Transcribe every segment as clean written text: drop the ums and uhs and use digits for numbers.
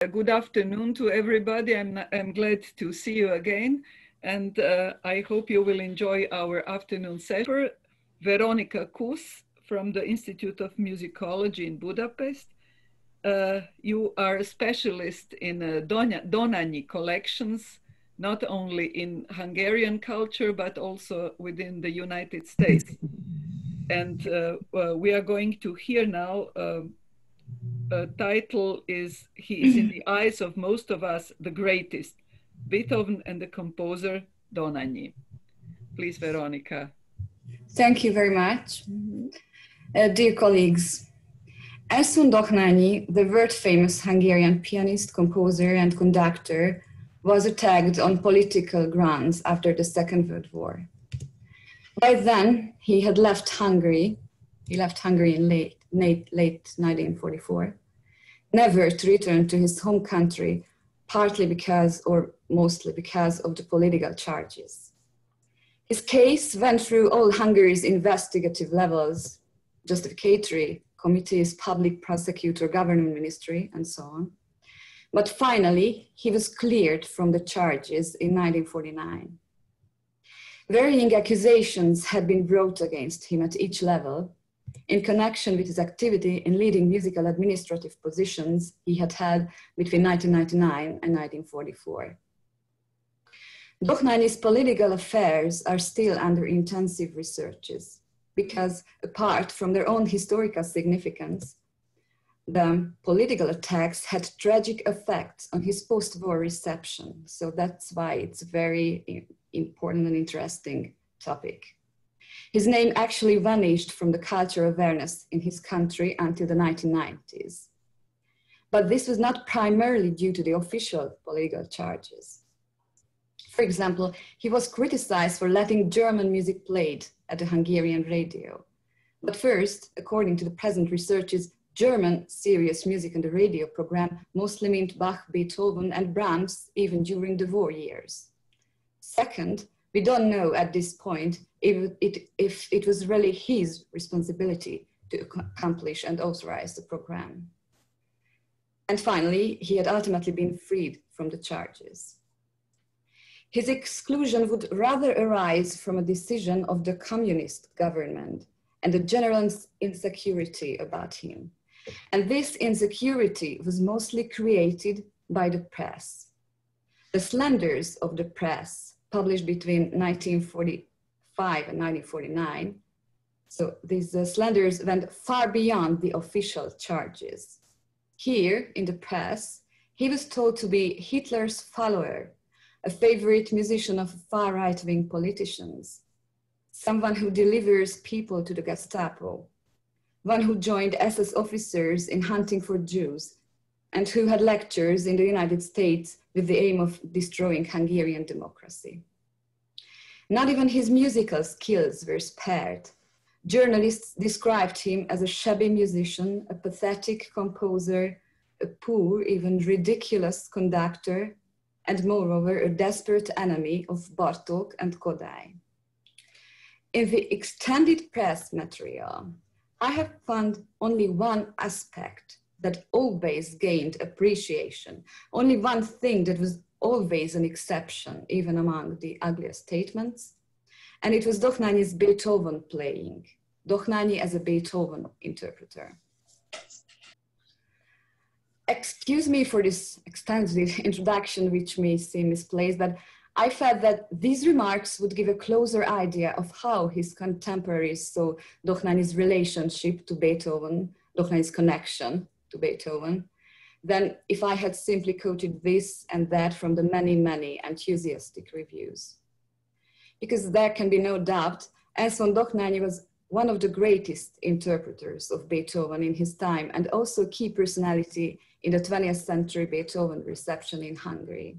Good afternoon to everybody. I'm glad to see you again, and I hope you will enjoy our afternoon session. Veronika Kusz from the Institute of Musicology in Budapest. You are a specialist in Dohnányi collections, not only in Hungarian culture, but also within the United States. And we are going to hear now title is He is in the eyes of most of us the greatest, Beethoven and the composer Dohnányi. Please, Veronika. Thank you very much. Dear colleagues, Beethoven Dohnányi, the world-famous Hungarian pianist, composer and conductor, was attacked on political grounds after the Second World War. By then, he had left Hungary. He left Hungary in late 1944, never to return to his home country, partly because, or mostly because of the political charges. His case went through all Hungary's investigative levels, justificatory committees, public prosecutor, government ministry, and so on. But finally, he was cleared from the charges in 1949. Varying accusations had been brought against him at each level in connection with his activity in leading musical administrative positions he had held between 1999 and 1944. Dohnányi's political affairs are still under intensive researches because, apart from their own historical significance, the political attacks had tragic effects on his post-war reception. So that's why it's a very important and interesting topic. His name actually vanished from the cultural awareness in his country until the 1990s. But this was not primarily due to the official political charges. For example, he was criticized for letting German music played at the Hungarian radio. But first, according to the present researches, German serious music on the radio program mostly meant Bach, Beethoven, and Brahms, even during the war years. Second, we don't know at this point if it was really his responsibility to accomplish and authorize the program. And finally, he had ultimately been freed from the charges. His exclusion would rather arise from a decision of the communist government and the general insecurity about him. And this insecurity was mostly created by the press. The slanders of the press published between 1945 and 1949. So these slanders went far beyond the official charges. Here in the press, he was told to be Hitler's follower, a favorite musician of far right-wing politicians, someone who delivers people to the Gestapo, one who joined SS officers in hunting for Jews, and who had lectures in the United States with the aim of destroying Hungarian democracy. Not even his musical skills were spared. Journalists described him as a shabby musician, a pathetic composer, a poor, even ridiculous conductor, and moreover, a desperate enemy of Bartók and Kodály. In the extended press material, I have found only one aspect that always gained appreciation, only one thing that was always an exception, even among the ugliest statements, and it was Dohnányi's Beethoven playing, Dohnányi as a Beethoven interpreter. Excuse me for this extensive introduction, which may seem misplaced, but I felt that these remarks would give a closer idea of how his contemporaries saw Dohnányi's relationship to Beethoven, Dohnányi's connection to Beethoven, than if I had simply quoted this and that from the many, many enthusiastic reviews. Because there can be no doubt, Beethoven Dohnányi was one of the greatest interpreters of Beethoven in his time and also a key personality in the 20th century Beethoven reception in Hungary.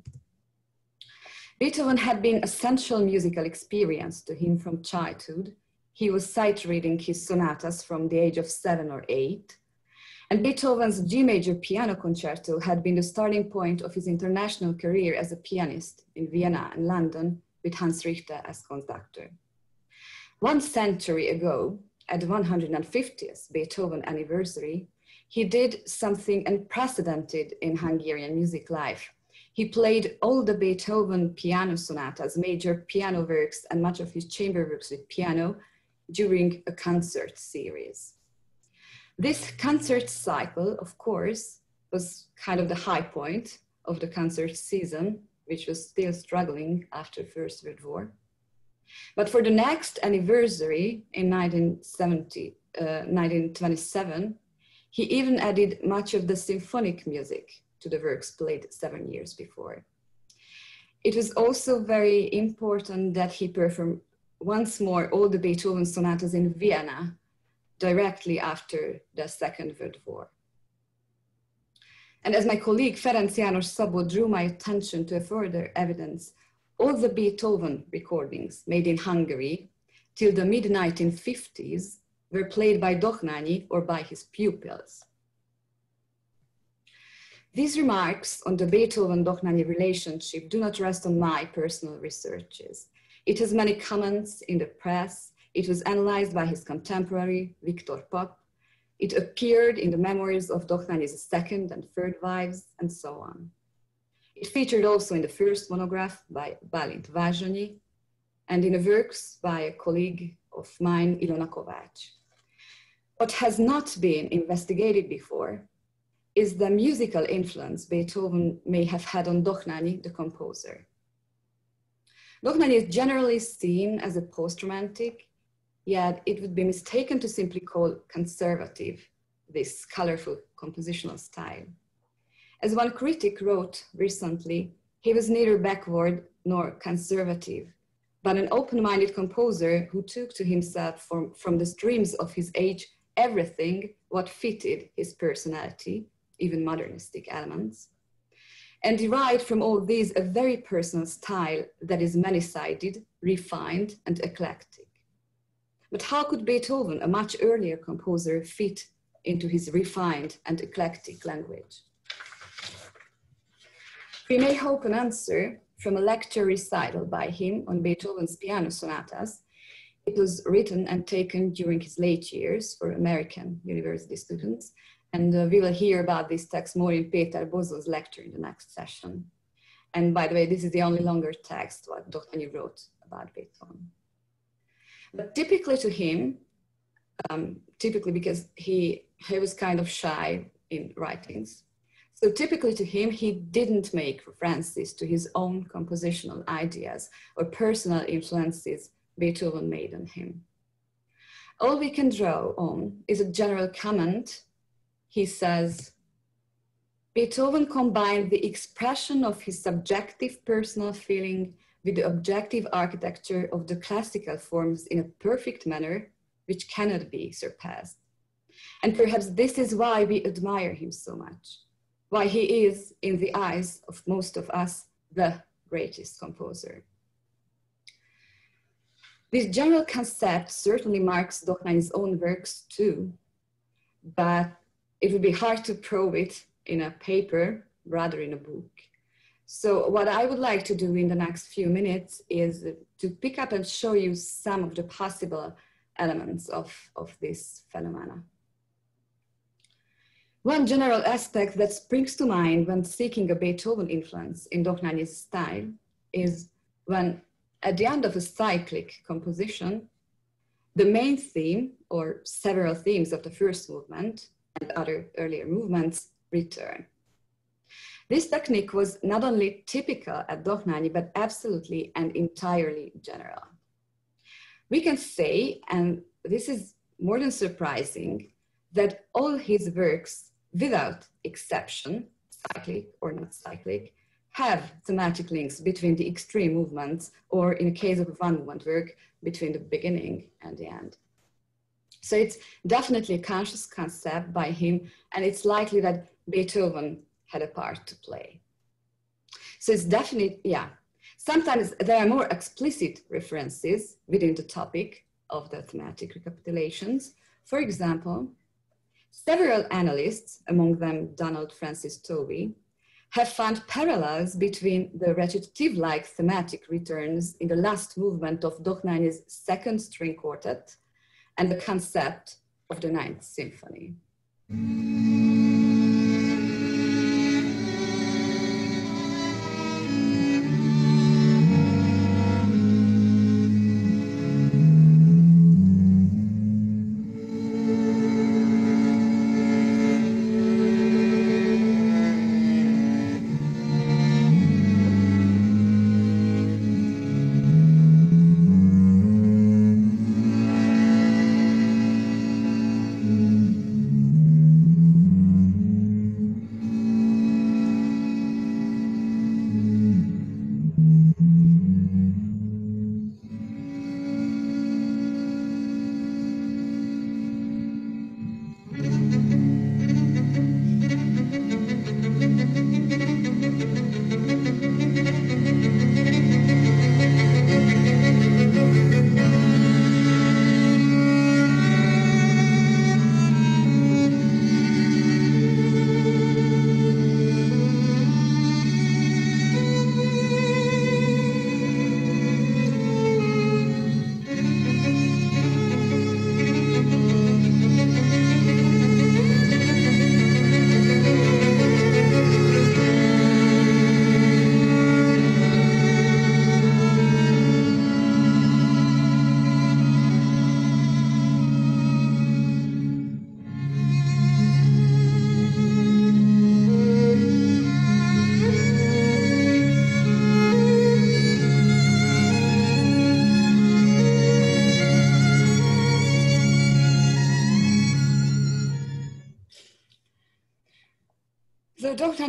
Beethoven had been essential musical experience to him from childhood. He was sight reading his sonatas from the age of 7 or 8. And Beethoven's G major piano concerto had been the starting point of his international career as a pianist in Vienna and London with Hans Richter as conductor. 1 century ago, at the 150th Beethoven anniversary, he did something unprecedented in Hungarian music life. He played all the Beethoven piano sonatas, major piano works, and much of his chamber works with piano during a concert series. This concert cycle, of course, was kind of the high point of the concert season, which was still struggling after the First World War. But for the next anniversary in 1927, he even added much of the symphonic music to the works played 7 years before. It was also very important that he performed once more all the Beethoven sonatas in Vienna directly after the Second World War. And as my colleague Ferenc János Szabó drew my attention to a further evidence, all the Beethoven recordings made in Hungary till the mid-1950s were played by Dohnányi or by his pupils. These remarks on the Beethoven-Dohnányi relationship do not rest on my personal researches. It has many comments in the press. It was analyzed by his contemporary, Viktor Papp. It appeared in the memoirs of Dohnányi's second and third wives, and so on. It featured also in the first monograph by Bálint Vázsonyi, and in the works by a colleague of mine, Ilona Kovács. What has not been investigated before is the musical influence Beethoven may have had on Dohnányi, the composer. Dohnányi is generally seen as a post-romantic, yet it would be mistaken to simply call conservative this colorful compositional style. As one critic wrote recently, he was neither backward nor conservative, but an open-minded composer who took to himself from the streams of his age everything what fitted his personality, even modernistic elements, and derived from all these a very personal style that is many-sided, refined, and eclectic. But how could Beethoven, a much earlier composer, fit into his refined and eclectic language? We may hope an answer from a lecture recital by him on Beethoven's piano sonatas. It was written and taken during his late years for American university students, and we will hear about this text more in Péter Bozó's lecture in the next session. And by the way, this is the only longer text what Dohnányi wrote about Beethoven. But typically to him, typically because he was kind of shy in writings, so typically to him, he didn't make references to his own compositional ideas or personal influences Beethoven made on him. All we can draw on is a general comment. He says, Beethoven combined the expression of his subjective personal feeling with the objective architecture of the classical forms in a perfect manner, which cannot be surpassed. And perhaps this is why we admire him so much, why he is, in the eyes of most of us, the greatest composer. This general concept certainly marks Dohnányi's own works too, but it would be hard to probe it in a paper, rather in a book. So what I would like to do in the next few minutes is to pick up and show you some of the possible elements of this phenomena. One general aspect that springs to mind when seeking a Beethoven influence in Dohnányi's style is when, at the end of a cyclic composition, the main theme or several themes of the first movement and other earlier movements return. This technique was not only typical at Dohnányi, but absolutely and entirely general. We can say, and this is more than surprising, that all his works, without exception, cyclic or not cyclic, have thematic links between the extreme movements, or in the case of a one movement work, between the beginning and the end. So it's definitely a conscious concept by him, and it's likely that Beethoven had a part to play. So it's definitely, yeah. Sometimes there are more explicit references within the topic of the thematic recapitulations. For example, several analysts, among them Donald Francis Tovey, have found parallels between the recitative-like thematic returns in the last movement of Dohnányi's second string quartet and the concept of the Ninth Symphony.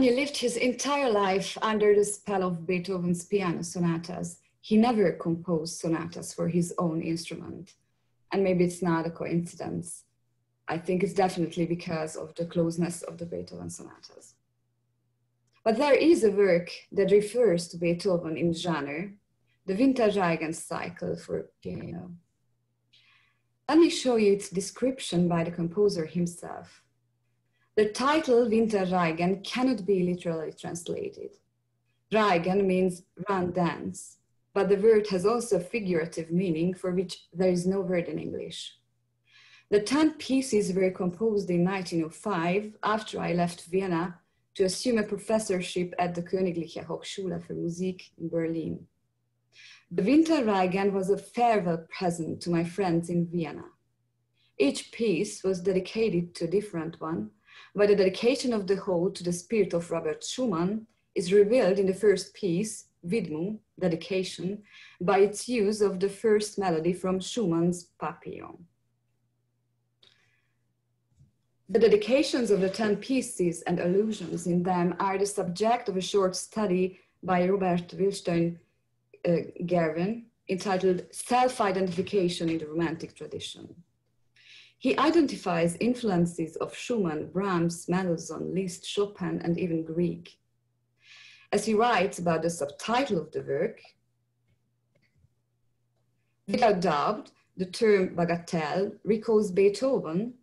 Dohnányi lived his entire life under the spell of Beethoven's piano sonatas. He never composed sonatas for his own instrument. And maybe it's not a coincidence. I think it's definitely because of the closeness of the Beethoven sonatas. But there is a work that refers to Beethoven in genre, the Winterreigen cycle for piano. Let me show you its description by the composer himself. The title Winterreigen cannot be literally translated. Reigen means run, dance, but the word has also a figurative meaning for which there is no word in English. The 10 pieces were composed in 1905 after I left Vienna to assume a professorship at the Königliche Hochschule für Musik in Berlin. The Winterreigen was a farewell present to my friends in Vienna. Each piece was dedicated to a different one, but the dedication of the whole to the spirit of Robert Schumann is revealed in the first piece, Widmung, dedication, by its use of the first melody from Schumann's Papillon. The dedications of the 10 pieces and allusions in them are the subject of a short study by Robert Wilstein Gerwin entitled Self-Identification in the Romantic Tradition. He identifies influences of Schumann, Brahms, Mendelssohn, Liszt, Chopin, and even Grieg. As he writes about the subtitle of the work, without doubt, the term bagatelle recalls Beethoven,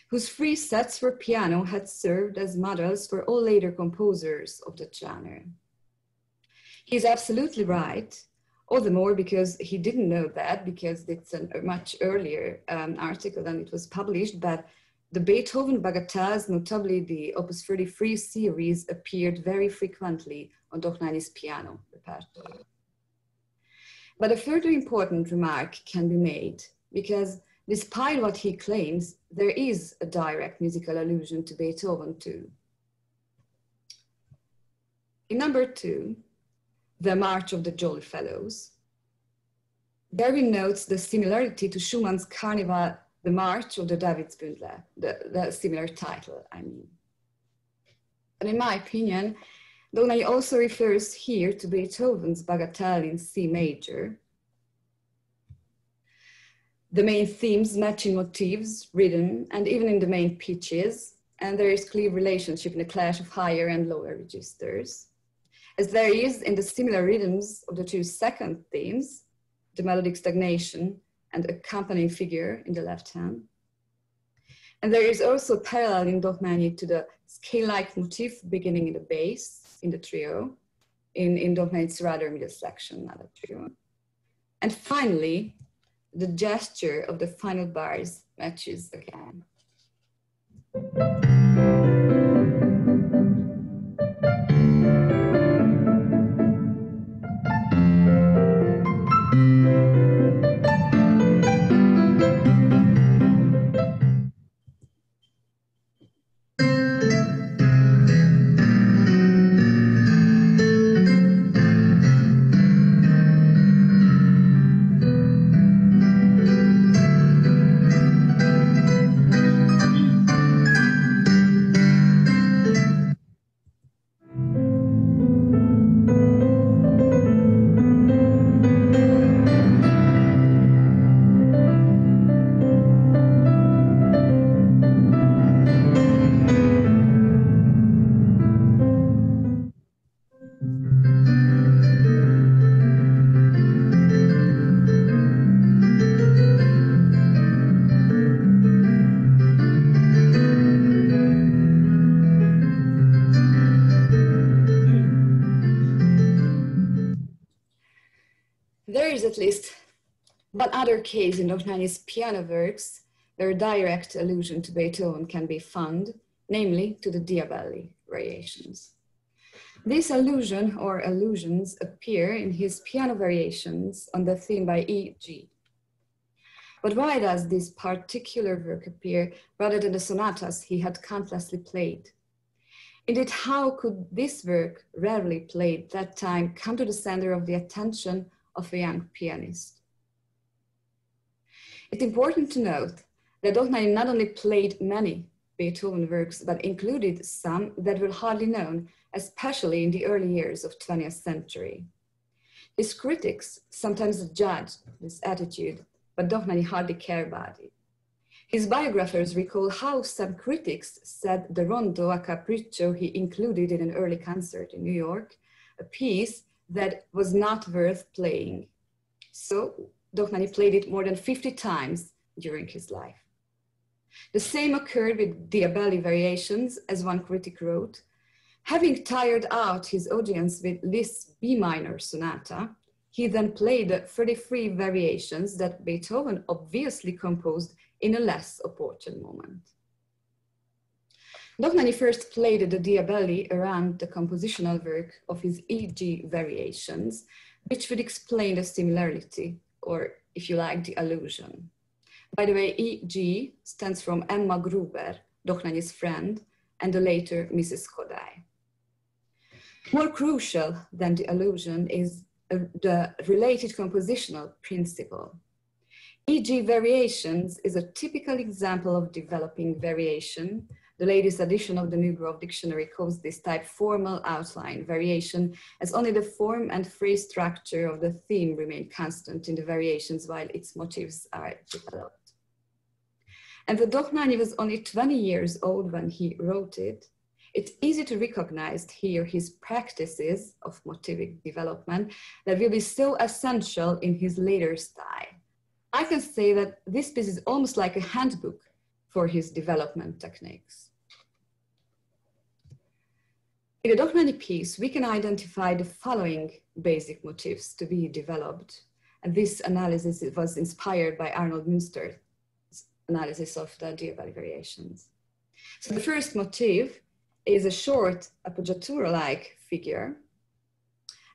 whose 3 sets for piano had served as models for all later composers of the genre. He's absolutely right, all the more because he didn't know that, because it's a much earlier article than it was published, but the Beethoven bagatelles, notably the Opus 33 series, appeared very frequently on Dohnányi's piano repertoire. But a further important remark can be made, because despite what he claims, there is a direct musical allusion to Beethoven too. In number 2, the March of the Jolly Fellows, Gerwin notes the similarity to Schumann's Carnival, the March of the Davidsbündler, the similar title, I mean. And in my opinion, Dohnányi also refers here to Beethoven's Bagatelle in C major. The main themes match in motifs, rhythm, and even in the main pitches, and there is clear relationship in the clash of higher and lower registers, as there is in the similar rhythms of the 2 second themes, the melodic stagnation and accompanying figure in the left hand. And there is also parallel in Dohnányi to the scale-like motif beginning in the bass, in the trio, in Dohnányi's rather middle section, not a trio. And finally, the gesture of the final bars matches again. At least one other case in Dohnányi's piano works where a direct allusion to Beethoven can be found, namely to the Diabelli variations. This allusion or allusions appear in his piano variations on the theme by E.G. But why does this particular work appear rather than the sonatas he had countlessly played? Indeed, how could this work, rarely played that time, come to the center of the attention of a young pianist? It's important to note that Dohnányi not only played many Beethoven works, but included some that were hardly known, especially in the early years of 20th century. His critics sometimes judged this attitude, but Dohnányi hardly cared about it. His biographers recall how some critics said the rondo a capriccio he included in an early concert in New York, a piece that was not worth playing. So Dohnányi played it more than 50 times during his life. The same occurred with Diabelli variations, as one critic wrote. Having tired out his audience with Liszt's B minor sonata, he then played the 33 variations that Beethoven obviously composed in a less opportune moment. Dohnányi first played the Diabelli around the compositional work of his E.G. variations, which would explain the similarity, or if you like, the allusion. By the way, E.G. stands from Emma Gruber, Dohnányi's friend, and the later Mrs. Kodály. More crucial than the allusion is the related compositional principle. E.g. variations is a typical example of developing variation. The latest edition of the New Grove Dictionary calls this type formal outline variation, as only the form and phrase structure of the theme remain constant in the variations while its motifs are developed. And though Dohnányi was only 20 years old when he wrote it, it's easy to recognize here his practices of motivic development that will be so essential in his later style. I can say that this piece is almost like a handbook for his development techniques. In the Dohnányi piece, we can identify the following basic motifs to be developed. And this analysis was inspired by Arnold Münster's analysis of the Diabelli variations. So the first motif is a short appoggiatura-like figure.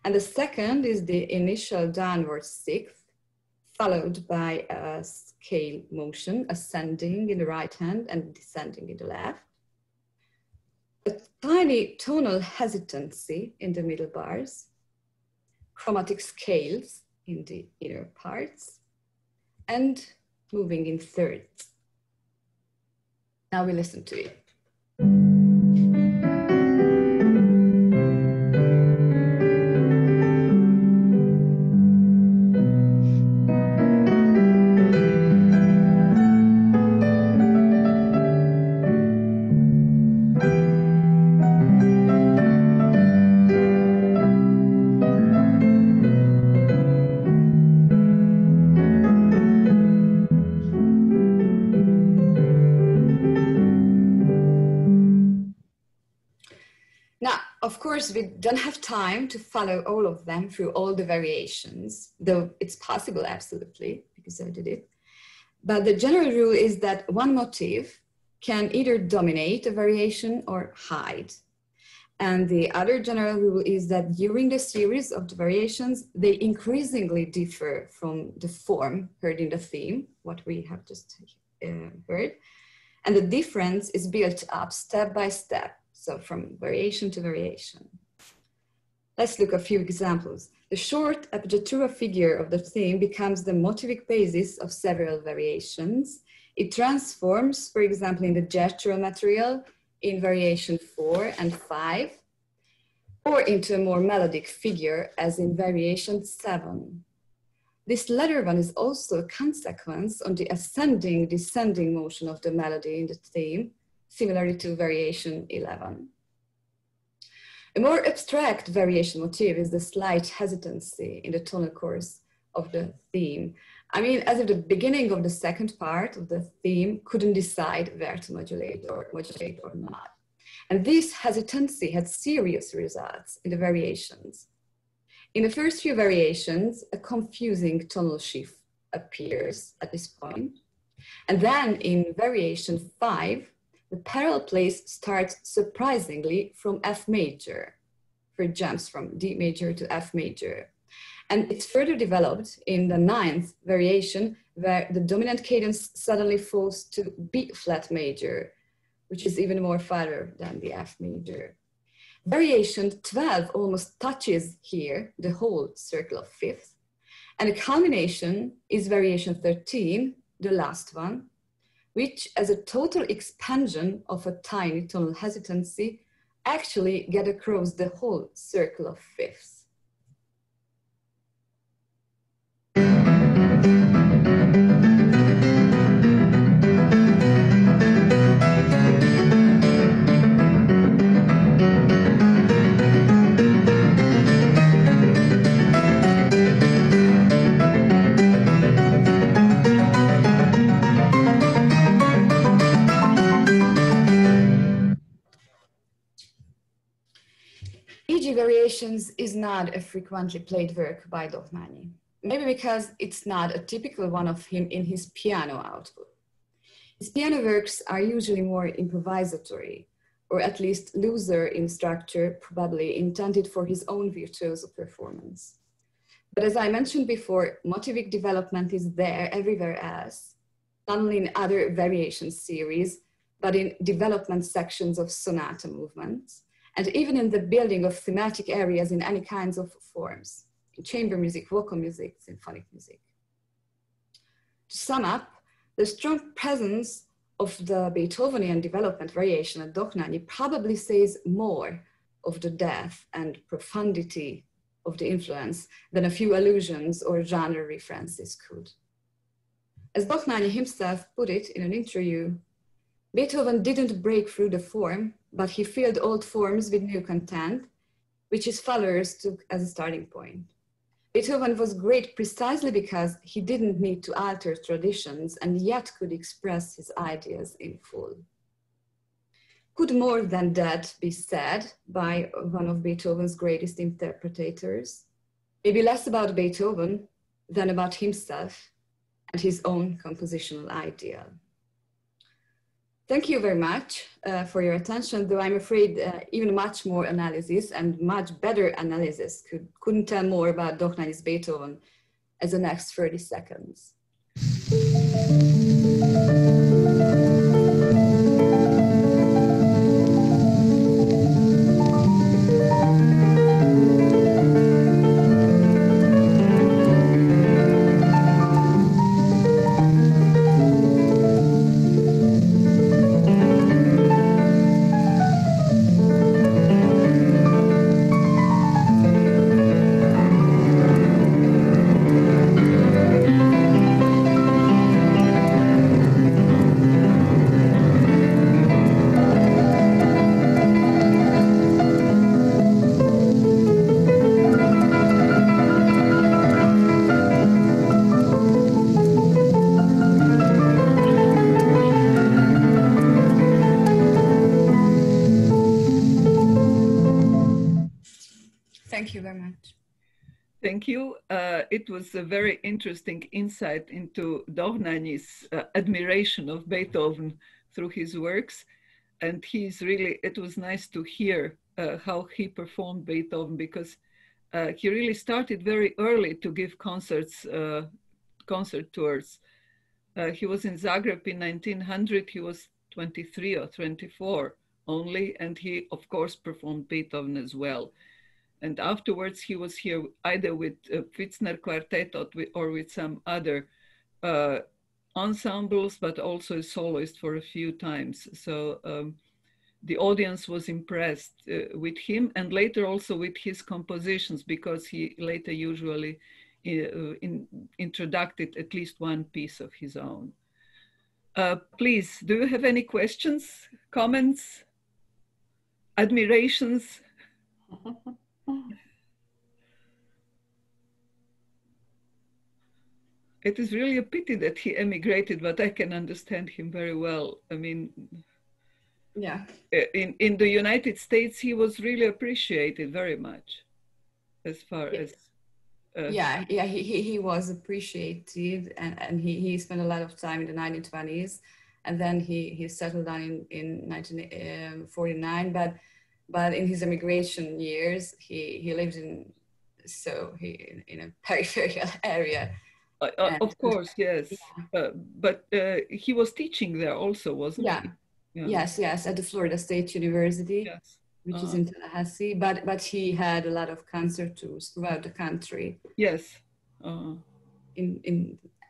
And the second is the initial downward sixth, followed by a scale motion, ascending in the right hand and descending in the left. A tiny tonal hesitancy in the middle bars, chromatic scales in the inner parts, and moving in thirds. Now we listen to it. Of course, we don't have time to follow all of them through all the variations, though it's possible, absolutely, because I did it. But the general rule is that one motif can either dominate a variation or hide. And the other general rule is that during the series of the variations, they increasingly differ from the form heard in the theme, what we have just heard. And the difference is built up step by step. So from variation to variation. Let's look at a few examples. The short appoggiatura figure of the theme becomes the motivic basis of several variations. It transforms, for example, in the gestural material in variation 4 and 5, or into a more melodic figure as in variation 7. This latter one is also a consequence on the ascending, descending motion of the melody in the theme, similarly to variation 11. A more abstract variation motif is the slight hesitancy in the tonal course of the theme. I mean, as if the beginning of the second part of the theme couldn't decide where to modulate or not. And this hesitancy had serious results in the variations. In the first few variations, a confusing tonal shift appears at this point. And then in variation 5, the parallel place starts surprisingly from F major, for it jumps from D major to F major. And it's further developed in the 9th variation, where the dominant cadence suddenly falls to B flat major, which is even more farther than the F major. Variation 12 almost touches here the whole circle of fifth. And the culmination is variation 13, the last one, which as a total expansion of a tiny tonal hesitancy actually get across the whole circle of fifths. Variations is not a frequently played work by Dohnányi, maybe because it's not a typical one of him in his piano output. His piano works are usually more improvisatory, or at least looser in structure, probably intended for his own virtuoso performance. But as I mentioned before, motivic development is there everywhere else, not only in other variation series, but in development sections of sonata movements, and even in the building of thematic areas in any kinds of forms, in chamber music, vocal music, symphonic music. To sum up, the strong presence of the Beethovenian development variation at Dohnányi probably says more of the depth and profundity of the influence than a few allusions or genre references could. As Dohnányi himself put it in an interview, Beethoven didn't break through the form, but he filled old forms with new content, which his followers took as a starting point. Beethoven was great precisely because he didn't need to alter traditions and yet could express his ideas in full. Could more than that be said by one of Beethoven's greatest interpreters? Maybe less about Beethoven than about himself and his own compositional ideal. Thank you very much for your attention, though I'm afraid even much more analysis and much better analysis couldn't tell more about Dohnányi's Beethoven as the next 30 seconds. Thank you very much. Thank you. It was a very interesting insight into Dohnányi's admiration of Beethoven through his works. And it was nice to hear how he performed Beethoven, because he really started very early to give concert tours. He was in Zagreb in 1900, he was 23 or 24 only, and he of course performed Beethoven as well. And afterwards, he was here either with Pfitzner Quartet or with some other ensembles, but also a soloist for a few times. So the audience was impressed with him, and later also with his compositions, because he later usually introduced at least one piece of his own. Please, do you have any questions, comments, admirations? It is really a pity that he emigrated, but I can understand him very well. I mean, yeah. In the United States, he was really appreciated very much, as far as. He was appreciated, and he spent a lot of time in the 1920s, and then he settled down in 1949. But in his immigration years, he lived in a peripheral area. Of course, yes. Yeah. But he was teaching there also, wasn't he? Yeah. Yes, at the Florida State University, yes. Which is in Tallahassee. But he had a lot of concert tours throughout the country. Yes.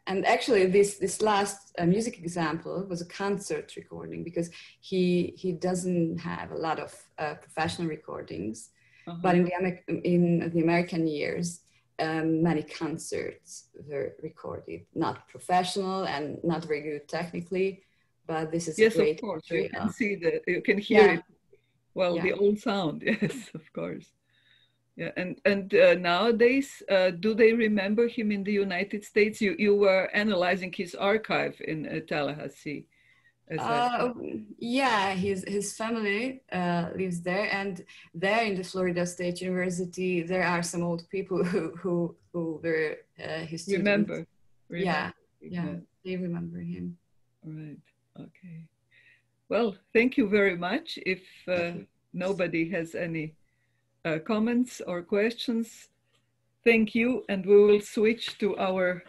And actually, this last music example was a concert recording, because he doesn't have a lot of professional recordings, but in the American years, many concerts were recorded, not professional and not very good technically, but this is yes, a great of course. history. You can see that, you can hear it. Well, Yeah. the old sound, yes, of course. Yeah, and nowadays, do they remember him in the United States? You were analyzing his archive in Tallahassee. Yeah, his family lives there, and there in the Florida State University, there are some old people who were his students. Remember. Yeah, they remember him. Right. Okay. Well, thank you very much. If nobody has any comments or questions, thank you, and we will switch to our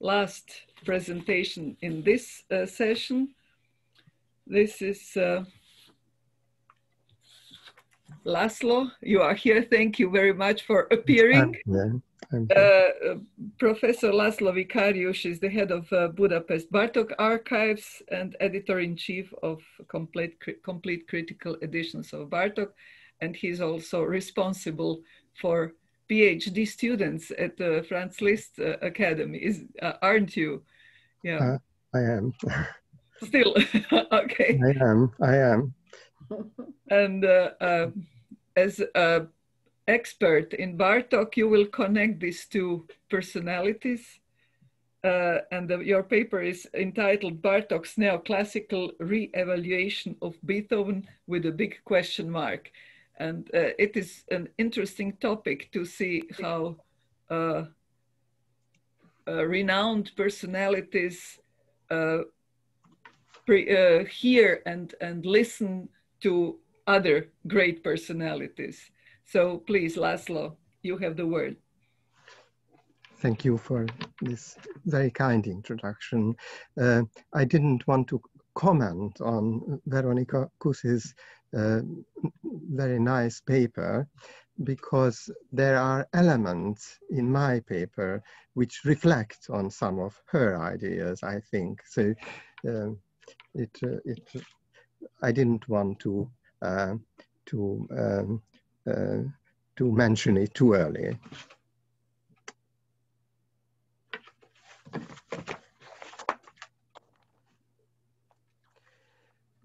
last presentation in this session. This is Laszlo. You are here. Thank you very much for appearing. Professor Laszlo Vikarius is the head of Budapest Bartók Archives and editor-in-chief of complete critical editions of Bartók. And he's also responsible for PhD students at the Franz Liszt Academy, aren't you? Yeah, I am. Still, okay. I am. And as an expert in Bartók, you will connect these two personalities. And your paper is entitled Bartók's Neoclassical Re-Evaluation of Beethoven with a big question mark. And it is an interesting topic to see how renowned personalities hear and listen to other great personalities. So please, Laszlo, you have the word. Thank you for this very kind introduction. I didn't want to comment on Veronika Kusz's very nice paper, because there are elements in my paper which reflect on some of her ideas, I think. So I didn't want to mention it too early.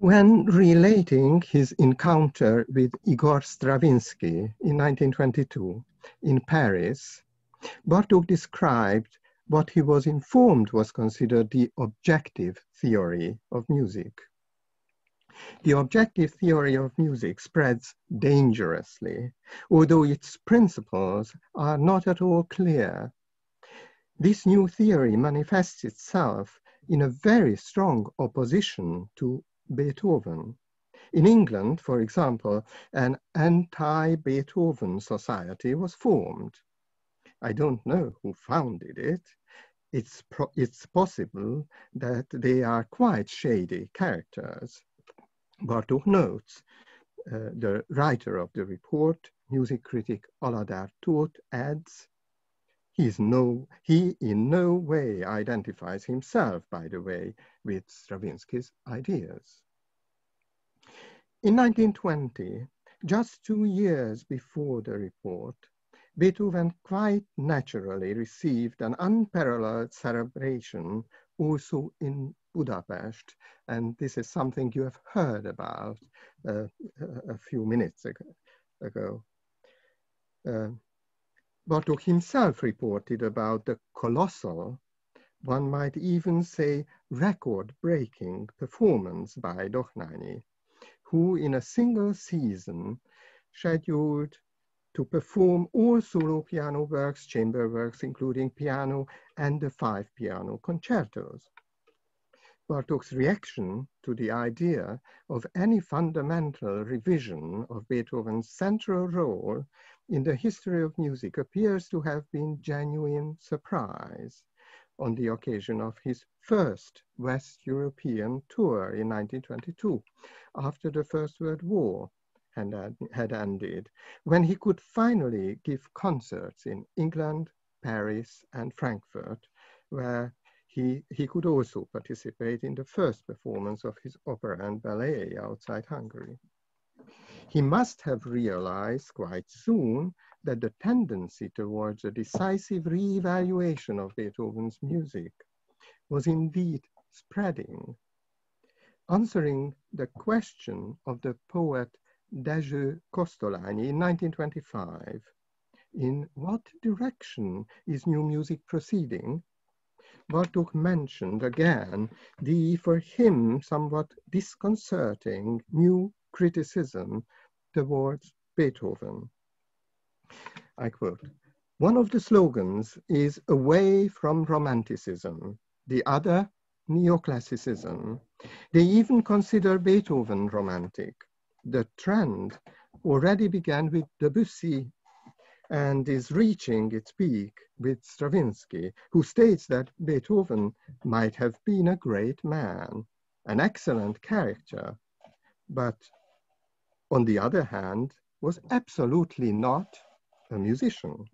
When relating his encounter with Igor Stravinsky in 1922 in Paris, Bartók described what he was informed was considered the objective theory of music. The objective theory of music spreads dangerously, although its principles are not at all clear. This new theory manifests itself in a very strong opposition to Beethoven. In England, for example, an anti-Beethoven society was formed. I don't know who founded it. It's possible that they are quite shady characters. Bartók notes, the writer of the report, music critic Alakulását, adds, he in no way identifies himself, by the way, with Stravinsky's ideas. In 1920, just 2 years before the report, Beethoven quite naturally received an unparalleled celebration also in Budapest, and this is something you have heard about a few minutes ago. Bartók himself reported about the colossal, one might even say record-breaking performance by Dohnányi, who in a single season scheduled to perform all solo piano works, chamber works, including piano and the 5 piano concertos. Bartók's reaction to the idea of any fundamental revision of Beethoven's central role in the history of music appears to have been genuine surprise on the occasion of his first West European tour in 1922, after the First World War had ended, when he could finally give concerts in England, Paris, and Frankfurt, where he could also participate in the first performance of his opera and ballet outside Hungary. He must have realized quite soon that the tendency towards a decisive re-evaluation of Beethoven's music was indeed spreading. Answering the question of the poet Dezső Kosztolányi in 1925, in what direction is new music proceeding? Bartók mentioned again the, for him, somewhat disconcerting new criticism towards Beethoven. I quote, "One of the slogans is away from romanticism, the other neoclassicism. They even consider Beethoven romantic. The trend already began with Debussy and is reaching its peak with Stravinsky, who states that Beethoven might have been a great man, an excellent character, but on the other hand, was absolutely not a musician.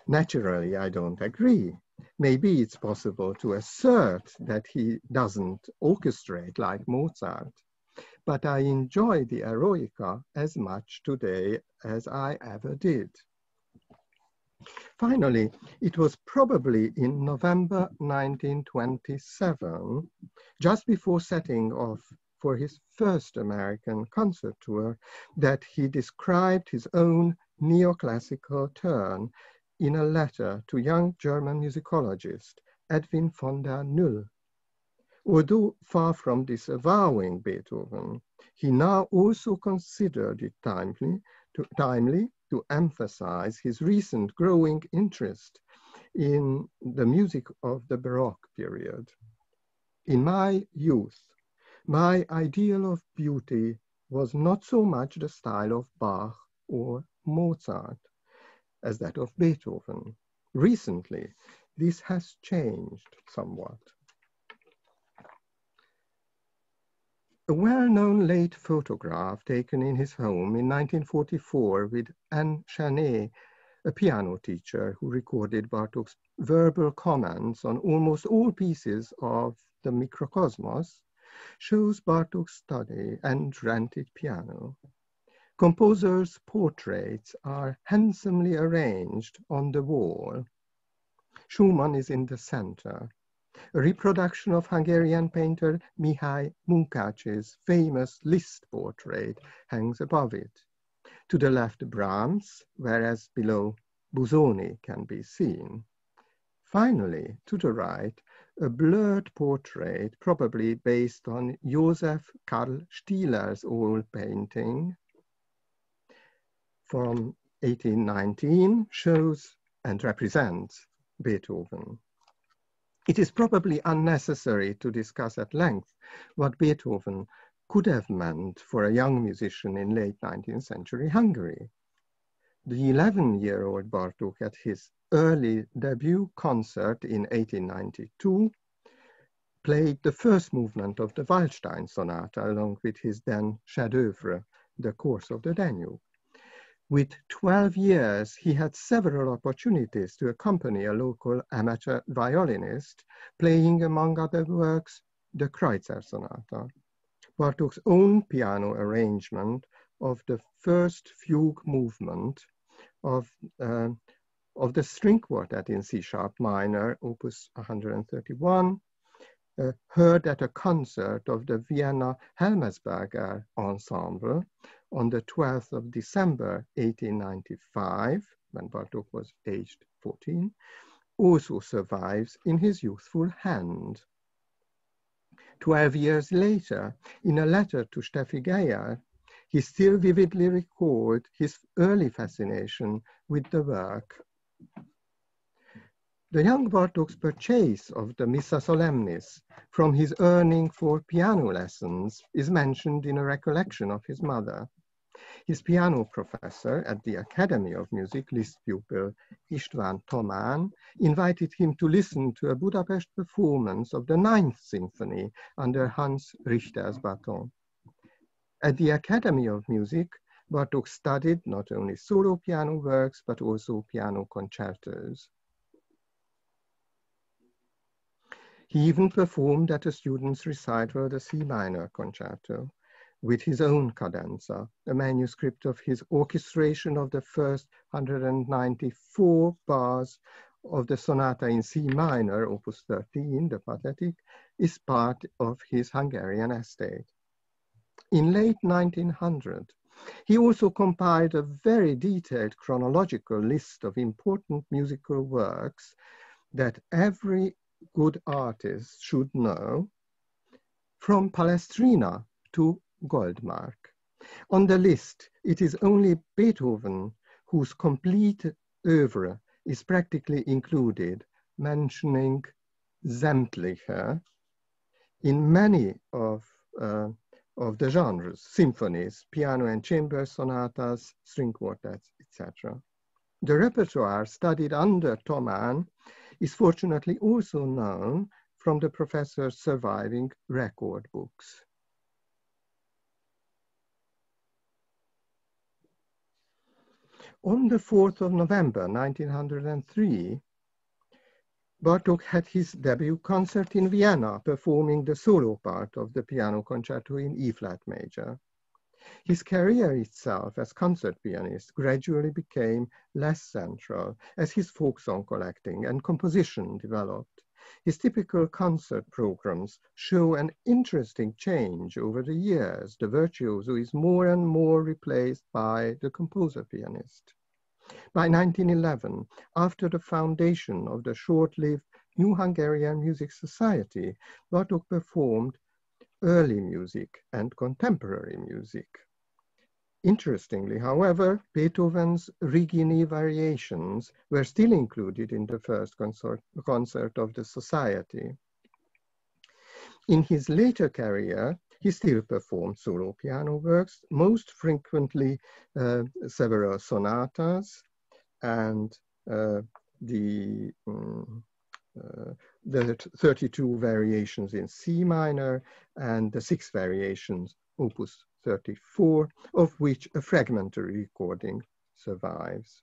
Naturally, I don't agree. Maybe it's possible to assert that he doesn't orchestrate like Mozart, but I enjoy the eroica as much today as I ever did." Finally, it was probably in November 1927, just before setting off for his first American concert tour, that he described his own neoclassical turn in a letter to young German musicologist Edwin von der Null. Although far from disavowing Beethoven, he now also considered it timely to emphasize his recent growing interest in the music of the Baroque period. "In my youth, my ideal of beauty was not so much the style of Bach or Mozart as that of Beethoven. Recently, this has changed somewhat." A well-known late photograph taken in his home in 1944 with Anne Chanet, a piano teacher who recorded Bartók's verbal comments on almost all pieces of the Mikrokosmos, shows Bartók's study and rented piano. Composers' portraits are handsomely arranged on the wall. Schumann is in the center. A reproduction of Hungarian painter Mihály Munkács's famous Liszt portrait hangs above it. To the left, Brahms, whereas below, Busoni can be seen. Finally, to the right, a blurred portrait, probably based on Joseph Karl Stieler's oil painting from 1819, shows and represents Beethoven. It is probably unnecessary to discuss at length what Beethoven could have meant for a young musician in late 19th century Hungary. The 11-year-old Bartók at his early debut concert in 1892 played the first movement of the Waldstein Sonata along with his then chef-d'oeuvre, The Course of the Danube. With 12 years, he had several opportunities to accompany a local amateur violinist, playing, among other works, the Kreutzer Sonata, Bartók's own piano arrangement of the first fugue movement of the string quartet in C-sharp minor, opus 131, heard at a concert of the Vienna Helmersberger Ensemble on the 12th of December, 1895, when Bartók was aged 14, also survives in his youthful hand. 12 years later, in a letter to Steffi Geyer, he still vividly recalled his early fascination with the work. The young Bartók's purchase of the Missa Solemnis from his earning for piano lessons is mentioned in a recollection of his mother. His piano professor at the Academy of Music, Liszt pupil István Tamán, invited him to listen to a Budapest performance of the 9th Symphony under Hans Richter's baton. At the Academy of Music, Bartók studied not only solo piano works, but also piano concertos. He even performed at a student's recital the C minor concerto with his own cadenza, a manuscript of his orchestration of the first 194 bars of the sonata in C minor, opus 13, the Pathetic, is part of his Hungarian estate. In late 1900, he also compiled a very detailed chronological list of important musical works that every good artist should know, from Palestrina to Goldmark. On the list, it is only Beethoven whose complete oeuvre is practically included, mentioning sämtliche in many of the genres, symphonies, piano and chamber sonatas, string quartets, etc. The repertoire studied under Thomann is fortunately also known from the professor's surviving record books. On the 4th of November, 1903, Bartók had his debut concert in Vienna, performing the solo part of the piano concerto in E-flat major. His career itself as concert pianist gradually became less central as his folk song collecting and composition developed. His typical concert programs show an interesting change over the years. The virtuoso is more and more replaced by the composer pianist. By 1911, after the foundation of the short-lived New Hungarian Music Society, Bartók performed early music and contemporary music. Interestingly, however, Beethoven's Regini variations were still included in the first concert of the Society. In his later career, he still performed solo piano works, most frequently several sonatas and the 32 variations in C minor and the 6 variations, opus 34, of which a fragmentary recording survives.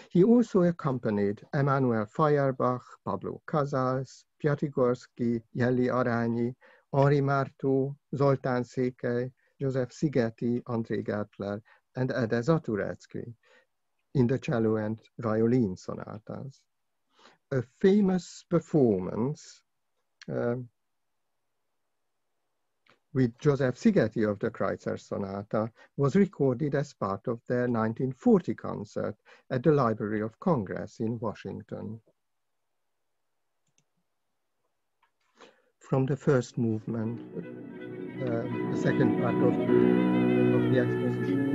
He also accompanied Emanuel Feuerbach, Pablo Casals, Piatigorsky, Jelly Arányi, Henri Marteau, Zoltán Székely, József Szigeti, André Gertler, and Ede Zaturecki in the cello and violin sonatas. A famous performance with József Szigeti of the Kreutzer Sonata was recorded as part of their 1940 concert at the Library of Congress in Washington. From the first movement, the second part of the exposition.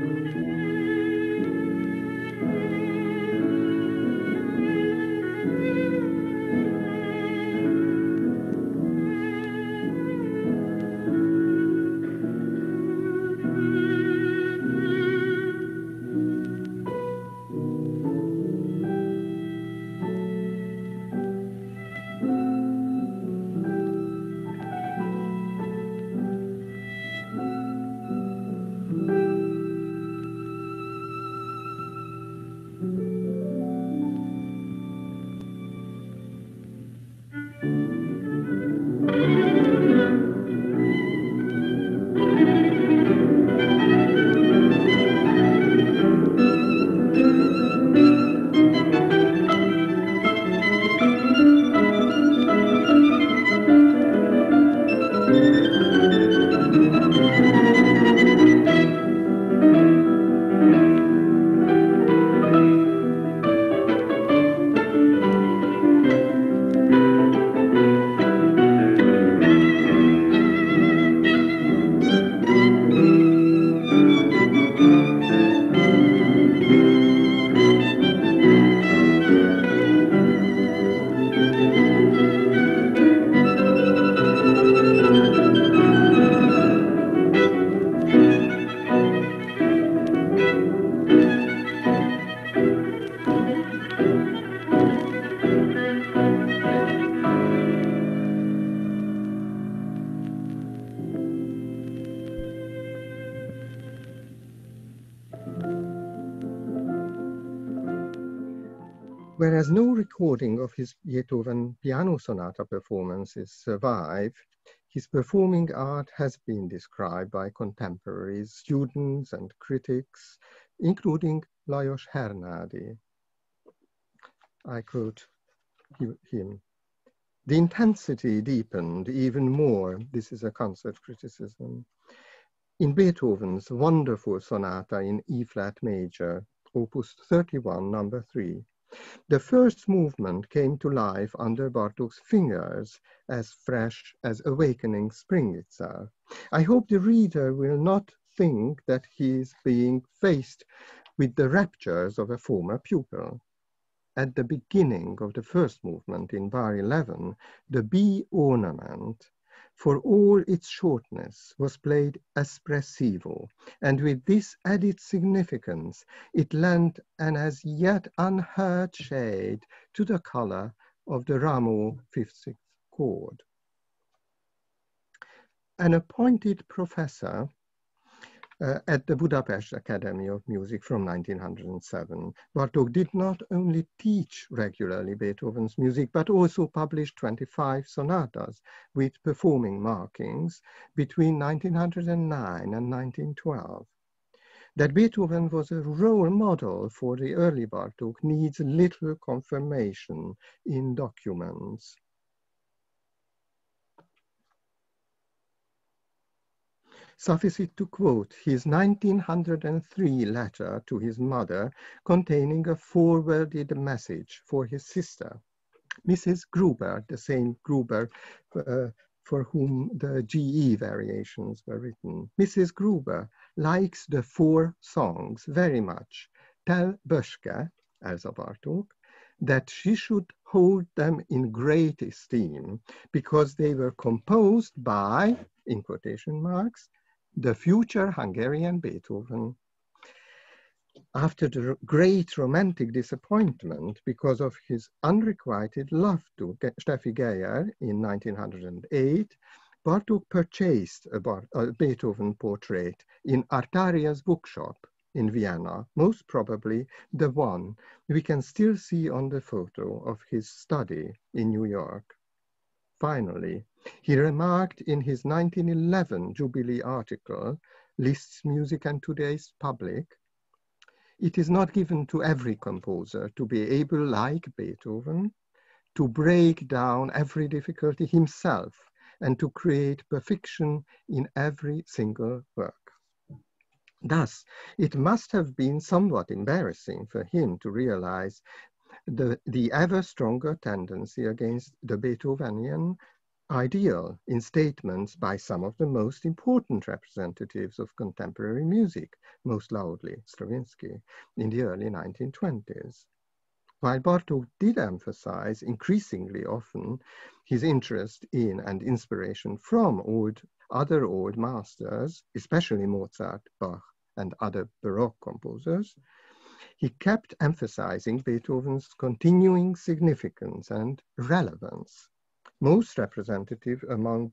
Whereas no recording of his Beethoven piano sonata performances survive, his performing art has been described by contemporaries, students, and critics, including Lajos Hernádi. I quote him. The intensity deepened even more, this is a concert criticism, in Beethoven's wonderful sonata in E-flat major, opus 31, number 3. The first movement came to life under Bartók's fingers, as fresh as awakening spring itself. I hope the reader will not think that he is being faced with the raptures of a former pupil. At the beginning of the first movement in bar 11, the B ornament, for all its shortness, was played espressivo, and with this added significance, it lent an as yet unheard shade to the color of the Rameau 5/6 chord. An appointed professor at the Budapest Academy of Music from 1907, Bartók did not only teach regularly Beethoven's music, but also published 25 sonatas with performing markings between 1909 and 1912. That Beethoven was a role model for the early Bartók needs little confirmation in documents. Suffice it to quote his 1903 letter to his mother containing a forwarded message for his sister, Mrs. Gruber, the same Gruber for whom the GE variations were written. Mrs. Gruber likes the 4 songs very much. Tell Böschke, Elsa Bartók, that she should hold them in great esteem because they were composed by, in quotation marks, the future Hungarian Beethoven. After the great romantic disappointment because of his unrequited love to Steffi Geyer in 1908, Bartók purchased a Beethoven portrait in Artaria's bookshop in Vienna, most probably the one we can still see on the photo of his study in New York. Finally, he remarked in his 1911 Jubilee article, Liszt's Music and Today's Public, it is not given to every composer to be able, like Beethoven, to break down every difficulty himself and to create perfection in every single work. Thus, it must have been somewhat embarrassing for him to realize the ever stronger tendency against the Beethovenian ideal in statements by some of the most important representatives of contemporary music, most loudly Stravinsky, in the early 1920s. While Bartók did emphasize increasingly often his interest in and inspiration from other old masters, especially Mozart, Bach, and other Baroque composers, he kept emphasizing Beethoven's continuing significance and relevance. Most representative among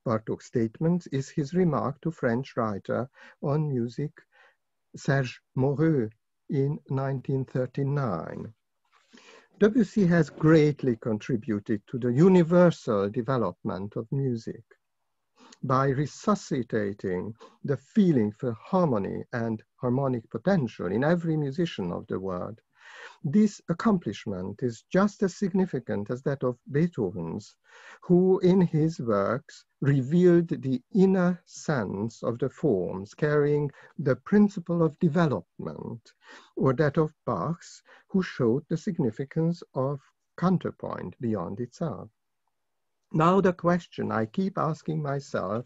Bartók's statements is his remark to French writer on music Serge Moreau in 1939. Debussy has greatly contributed to the universal development of music by resuscitating the feeling for harmony and harmonic potential in every musician of the world. This accomplishment is just as significant as that of Beethoven's, who in his works revealed the inner sense of the forms carrying the principle of development, or that of Bach's, who showed the significance of counterpoint beyond itself. Now the question I keep asking myself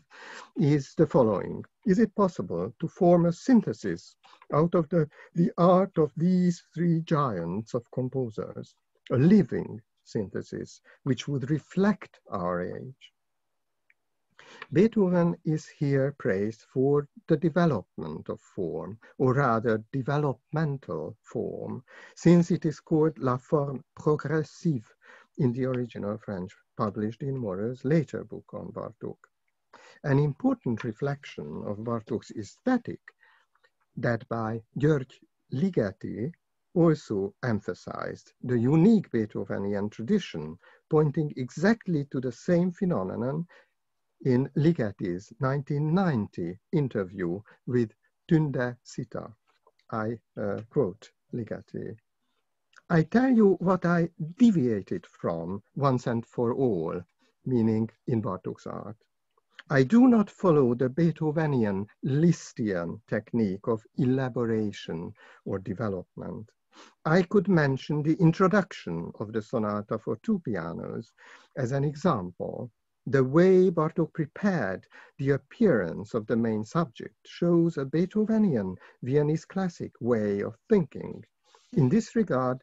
is the following. Is it possible to form a synthesis out of the art of these 3 giants of composers, a living synthesis which would reflect our age? Beethoven is here praised for the development of form, or rather developmental form, since it is called la forme progressive in the original French, published in Moreau's later book on Bartók. An important reflection of Bartók's aesthetic, that by György Ligeti also emphasized the unique Beethovenian tradition, pointing exactly to the same phenomenon in Ligeti's 1990 interview with Tunde Sita. I quote Ligeti. "I tell you what I deviated from once and for all," meaning in Bartók's art. "I do not follow the Beethovenian Lisztian technique of elaboration or development. I could mention the introduction of the sonata for two pianos as an example. The way Bartók prepared the appearance of the main subject shows a Beethovenian Viennese classic way of thinking. In this regard,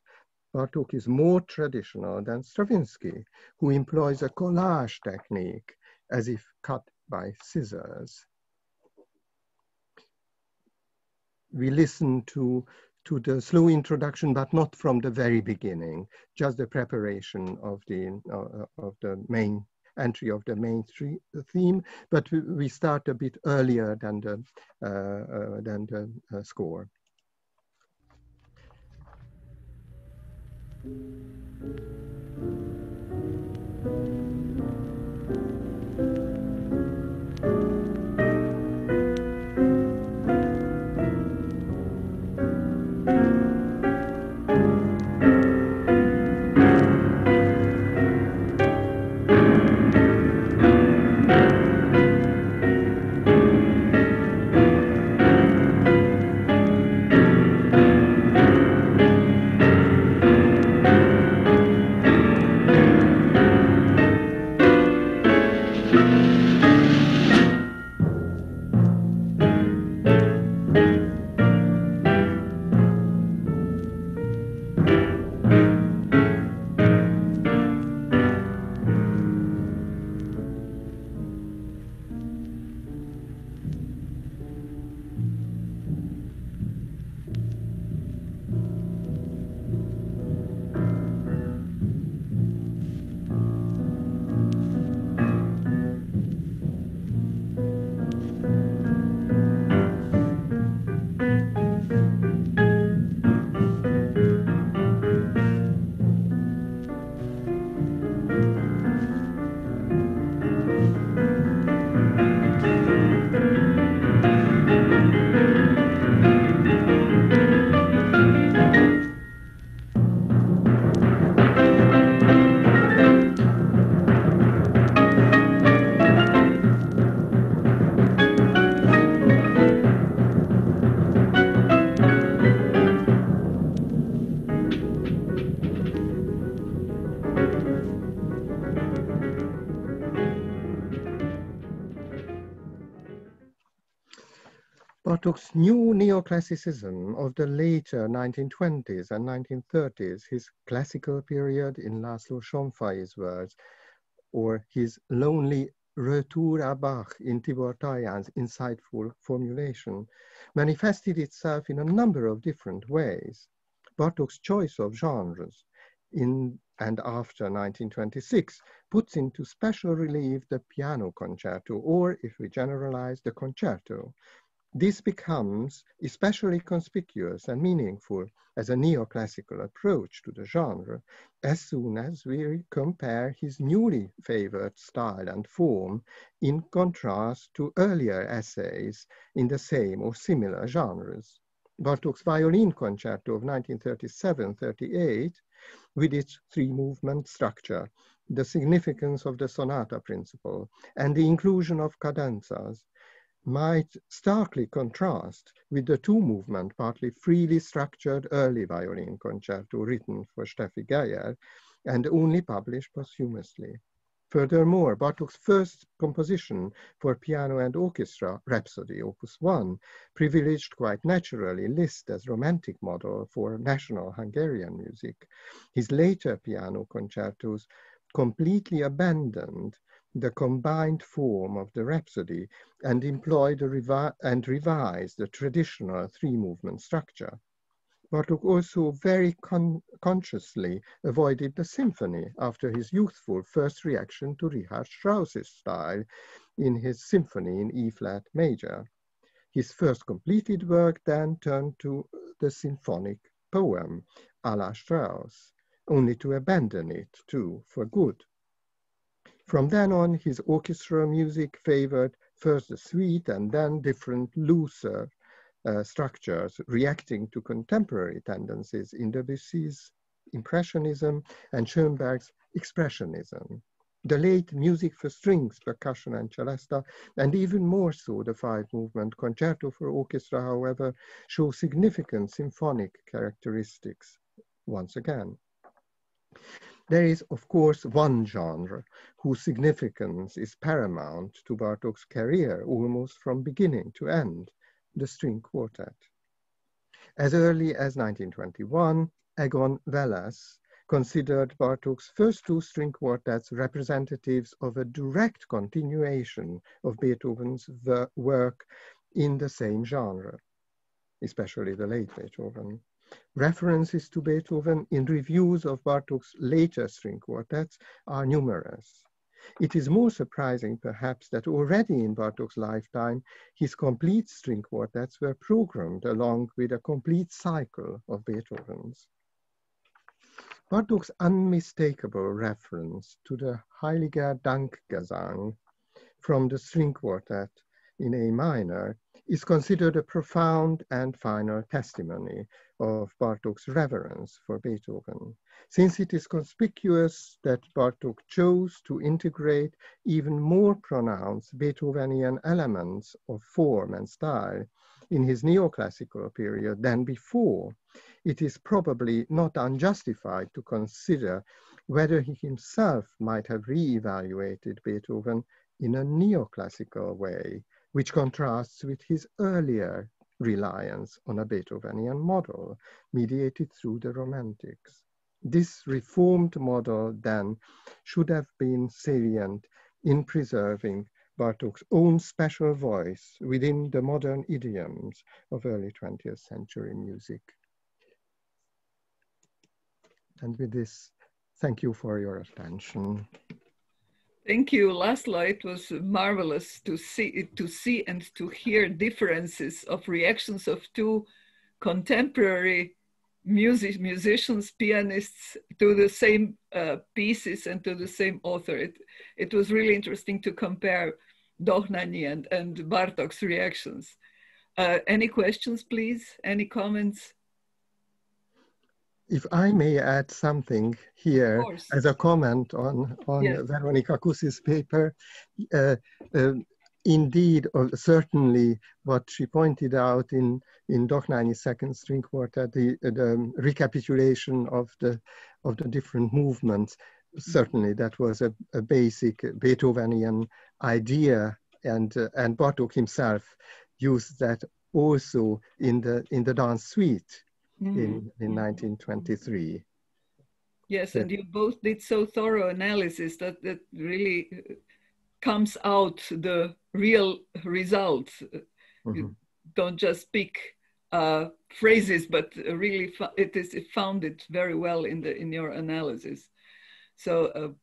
Bartók is more traditional than Stravinsky, who employs a collage technique as if cut by scissors." We listen to the slow introduction, but not from the very beginning, just the preparation of the main entry of the main theme, but we start a bit earlier than the score. Bartók's new neoclassicism of the later 1920s and 1930s, his classical period in László Sonfai's words, or his lonely retour à Bach in Tibor Taján's insightful formulation, manifested itself in a number of different ways. Bartók's choice of genres in and after 1926 puts into special relief the piano concerto, or if we generalize, the concerto. This becomes especially conspicuous and meaningful as a neoclassical approach to the genre as soon as we compare his newly favored style and form in contrast to earlier essays in the same or similar genres. Bartók's violin concerto of 1937-38, with its three-movement structure, the significance of the sonata principle, and the inclusion of cadenzas, might starkly contrast with the two-movement, partly freely structured early violin concerto written for Steffi Geyer and only published posthumously. Furthermore, Bartók's first composition for piano and orchestra, Rhapsody, Opus 1, privileged quite naturally Liszt as romantic model for national Hungarian music. His later piano concertos completely abandoned the combined form of the Rhapsody and employed and revised the traditional three-movement structure. Bartók also very consciously avoided the symphony after his youthful first reaction to Richard Strauss's style in his symphony in E-flat major. His first completed work then turned to the symphonic poem, à la Strauss, only to abandon it too for good. From then on, his orchestral music favored first the suite and then different looser structures reacting to contemporary tendencies in Debussy's Impressionism and Schoenberg's Expressionism. The late music for strings, percussion, and celesta, and even more so the five-movement concerto for orchestra, however, show significant symphonic characteristics once again. There is, of course, one genre whose significance is paramount to Bartók's career almost from beginning to end, the string quartet. As early as 1921, Egon Veles considered Bartók's first two string quartets representatives of a direct continuation of Beethoven's work in the same genre, especially the late Beethoven. References to Beethoven in reviews of Bartók's later string quartets are numerous. It is more surprising, perhaps, that already in Bartók's lifetime, his complete string quartets were programmed along with a complete cycle of Beethoven's. Bartók's unmistakable reference to the Heiliger Dankgesang from the string quartet in A minor is considered a profound and final testimony of Bartók's reverence for Beethoven, since it is conspicuous that Bartók chose to integrate even more pronounced Beethovenian elements of form and style in his neoclassical period than before. It is probably not unjustified to consider whether he himself might have re-evaluated Beethoven in a neoclassical way, which contrasts with his earlier reliance on a Beethovenian model mediated through the Romantics. This reformed model then should have been salient in preserving Bartók's own special voice within the modern idioms of early 20th century music. And with this, thank you for your attention. Thank you, Laszlo. It was marvelous to see and to hear differences of reactions of two contemporary musicians, pianists, to the same pieces and to the same author. It was really interesting to compare Dohnányi and Bartók's reactions. Any questions, please? Any comments? If I may add something here as a comment on yes. Veronika Kusz's paper, indeed, certainly what she pointed out in Dohnányi's second string quartet, the recapitulation of the different movements, certainly that was a basic Beethovenian idea, and Bartók himself used that also in the dance suite. In 1923. Yes, and you both did so thorough analysis that really comes out the real results. You don't just pick phrases, but really it founded very well in your analysis. So,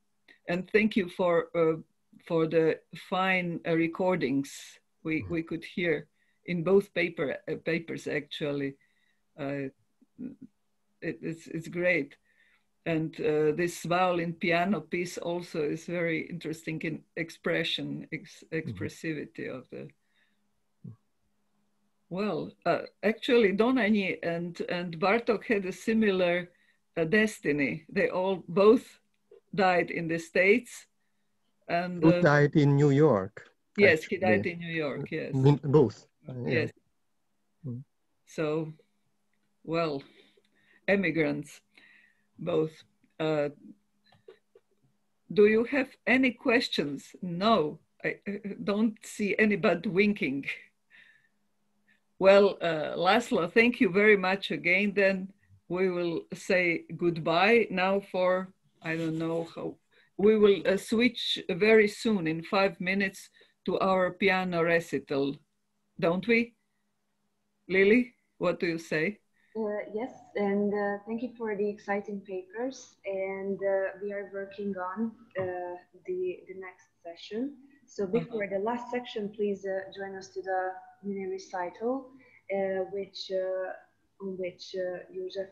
and thank you for the fine recordings we could hear in both papers actually. It's great, and this violin piano piece also is very interesting in expressivity of the. Well, actually, Dohnányi and Bartók had a similar destiny. They both died in the States, and both died in New York. Yes, actually. He died in New York. Yes, both. Yes. So. Well, emigrants, both. Do you have any questions? No, I don't see anybody winking. Well, Laszlo, thank you very much again. Then we will say goodbye now for, I don't know how, we will switch very soon in 5 minutes to our piano recital, don't we? Lily, what do you say? Yes, and thank you for the exciting papers. And we are working on the next session. So before the last section, please join us to the mini recital, which on which József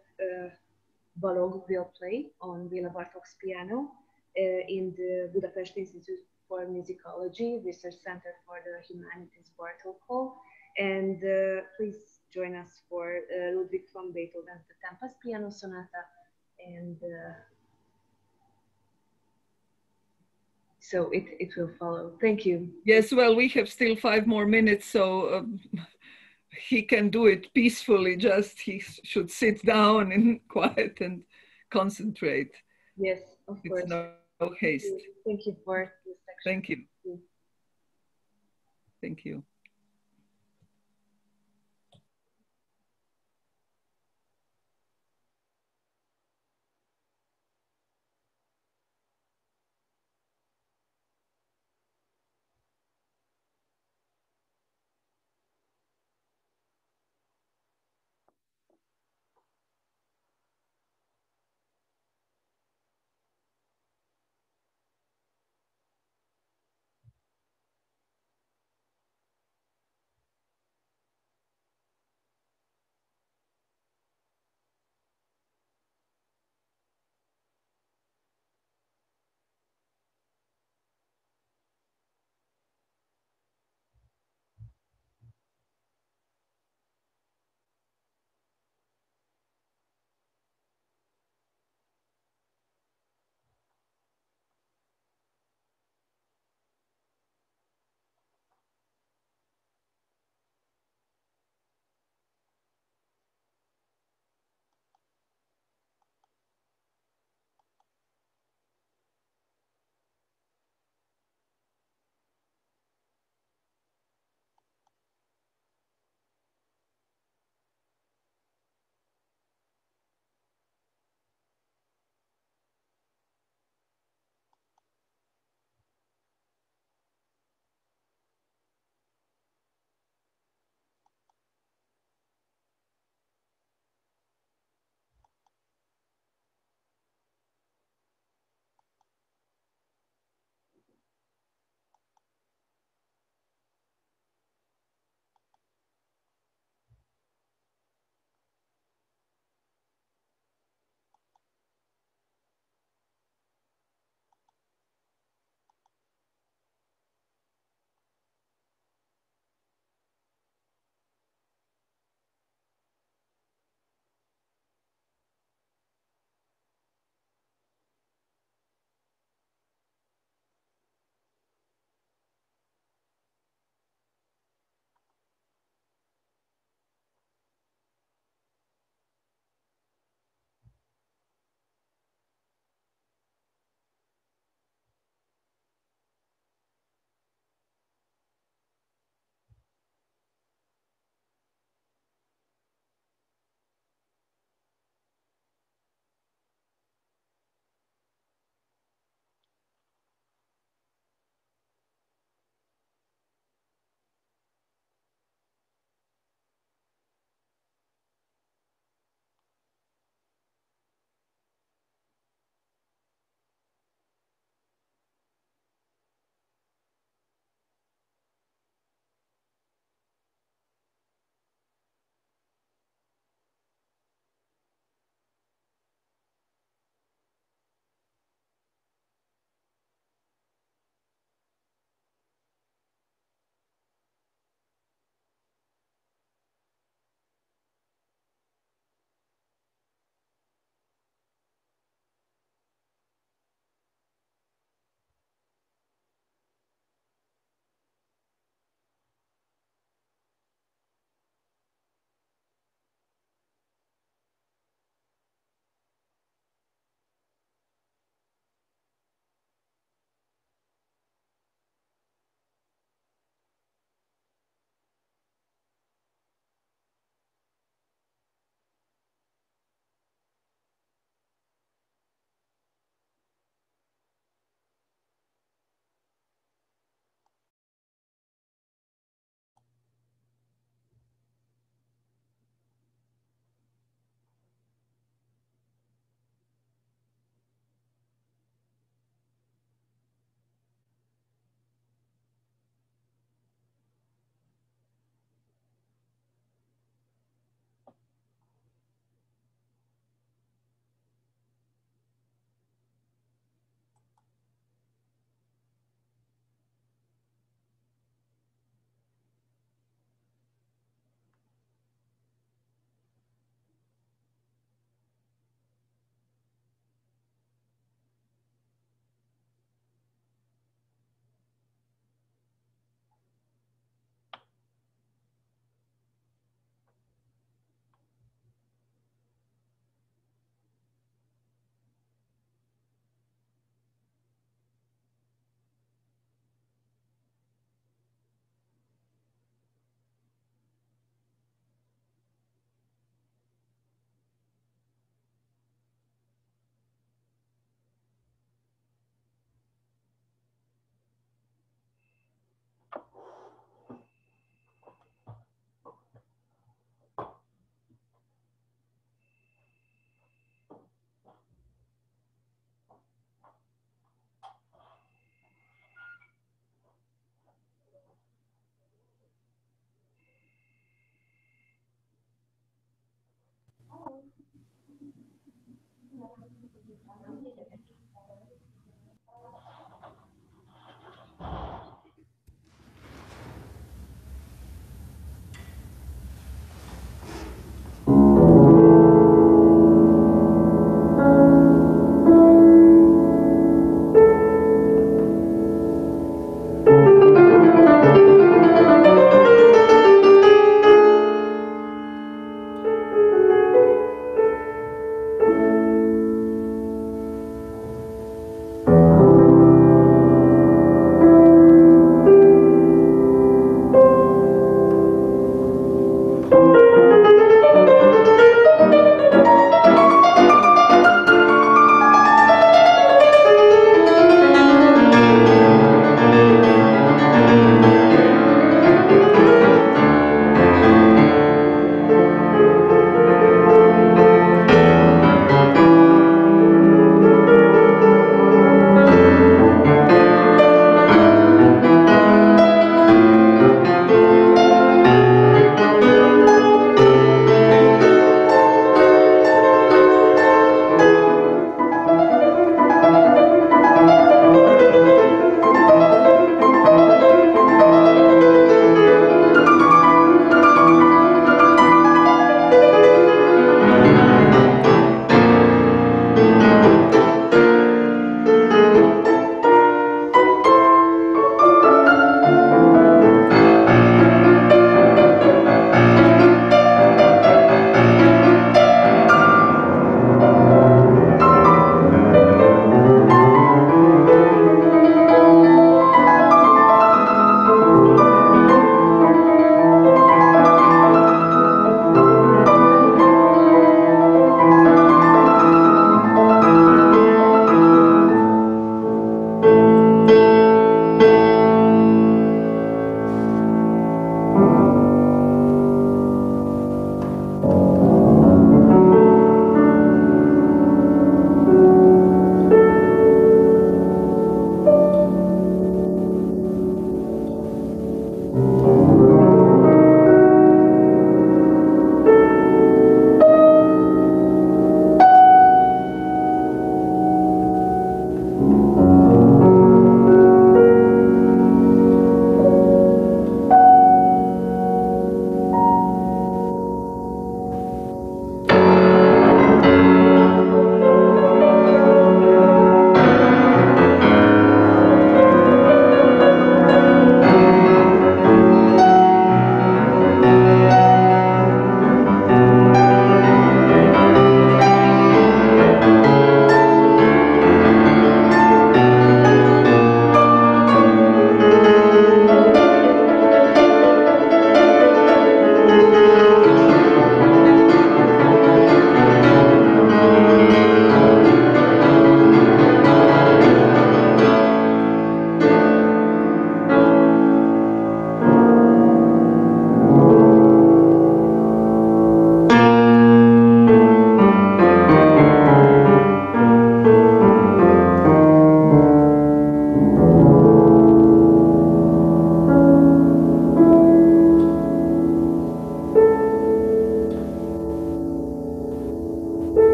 Balog will play on Béla Bartók's piano in the Budapest Institute for Musicology Research Center for the Humanities Bartók Hall. And please join us for Ludwig van Beethoven's The Tempest Piano Sonata. And so it will follow. Thank you. Yes, well, we have still 5 more minutes, so he can do it peacefully. Just he should sit down and quiet and concentrate. Yes, of course. It's no haste. Thank you for this section. Thank you. Thank you.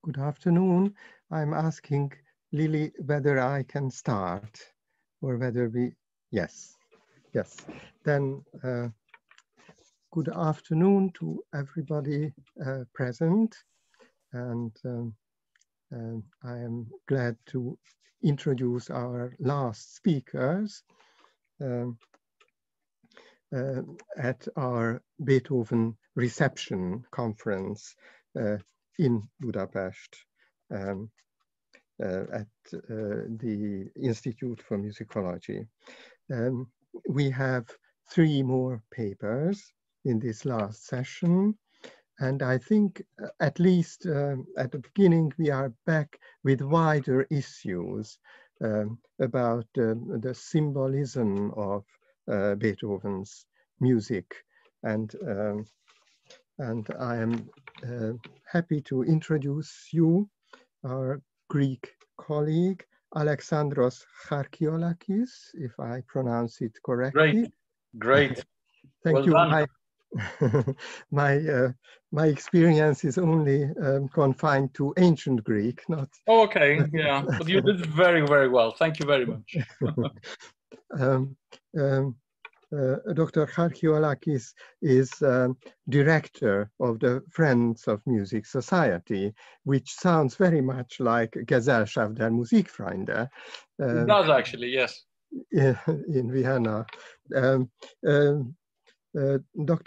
Good afternoon. I'm asking Lily whether I can start or whether we, yes. Then good afternoon to everybody present. And I am glad to introduce our last speakers at our Beethoven reception conference in Budapest at the Institute for Musicology. We have 3 more papers in this last session. And I think at least at the beginning, we are back with wider issues about the symbolism of Beethoven's music. And I am happy to introduce you, our Greek colleague, Alexandros Charkiolakis, if I pronounce it correctly. Great. Thank you. My experience is only confined to ancient Greek, not. Oh, okay, yeah, but you did very, very well. Thank you very much. Dr. Charkiolakis is director of the Friends of Music Society, which sounds very much like Gesellschaft der Musikfreunde. It does actually, yes. In Vienna. Dr.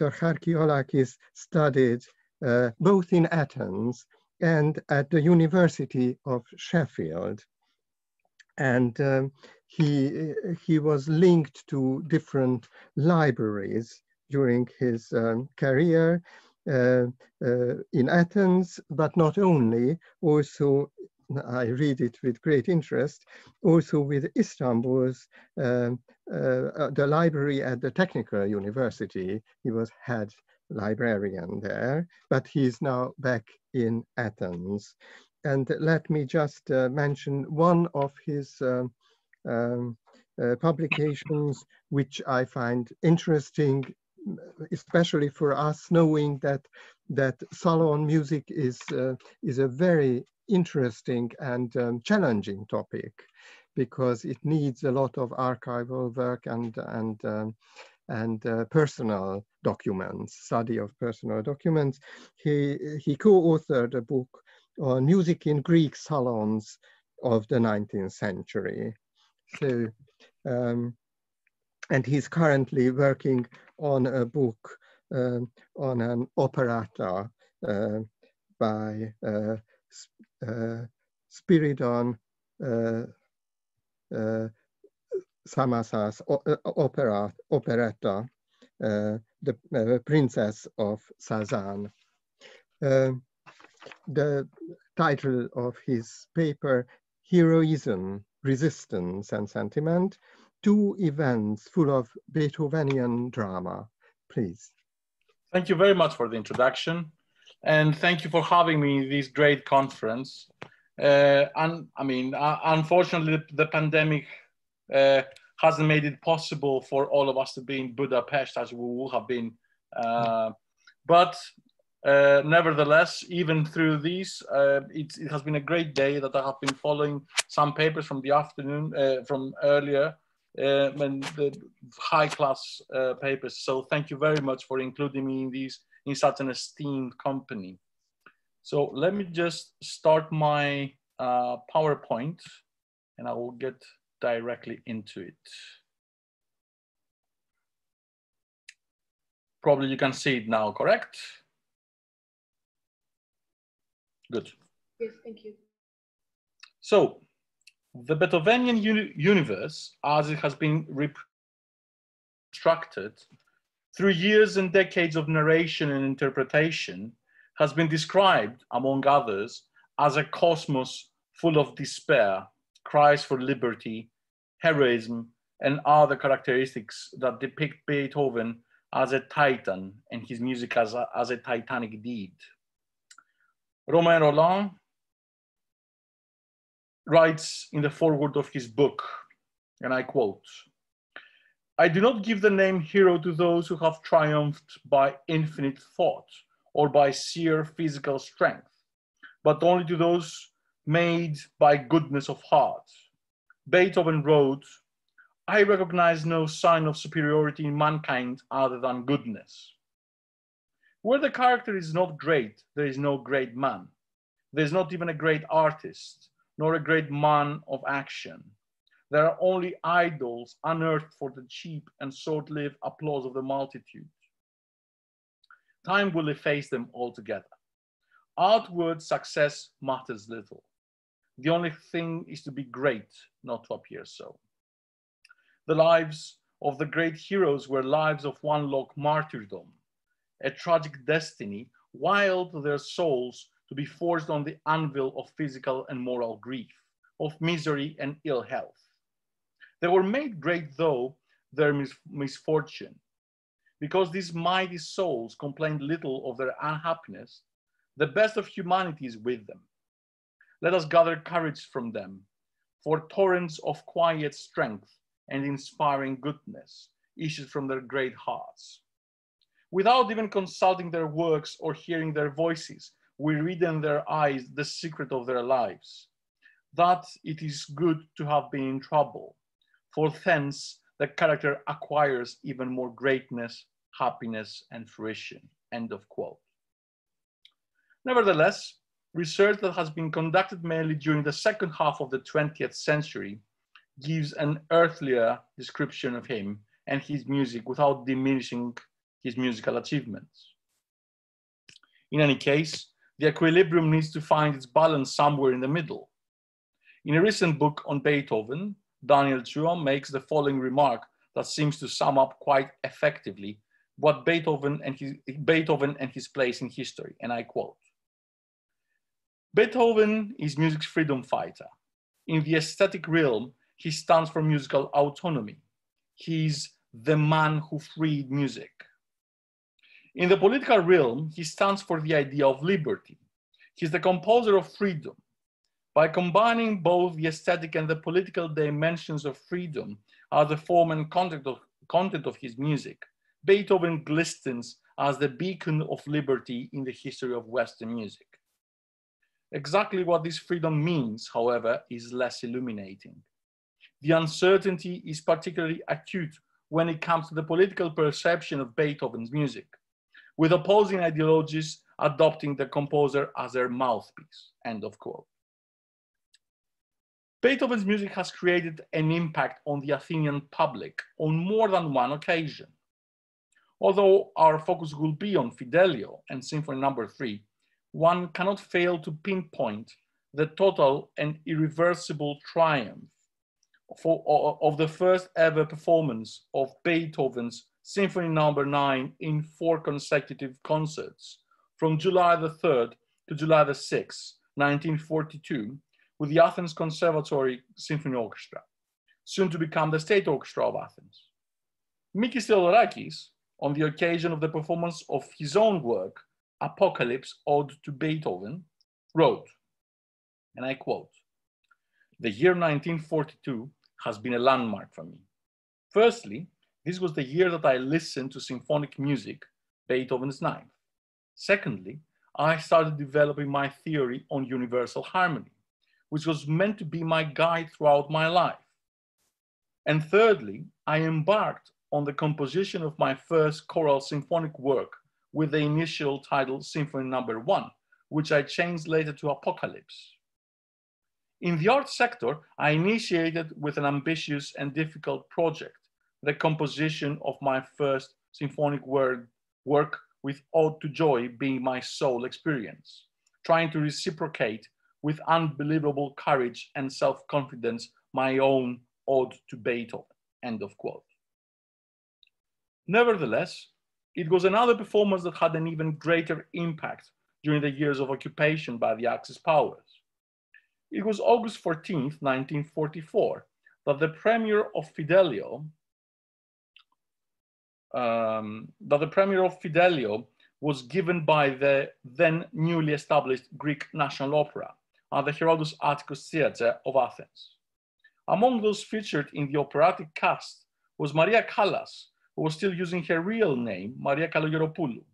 Charkiolakis studied both in Athens and at the University of Sheffield. And he was linked to different libraries during his career in Athens, but not only, also, I read it with great interest, also with Istanbul's, the library at the Technical University. He was head librarian there, but he's now back in Athens. And let me just mention one of his publications, which I find interesting, especially for us, knowing that salon music is a very interesting and challenging topic, because it needs a lot of archival work and personal documents, study of personal documents. He co-authored a book on music in Greek salons of the 19th century. So, and he's currently working on a book on an operetta by Spiridon Samasas operetta, the Princess of Sazan. The title of his paper, Heroism, Resistance and Sentiment, 2 events full of Beethovenian drama. Please. Thank you very much for the introduction. And thank you for having me in this great conference. And I mean, unfortunately, the pandemic hasn't made it possible for all of us to be in Budapest as we would have been. But nevertheless, even through these, it has been a great day that I have been following some papers from the afternoon, from earlier, and the high-class papers. So thank you very much for including me in these, in such an esteemed company. So let me just start my PowerPoint, and I will get directly into it. Probably you can see it now, correct? Good. Yes, thank you. So, the Beethovenian universe, as it has been reconstructed through years and decades of narration and interpretation, has been described, among others, as a cosmos full of despair, cries for liberty, heroism, and other characteristics that depict Beethoven as a titan and his music as a titanic deed. Romain Rolland writes in the foreword of his book, and I quote, "I do not give the name hero to those who have triumphed by infinite thought or by sheer physical strength, but only to those made by goodness of heart. Beethoven wrote, "I recognize no sign of superiority in mankind other than goodness." Where the character is not great, there is no great man. There is not even a great artist, nor a great man of action. There are only idols unearthed for the cheap and short-lived applause of the multitude. Time will efface them altogether. Outward success matters little. The only thing is to be great, not to appear so. The lives of the great heroes were lives of one-log martyrdom, a tragic destiny, wild to their souls to be forged on the anvil of physical and moral grief, of misery and ill health. They were made great though their misfortune. Because these mighty souls complained little of their unhappiness, the best of humanity is with them. Let us gather courage from them, for torrents of quiet strength and inspiring goodness issued from their great hearts. Without even consulting their works or hearing their voices, we read in their eyes the secret of their lives, that it is good to have been in trouble, for thence the character acquires even more greatness, happiness, and fruition. End of quote. Nevertheless, research that has been conducted mainly during the second half of the 20th century gives an earthlier description of him and his music without diminishing his musical achievements. In any case, the equilibrium needs to find its balance somewhere in the middle. In a recent book on Beethoven, Daniel Chuan makes the following remark that seems to sum up quite effectively what Beethoven and his place in history, and I quote, "Beethoven is music's freedom fighter. In the aesthetic realm, he stands for musical autonomy. He's the man who freed music. In the political realm, he stands for the idea of liberty. He's the composer of freedom. By combining both the aesthetic and the political dimensions of freedom as the form and content of his music, Beethoven glistens as the beacon of liberty in the history of Western music. Exactly what this freedom means, however, is less illuminating. The uncertainty is particularly acute when it comes to the political perception of Beethoven's music, with opposing ideologies adopting the composer as their mouthpiece." End of quote. Beethoven's music has created an impact on the Athenian public on more than one occasion. Although our focus will be on Fidelio and Symphony No. 3, one cannot fail to pinpoint the total and irreversible triumph of the first ever performance of Beethoven's Symphony No. 9 in 4 consecutive concerts from July the 3rd to July the 6th, 1942, with the Athens Conservatory Symphony Orchestra, soon to become the State Orchestra of Athens. Mikis Theodorakis, on the occasion of the performance of his own work, Apocalypse, Ode to Beethoven, wrote, and I quote, "The year 1942 has been a landmark for me. Firstly, this was the year that I listened to symphonic music, Beethoven's Ninth. Secondly, I started developing my theory on universal harmony, which was meant to be my guide throughout my life. And thirdly, I embarked on the composition of my first choral symphonic work with the initial title Symphony No. 1, which I changed later to Apocalypse. In the art sector, I initiated with an ambitious and difficult project, the composition of my first symphonic work with Ode to Joy being my sole experience, trying to reciprocate with unbelievable courage and self-confidence my own Ode to Beethoven." End of quote. Nevertheless, it was another performance that had an even greater impact during the years of occupation by the Axis powers. It was August 14th, 1944, that the premiere of Fidelio was given by the then newly established Greek National Opera at the Herodos Atticus Theatre of Athens. Among those featured in the operatic cast was Maria Callas, who was still using her real name, Maria Kalogeropoulou.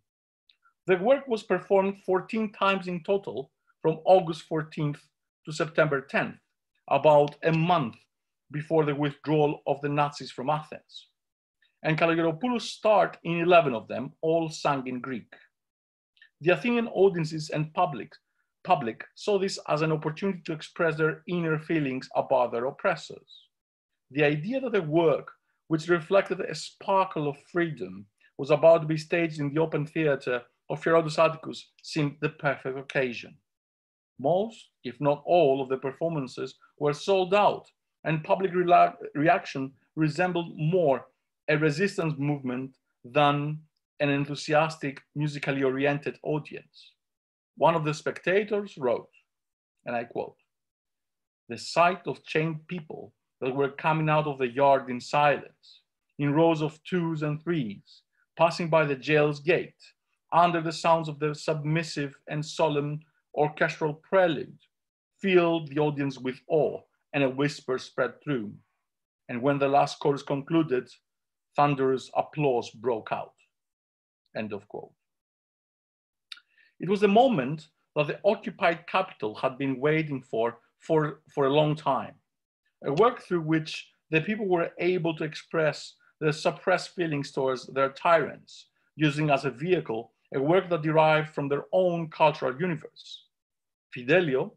The work was performed 14 times in total, from August 14th to September 10th, about a month before the withdrawal of the Nazis from Athens. And Kalogeropoulos starred in 11 of them, all sung in Greek. The Athenian audiences and public saw this as an opportunity to express their inner feelings about their oppressors. The idea that a work which reflected a sparkle of freedom was about to be staged in the open theater of Herodos Atticus seemed the perfect occasion. Most, if not all, of the performances were sold out, and public reaction resembled more a resistance movement than an enthusiastic, musically oriented audience. One of the spectators wrote, and I quote, "The sight of chained people that were coming out of the yard in silence, in rows of twos and threes, passing by the jail's gate, under the sounds of the submissive and solemn orchestral prelude, filled the audience with awe, and a whisper spread through. And when the last chorus concluded, thunderous applause broke out." End of quote. It was the moment that the occupied capital had been waiting for a long time, a work through which the people were able to express their suppressed feelings towards their tyrants, using as a vehicle a work that derived from their own cultural universe. Fidelio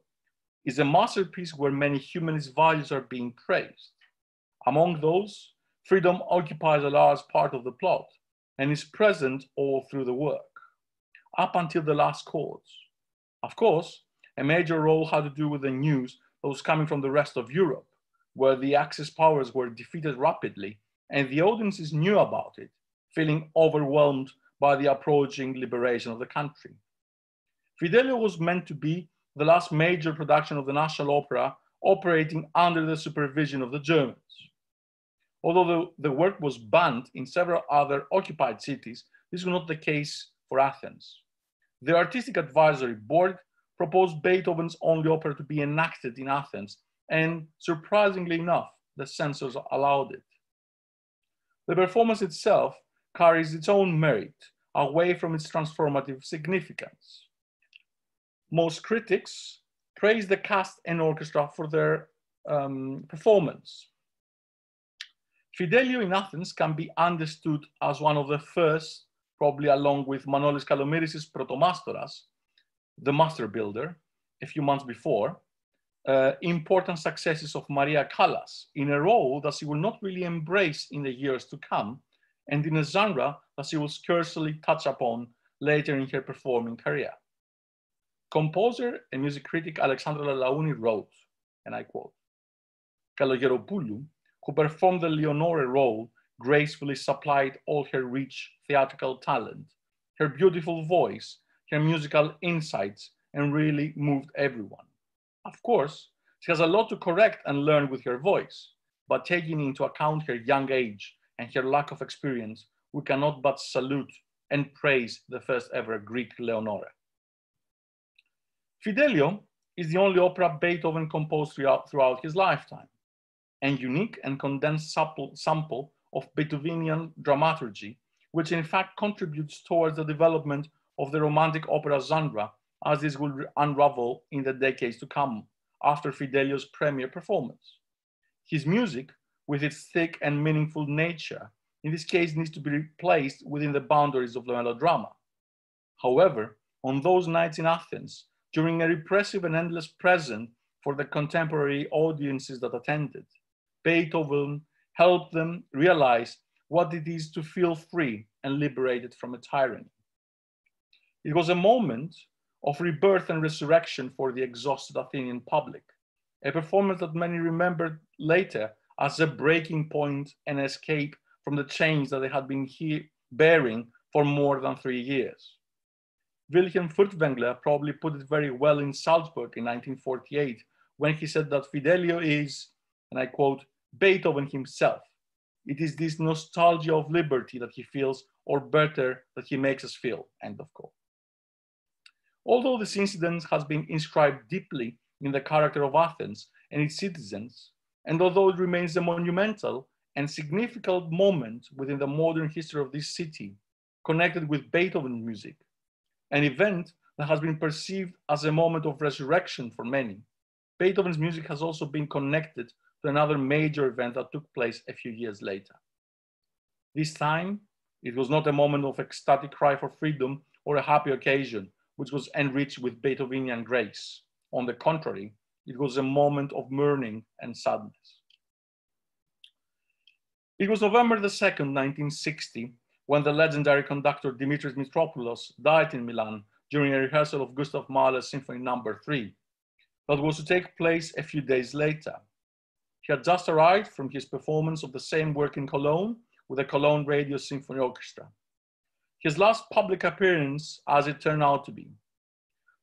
is a masterpiece where many humanist values are being praised. Among those, freedom occupies a large part of the plot and is present all through the work, up until the last chords. Of course, a major role had to do with the news that was coming from the rest of Europe, where the Axis powers were defeated rapidly, and the audiences knew about it, feeling overwhelmed by the approaching liberation of the country. Fidelio was meant to be the last major production of the National Opera operating under the supervision of the Germans. Although the work was banned in several other occupied cities, this was not the case for Athens. The Artistic Advisory Board proposed Beethoven's only opera to be enacted in Athens, and surprisingly enough, the censors allowed it. The performance itself carries its own merit, away from its transformative significance. Most critics praise the cast and orchestra for their performance. Fidelio in Athens can be understood as one of the first, probably along with Manolis Kalomiris' Protomastoras, the Master Builder, a few months before, important successes of Maria Callas in a role that she will not really embrace in the years to come, and in a genre that she will scarcely touch upon later in her performing career. Composer and music critic Alexandra Lalaouni wrote, and I quote, "Kalogeropoulou, who performed the Leonore role, gracefully supplied all her rich theatrical talent, her beautiful voice, her musical insights, and really moved everyone. Of course, she has a lot to correct and learn with her voice, but taking into account her young age and her lack of experience, we cannot but salute and praise the first ever Greek Leonore." Fidelio is the only opera Beethoven composed throughout his lifetime, and unique and condensed sample of Beethovenian dramaturgy, which in fact contributes towards the development of the romantic opera genre, as this will unravel in the decades to come after Fidelio's premiere performance. His music, with its thick and meaningful nature, in this case needs to be placed within the boundaries of the melodrama. However, on those nights in Athens, during a repressive and endless present for the contemporary audiences that attended, Beethoven helped them realize what it is to feel free and liberated from a tyranny. It was a moment of rebirth and resurrection for the exhausted Athenian public, a performance that many remembered later as a breaking point and escape from the chains that they had been bearing for more than 3 years. Wilhelm Furtwängler probably put it very well in Salzburg in 1948, when he said that Fidelio is, and I quote, Beethoven himself. It is this nostalgia of liberty that he feels, or better, that he makes us feel, end of quote. Although this incident has been inscribed deeply in the character of Athens and its citizens, and although it remains a monumental and significant moment within the modern history of this city, connected with Beethoven music, an event that has been perceived as a moment of resurrection for many, Beethoven's music has also been connected to another major event that took place a few years later. This time, it was not a moment of ecstatic cry for freedom or a happy occasion, which was enriched with Beethovenian grace. On the contrary, it was a moment of mourning and sadness. It was November the 2nd, 1960, when the legendary conductor Dimitris Mitropoulos died in Milan during a rehearsal of Gustav Mahler's Symphony No. 3, that was to take place a few days later. He had just arrived from his performance of the same work in Cologne with the Cologne Radio Symphony Orchestra. His last public appearance, as it turned out to be.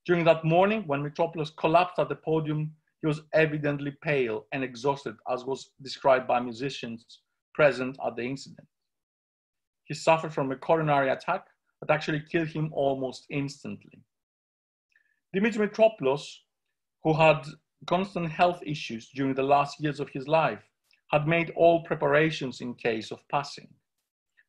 During that morning, when Mitropoulos collapsed at the podium, he was evidently pale and exhausted, as was described by musicians present at the incident. He suffered from a coronary attack that actually killed him almost instantly. Dimitris Mitropoulos, who had constant health issues during the last years of his life, had made all preparations in case of passing.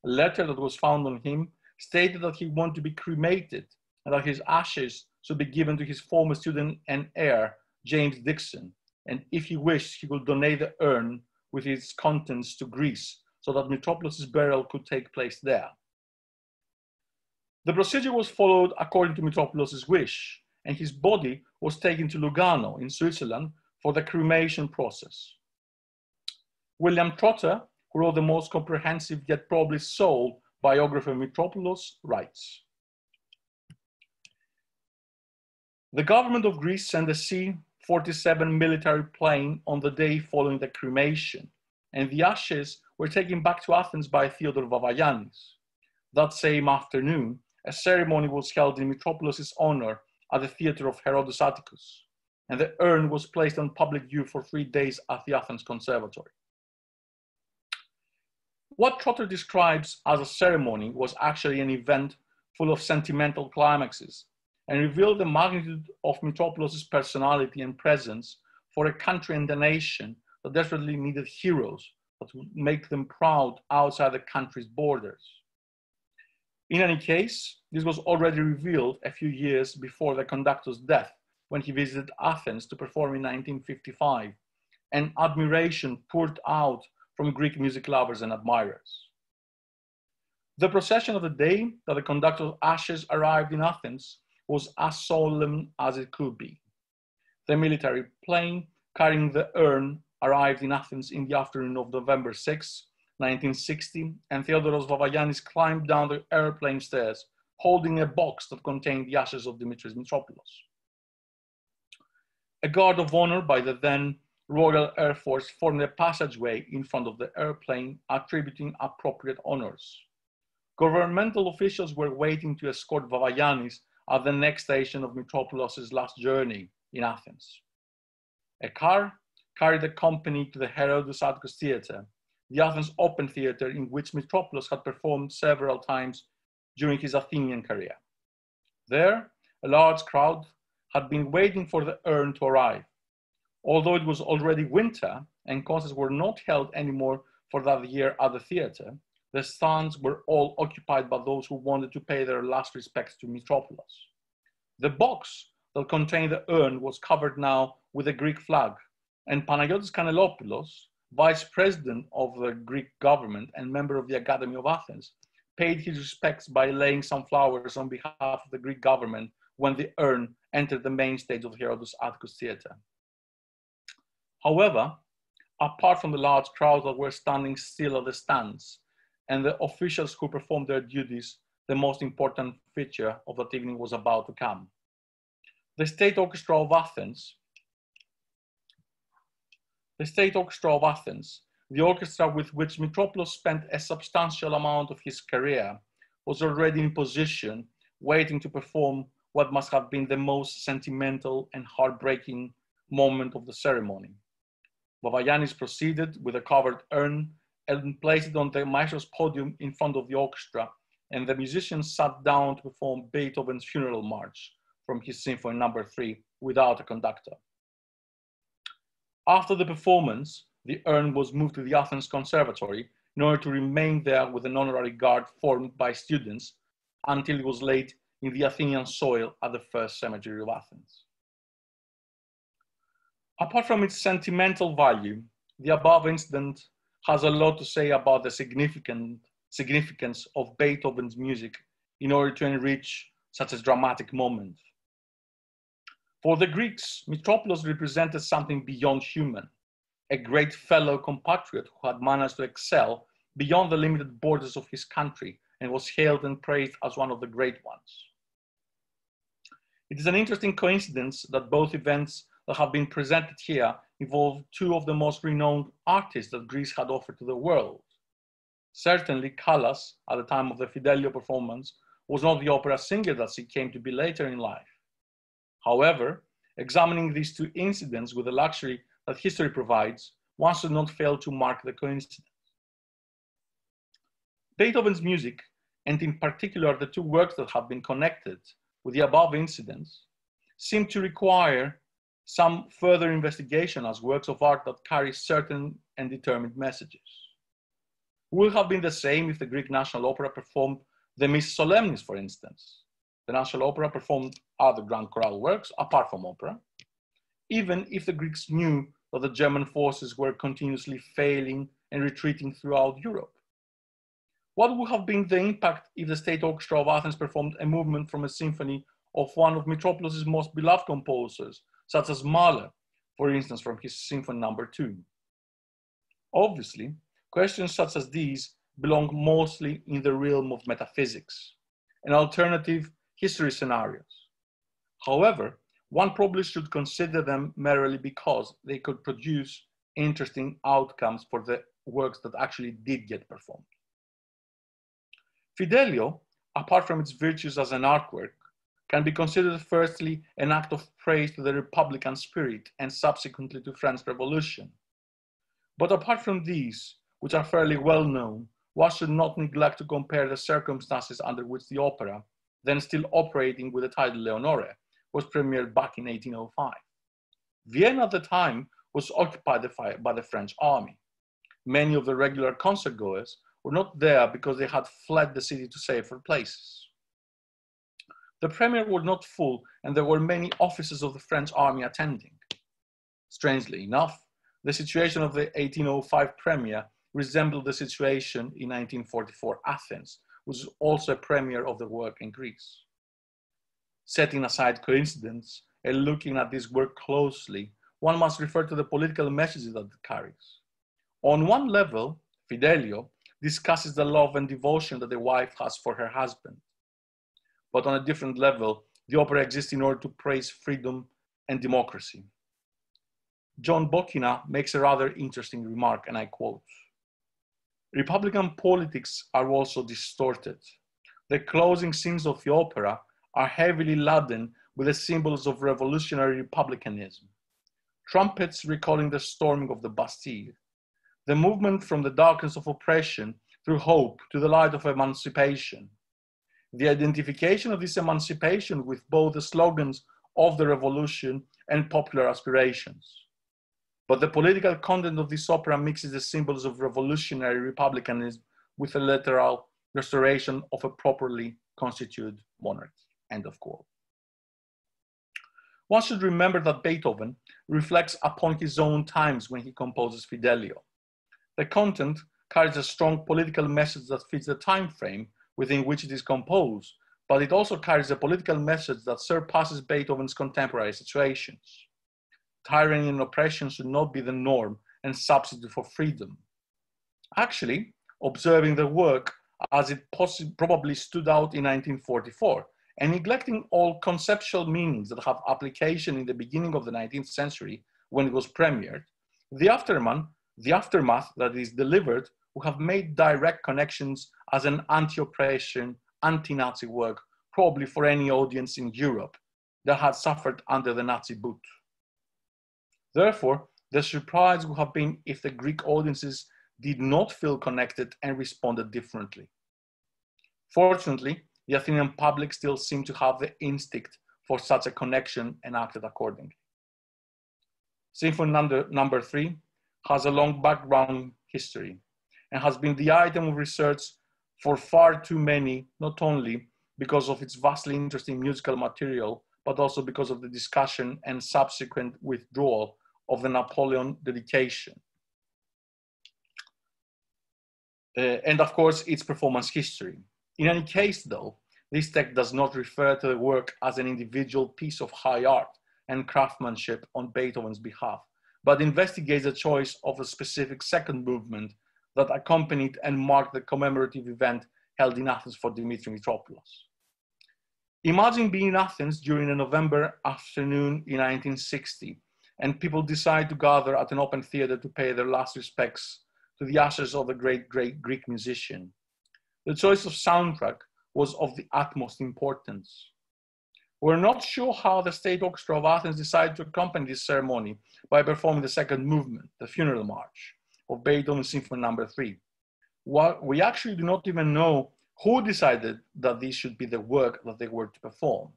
A letter that was found on him stated that he wanted to be cremated and that his ashes should be given to his former student and heir, James Dixon, and if he wished, he could donate the urn with its contents to Greece so that Mitropoulos' burial could take place there. The procedure was followed according to Mitropoulos' wish, and his body was taken to Lugano in Switzerland for the cremation process. William Trotter, who wrote the most comprehensive yet probably sole biography of Mitropoulos, writes, "The government of Greece sent a C-47 military plane on the day following the cremation, and the ashes were taken back to Athens by Theodore Vavagiannis. That same afternoon, a ceremony was held in Mitropoulos' honor at the theater of Herodos Atticus, and the urn was placed on public view for 3 days at the Athens Conservatory." What Trotter describes as a ceremony was actually an event full of sentimental climaxes and revealed the magnitude of Mitropoulos' personality and presence for a country and a nation that desperately needed heroes that would make them proud outside the country's borders. In any case, this was already revealed a few years before the conductor's death when he visited Athens to perform in 1955, and admiration poured out from Greek music lovers and admirers. The procession of the day that the conductor's ashes arrived in Athens was as solemn as it could be. The military plane carrying the urn arrived in Athens in the afternoon of November 6, 1960, and Theodoros Vavagiannis climbed down the airplane stairs, holding a box that contained the ashes of Dimitris Mitropoulos. A guard of honor by the then Royal Air Force formed a passageway in front of the airplane, attributing appropriate honors. Governmental officials were waiting to escort Vavagiannis at the next station of Mitropoulos' last journey in Athens. A car carried the company to the Herodos Atticus Theatre, the Athens Open Theatre in which Mitropoulos had performed several times during his Athenian career. There, a large crowd had been waiting for the urn to arrive. Although it was already winter and concerts were not held anymore for that year at the theatre, the stands were all occupied by those who wanted to pay their last respects to Mitropoulos. The box that contained the urn was covered now with a Greek flag, and Panagiotis Kanelopoulos, vice president of the Greek government and member of the Academy of Athens, paid his respects by laying some flowers on behalf of the Greek government when the urn entered the main stage of the Herodos Atticus Theatre. However, apart from the large crowds that were standing still at the stands and the officials who performed their duties, the most important feature of that evening was about to come. The State Orchestra of Athens, the orchestra with which Mitropoulos spent a substantial amount of his career, was already in position, waiting to perform what must have been the most sentimental and heartbreaking moment of the ceremony. Vavagiannis proceeded with a covered urn and placed it on the maestro's podium in front of the orchestra, and the musicians sat down to perform Beethoven's funeral march from his Symphony No. 3 without a conductor. After the performance, the urn was moved to the Athens Conservatory in order to remain there with an honorary guard formed by students until it was laid in the Athenian soil at the first cemetery of Athens. Apart from its sentimental value, the above incident has a lot to say about the significance of Beethoven's music in order to enrich such a dramatic moment. For the Greeks, Mitropoulos represented something beyond human, a great fellow compatriot who had managed to excel beyond the limited borders of his country and was hailed and praised as one of the great ones. It is an interesting coincidence that both events that have been presented here involve two of the most renowned artists that Greece had offered to the world. Certainly, Callas, at the time of the Fidelio performance, was not the opera singer that she came to be later in life. However, examining these two incidents with the luxury that history provides, one should not fail to mark the coincidence. Beethoven's music, and in particular the two works that have been connected with the above incidents, seem to require some further investigation as works of art that carry certain and determined messages. It would have been the same if the Greek National Opera performed the Miss Solemnis, for instance. The National Opera performed other grand choral works apart from opera, even if the Greeks knew that the German forces were continuously failing and retreating throughout Europe. What would have been the impact if the State Orchestra of Athens performed a movement from a symphony of one of Mitropoulos' most beloved composers, such as Mahler, for instance, from his Symphony No. 2? Obviously, questions such as these belong mostly in the realm of metaphysics and alternative history scenarios. However, one probably should consider them merely because they could produce interesting outcomes for the works that actually did get performed. Fidelio, apart from its virtues as an artwork, can be considered firstly an act of praise to the Republican spirit and subsequently to French Revolution. But apart from these, which are fairly well known, one should not neglect to compare the circumstances under which the opera, then still operating with the title Leonore, was premiered back in 1805. Vienna at the time was occupied by the French army. Many of the regular concert goers were not there because they had fled the city to safer places. The premiere was not full and there were many officers of the French army attending. Strangely enough, the situation of the 1805 premiere resembled the situation in 1944 Athens, which was also a premiere of the work in Greece. Setting aside coincidence and looking at this work closely, one must refer to the political messages that it carries. On one level, Fidelio discusses the love and devotion that the wife has for her husband. But on a different level, the opera exists in order to praise freedom and democracy. John Bokina makes a rather interesting remark, and I quote, "Republican politics are also distorted. The closing scenes of the opera are heavily laden with the symbols of revolutionary republicanism. Trumpets recalling the storming of the Bastille, the movement from the darkness of oppression through hope to the light of emancipation, the identification of this emancipation with both the slogans of the revolution and popular aspirations. But the political content of this opera mixes the symbols of revolutionary republicanism with a literal restoration of a properly constituted monarchy." End of quote. One should remember that Beethoven reflects upon his own times when he composes Fidelio. The content carries a strong political message that fits the time frame within which it is composed, but it also carries a political message that surpasses Beethoven's contemporary situations. Tyranny and oppression should not be the norm and substitute for freedom. Actually, observing the work as it probably stood out in 1944, and neglecting all conceptual meanings that have application in the beginning of the 19th century when it was premiered, the aftermath that is delivered will have made direct connections as an anti-oppression, anti-Nazi work, probably for any audience in Europe that had suffered under the Nazi boot. Therefore, the surprise would have been if the Greek audiences did not feel connected and responded differently. Fortunately, the Athenian public still seemed to have the instinct for such a connection and acted accordingly. Symphony number 3 has a long background history and has been the item of research for far too many, not only because of its vastly interesting musical material, but also because of the discussion and subsequent withdrawal of the Napoleon dedication. And of course, its performance history. In any case, though, this text does not refer to the work as an individual piece of high art and craftsmanship on Beethoven's behalf, but investigates the choice of a specific second movement that accompanied and marked the commemorative event held in Athens for Dimitri Mitropoulos. Imagine being in Athens during a November afternoon in 1960, and people decide to gather at an open theater to pay their last respects to the ashes of a great Greek musician. The choice of soundtrack was of the utmost importance. We're not sure how the State Orchestra of Athens decided to accompany this ceremony by performing the second movement, the Funeral March, of Beethoven's Symphony No. 3. We actually do not even know who decided that this should be the work that they were to perform.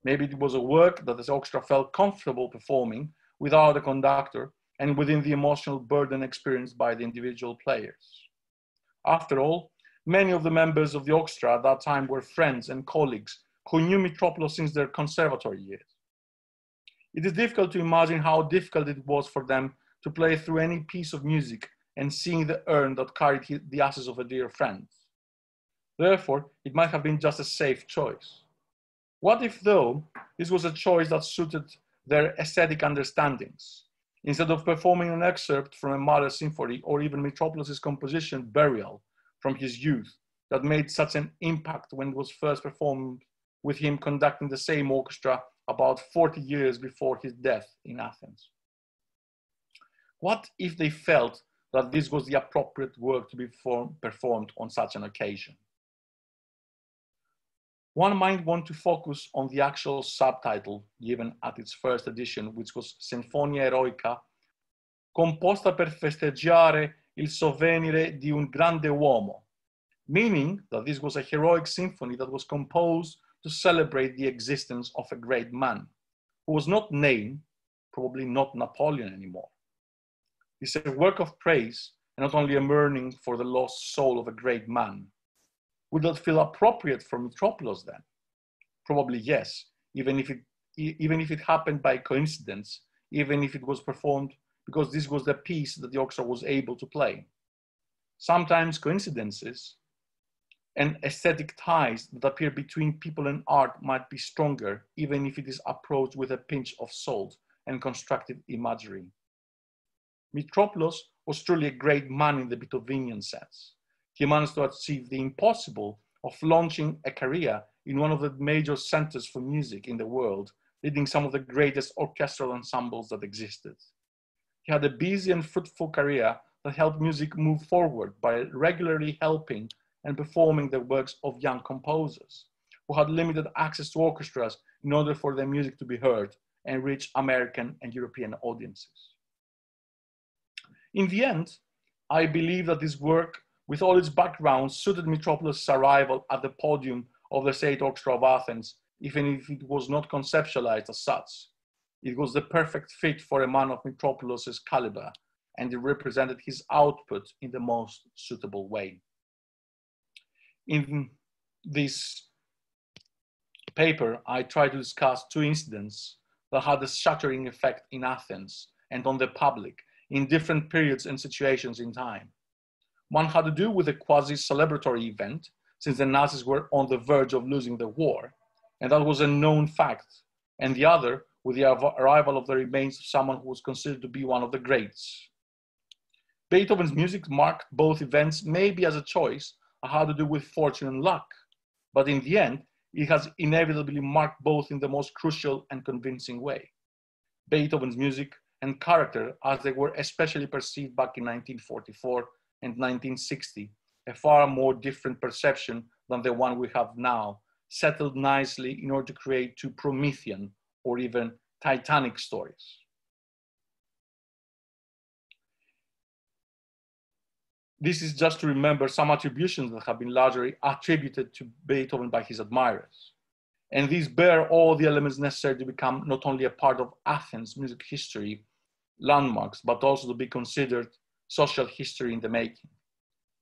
Maybe it was a work that the orchestra felt comfortable performing without a conductor and within the emotional burden experienced by the individual players. After all, many of the members of the orchestra at that time were friends and colleagues who knew Mitropoulos since their conservatory years. It is difficult to imagine how difficult it was for them to play through any piece of music and sing the urn that carried the ashes of a dear friend. Therefore, it might have been just a safe choice. What if, though, this was a choice that suited their aesthetic understandings? Instead of performing an excerpt from a Mahler symphony or even Mitropoulos' composition Burial from his youth that made such an impact when it was first performed with him conducting the same orchestra about 40 years before his death in Athens. What if they felt that this was the appropriate work to be performed on such an occasion? One might want to focus on the actual subtitle given at its first edition, which was Sinfonia Eroica, composta per festeggiare il sovvenire di un grande uomo, meaning that this was a heroic symphony that was composed to celebrate the existence of a great man who was not named, probably not Napoleon anymore. It's a work of praise and not only a mourning for the lost soul of a great man. Would that feel appropriate for Mitropoulos then? Probably yes, even if it happened by coincidence, even if it was performed because this was the piece that the orchestra was able to play. Sometimes coincidences and aesthetic ties that appear between people and art might be stronger, even if it is approached with a pinch of salt and constructive imagery. Mitropoulos was truly a great man in the Beethovenian sense. He managed to achieve the impossible of launching a career in one of the major centers for music in the world, leading some of the greatest orchestral ensembles that existed. He had a busy and fruitful career that helped music move forward by regularly helping and performing the works of young composers who had limited access to orchestras in order for their music to be heard and reach American and European audiences. In the end, I believe that this work, with all its background, suited Mitropoulos' arrival at the podium of the State Orchestra of Athens, even if it was not conceptualized as such. It was the perfect fit for a man of Mitropoulos' caliber, and it represented his output in the most suitable way. In this paper, I try to discuss two incidents that had a shattering effect in Athens and on the public in different periods and situations in time. One had to do with a quasi-celebratory event, since the Nazis were on the verge of losing the war, and that was a known fact, and the other with the arrival of the remains of someone who was considered to be one of the greats. Beethoven's music marked both events, maybe as a choice, had to do with fortune and luck, but in the end, it has inevitably marked both in the most crucial and convincing way. Beethoven's music and character, as they were especially perceived back in 1944 and 1960, a far more different perception than the one we have now, settled nicely in order to create two Promethean or even Titanic stories. This is just to remember some attributions that have been largely attributed to Beethoven by his admirers. And these bear all the elements necessary to become not only a part of Athens' music history landmarks, but also to be considered social history in the making.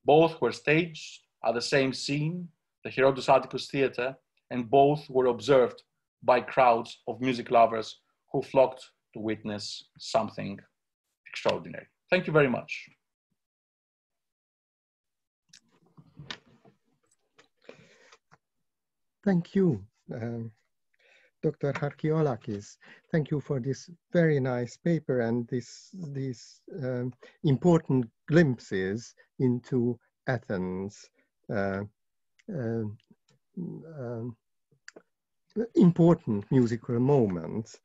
Both were staged at the same scene, the Herodes Atticus Theatre, and both were observed by crowds of music lovers who flocked to witness something extraordinary. Thank you very much. Thank you, Dr. Harkiolakis. Thank you for this very nice paper and these important glimpses into Athens. Important musical moments.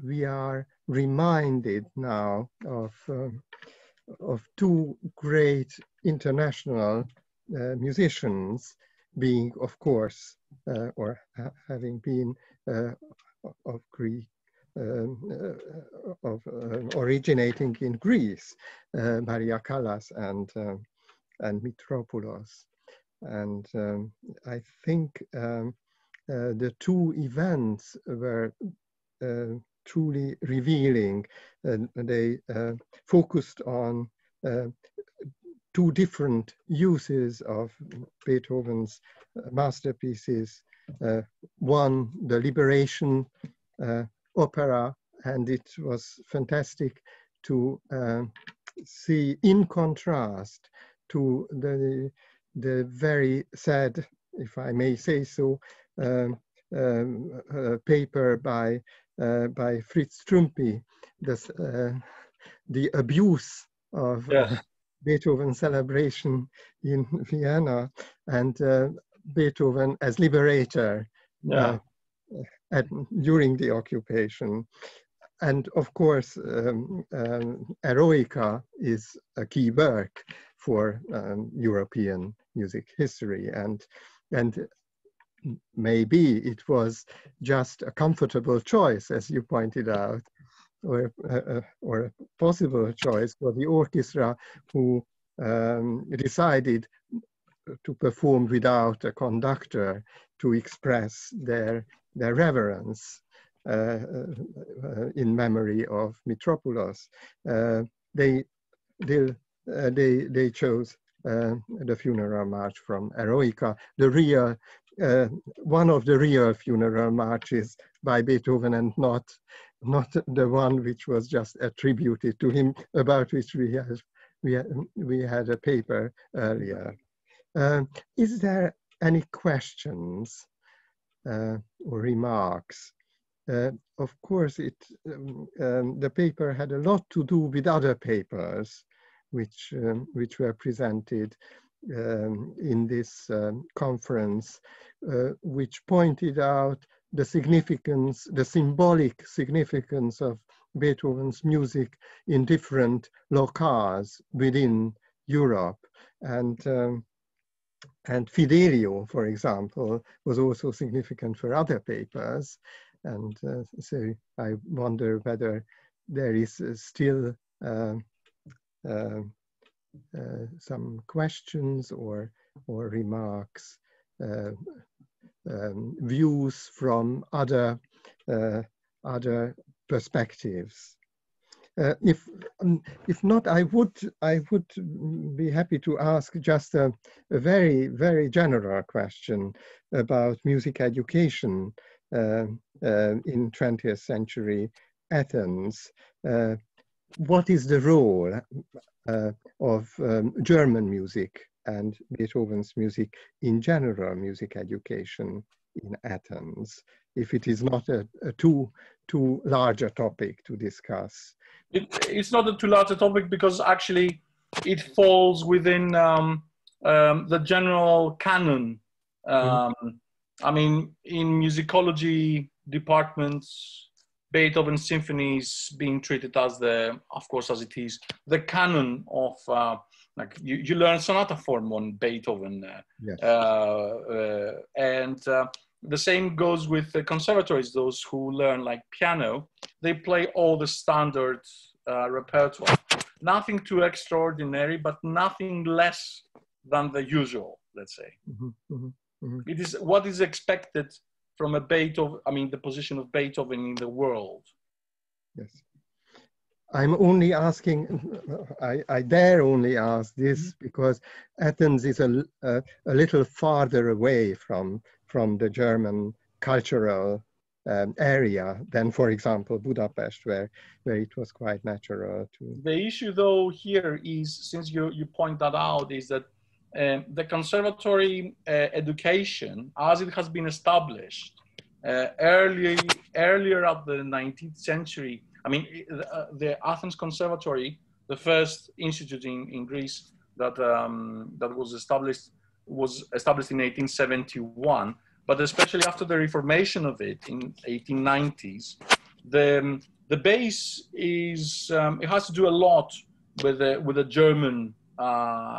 We are reminded now of two great international musicians, being, of course, or having been of Greek, originating in Greece, Maria Callas and Mitropoulos. And I think the two events were truly revealing. They focused on two different uses of Beethoven's masterpieces. One, the Liberation opera, and it was fantastic to see in contrast to the very sad, if I may say so, paper by Fritz Strümpi, the abuse of Beethoven celebration in Vienna, and Beethoven as liberator during the occupation. And of course, Eroica is a key work for European music history, and maybe it was just a comfortable choice, as you pointed out, or a possible choice for the orchestra, who decided to perform without a conductor to express their reverence in memory of Mitropoulos. They chose the funeral march from Eroica, the real one of the real funeral marches by Beethoven, and not the one which was just attributed to him, about which we had a paper earlier. Is there any questions or remarks? Of course, the paper had a lot to do with other papers which were presented in this conference, which pointed out the significance, the symbolic significance of Beethoven's music in different locales within Europe. And Fidelio, for example, was also significant for other papers. And so I wonder whether there is still some questions or remarks, views from other perspectives. If not, I would be happy to ask just a very, very general question about music education in 20th century Athens. What is the role of German music and Beethoven's music in general music education in Athens, if it is not a too large a topic to discuss? It's not a too large a topic, because actually it falls within the general canon. I mean, in musicology departments, Beethoven symphonies being treated as of course, as it is, the canon of, like you learn sonata form on Beethoven. Yes. And the same goes with the conservatories, those who learn like piano, they play all the standard repertoire. Nothing too extraordinary, but nothing less than the usual, let's say. It is what is expected from a Beethoven, I mean, the position of Beethoven in the world. Yes. I'm only asking, I dare only ask this because Athens is a little farther away from the German cultural area than, for example, Budapest, where it was quite natural to. The issue, though, here is, since you point that out, is that the conservatory education, as it has been established earlier at the 19th century, I mean, the Athens Conservatory, the first institute in Greece that was established in 1871. But especially after the reformation of it in 1890s, the base is it has to do a lot with the German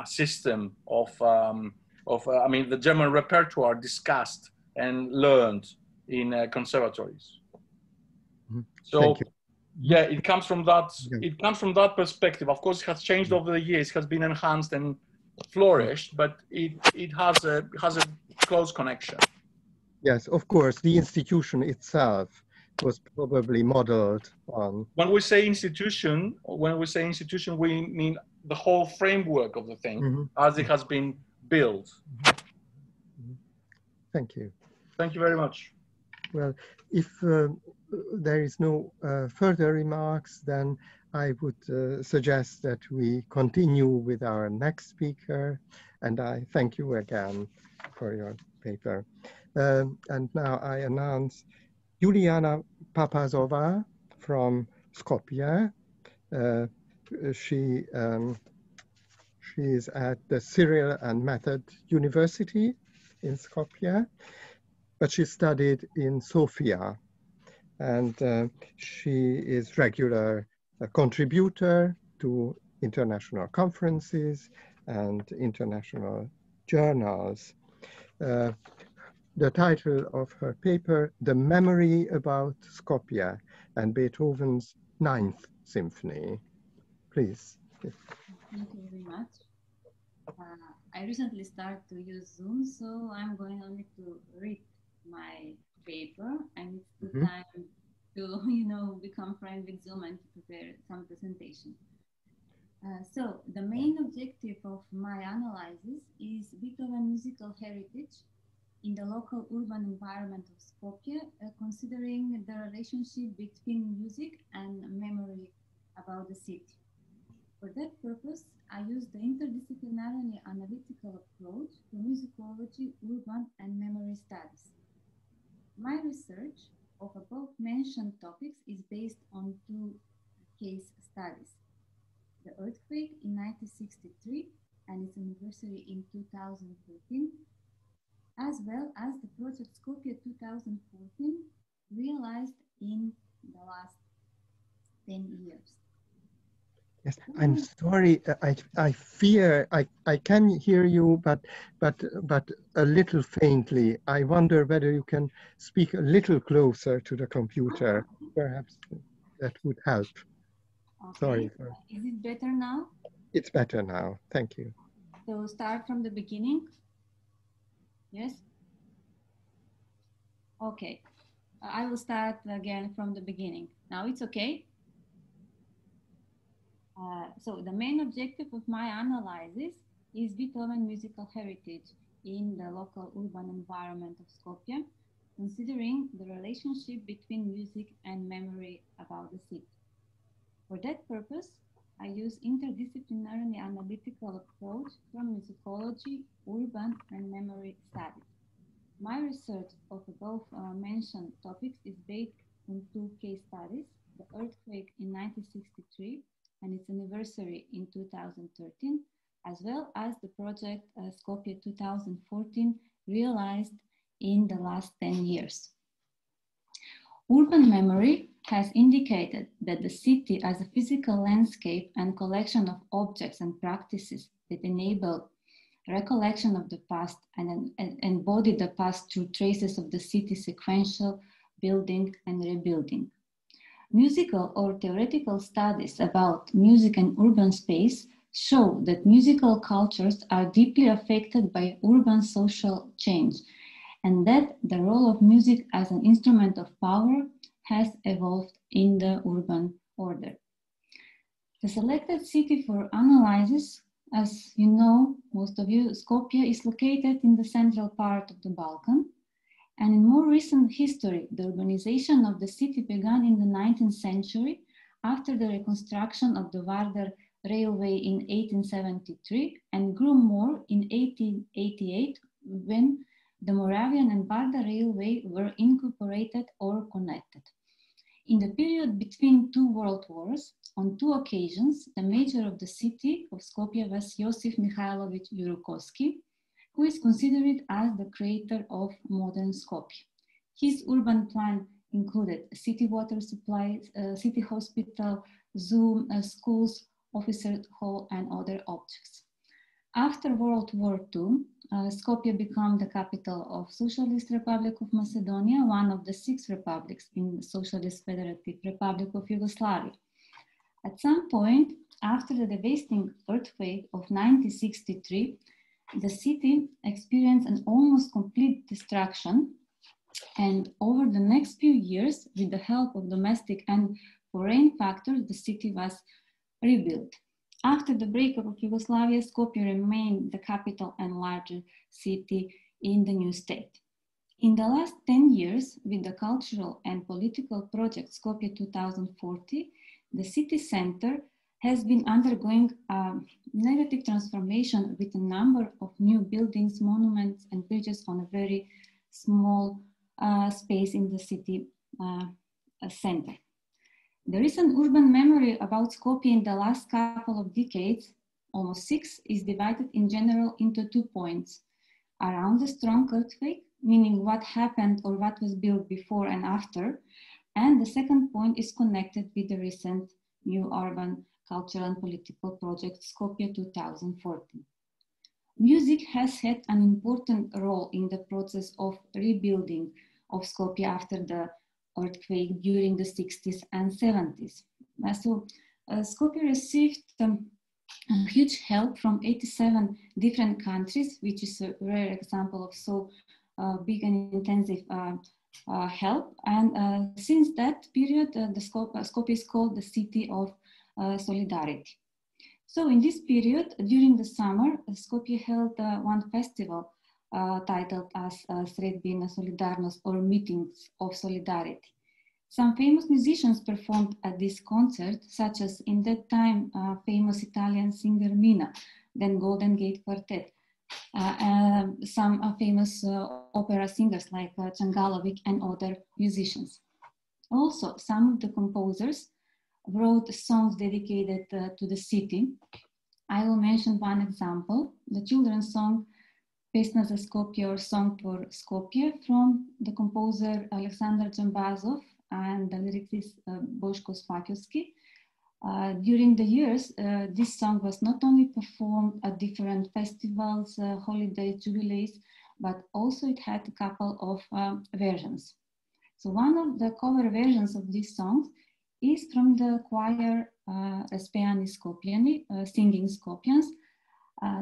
system of I mean, the German repertoire discussed and learned in conservatories. Mm-hmm. So. Thank you. Yeah, it comes from that. Yeah. It comes from that perspective. Of course, it has changed over the years. It has been enhanced and flourished, but it has a close connection. Yes, of course, the institution itself was probably modeled on. When we say institution, we mean the whole framework of the thing as it has been built. Thank you. Thank you very much. Well, if there is no further remarks, then I would suggest that we continue with our next speaker, and I thank you again for your paper. And now I announce Juliana Papazova from Skopje. She is at the Cyril and Method University in Skopje, but she studied in Sofia, and she is regular contributor to international conferences and international journals. The title of her paper, The Memory About Skopje and Beethoven's Ninth Symphony. Please. Thank you very much. I recently started to use Zoom, so I'm going only to read my paper. I need time to, become friend with Zoom and to prepare some presentation. So the main objective of my analysis is Beethoven musical heritage in the local urban environment of Skopje, considering the relationship between music and memory about the city. For that purpose, I use the interdisciplinary analytical approach to musicology, urban and memory studies. My research of above mentioned topics is based on two case studies. The earthquake in 1963 and its anniversary in 2014, as well as the project Skopje 2014, realized in the last 10 years. Yes, I'm sorry. I fear I can hear you, but a little faintly. I wonder whether you can speak a little closer to the computer. Perhaps that would help. Okay. Sorry. Is it better now? It's better now. Thank you. So start from the beginning. Yes. Okay. I will start again from the beginning. Now it's okay. So the main objective of my analysis is Beethoven musical heritage in the local urban environment of Skopje, considering the relationship between music and memory about the city. For that purpose, I use interdisciplinary analytical approach from musicology, urban and memory studies. My research of above mentioned topics is based on two case studies, the earthquake in 1963 and its anniversary in 2013, as well as the project Skopje 2014 realized in the last 10 years. Urban memory has indicated that the city as a physical landscape and collection of objects and practices that enable recollection of the past and embody the past through traces of the city's sequential building and rebuilding. Musical or theoretical studies about music and urban space show that musical cultures are deeply affected by urban social change, and that the role of music as an instrument of power has evolved in the urban order. The selected city for analysis, as you know, most of you, Skopje is located in the central part of the Balkan. And in more recent history, the urbanization of the city began in the 19th century after the reconstruction of the Vardar Railway in 1873 and grew more in 1888 when the Moravian and Vardar Railway were incorporated or connected. In the period between two world wars, on two occasions, the mayor of the city of Skopje was Josif Mihailovich Jurukovsky, who is considered as the creator of modern Skopje. His urban plan included city water supply, city hospital, zoo, schools, officer hall, and other objects. After World War II, Skopje became the capital of Socialist Republic of Macedonia, one of the 6 republics in the Socialist Federative Republic of Yugoslavia. At some point, after the devastating earthquake of 1963, the city experienced an almost complete destruction, and over the next few years, with the help of domestic and foreign factors, the city was rebuilt. After the breakup of Yugoslavia, Skopje remained the capital and largest city in the new state. In the last 10 years, with the cultural and political project Skopje 2040, the city center has been undergoing a negative transformation with a number of new buildings, monuments, and bridges on a very small space in the city center. The recent urban memory about Skopje in the last couple of decades, almost 6, is divided in general into 2 points. Around the strong earthquake, meaning what happened or what was built before and after, and the second point is connected with the recent new urban, cultural and political project Skopje 2014. Music has had an important role in the process of rebuilding of Skopje after the earthquake during the 60s and 70s. Skopje received a huge help from 87 different countries, which is a rare example of so big and intensive help. And since that period, Skopje is called the City of Solidarity. So in this period, during the summer, Skopje held one festival titled as Sredbina Solidarnost, or Meetings of Solidarity. Some famous musicians performed at this concert, such as in that time famous Italian singer Mina, then Golden Gate Quartet, some famous opera singers like Čangalović and other musicians. Also, some of the composers wrote songs dedicated to the city. I will mention one example, the children's song Pesna za Skopje, or Song for Skopje, from the composer Alexander Jambazov and the lyricist Boško Spakowski. During the years, this song was not only performed at different festivals, holidays, jubilees, but also it had a couple of versions. So one of the cover versions of these songs is from the choir Raspejani Skopjani, singing Skopjans.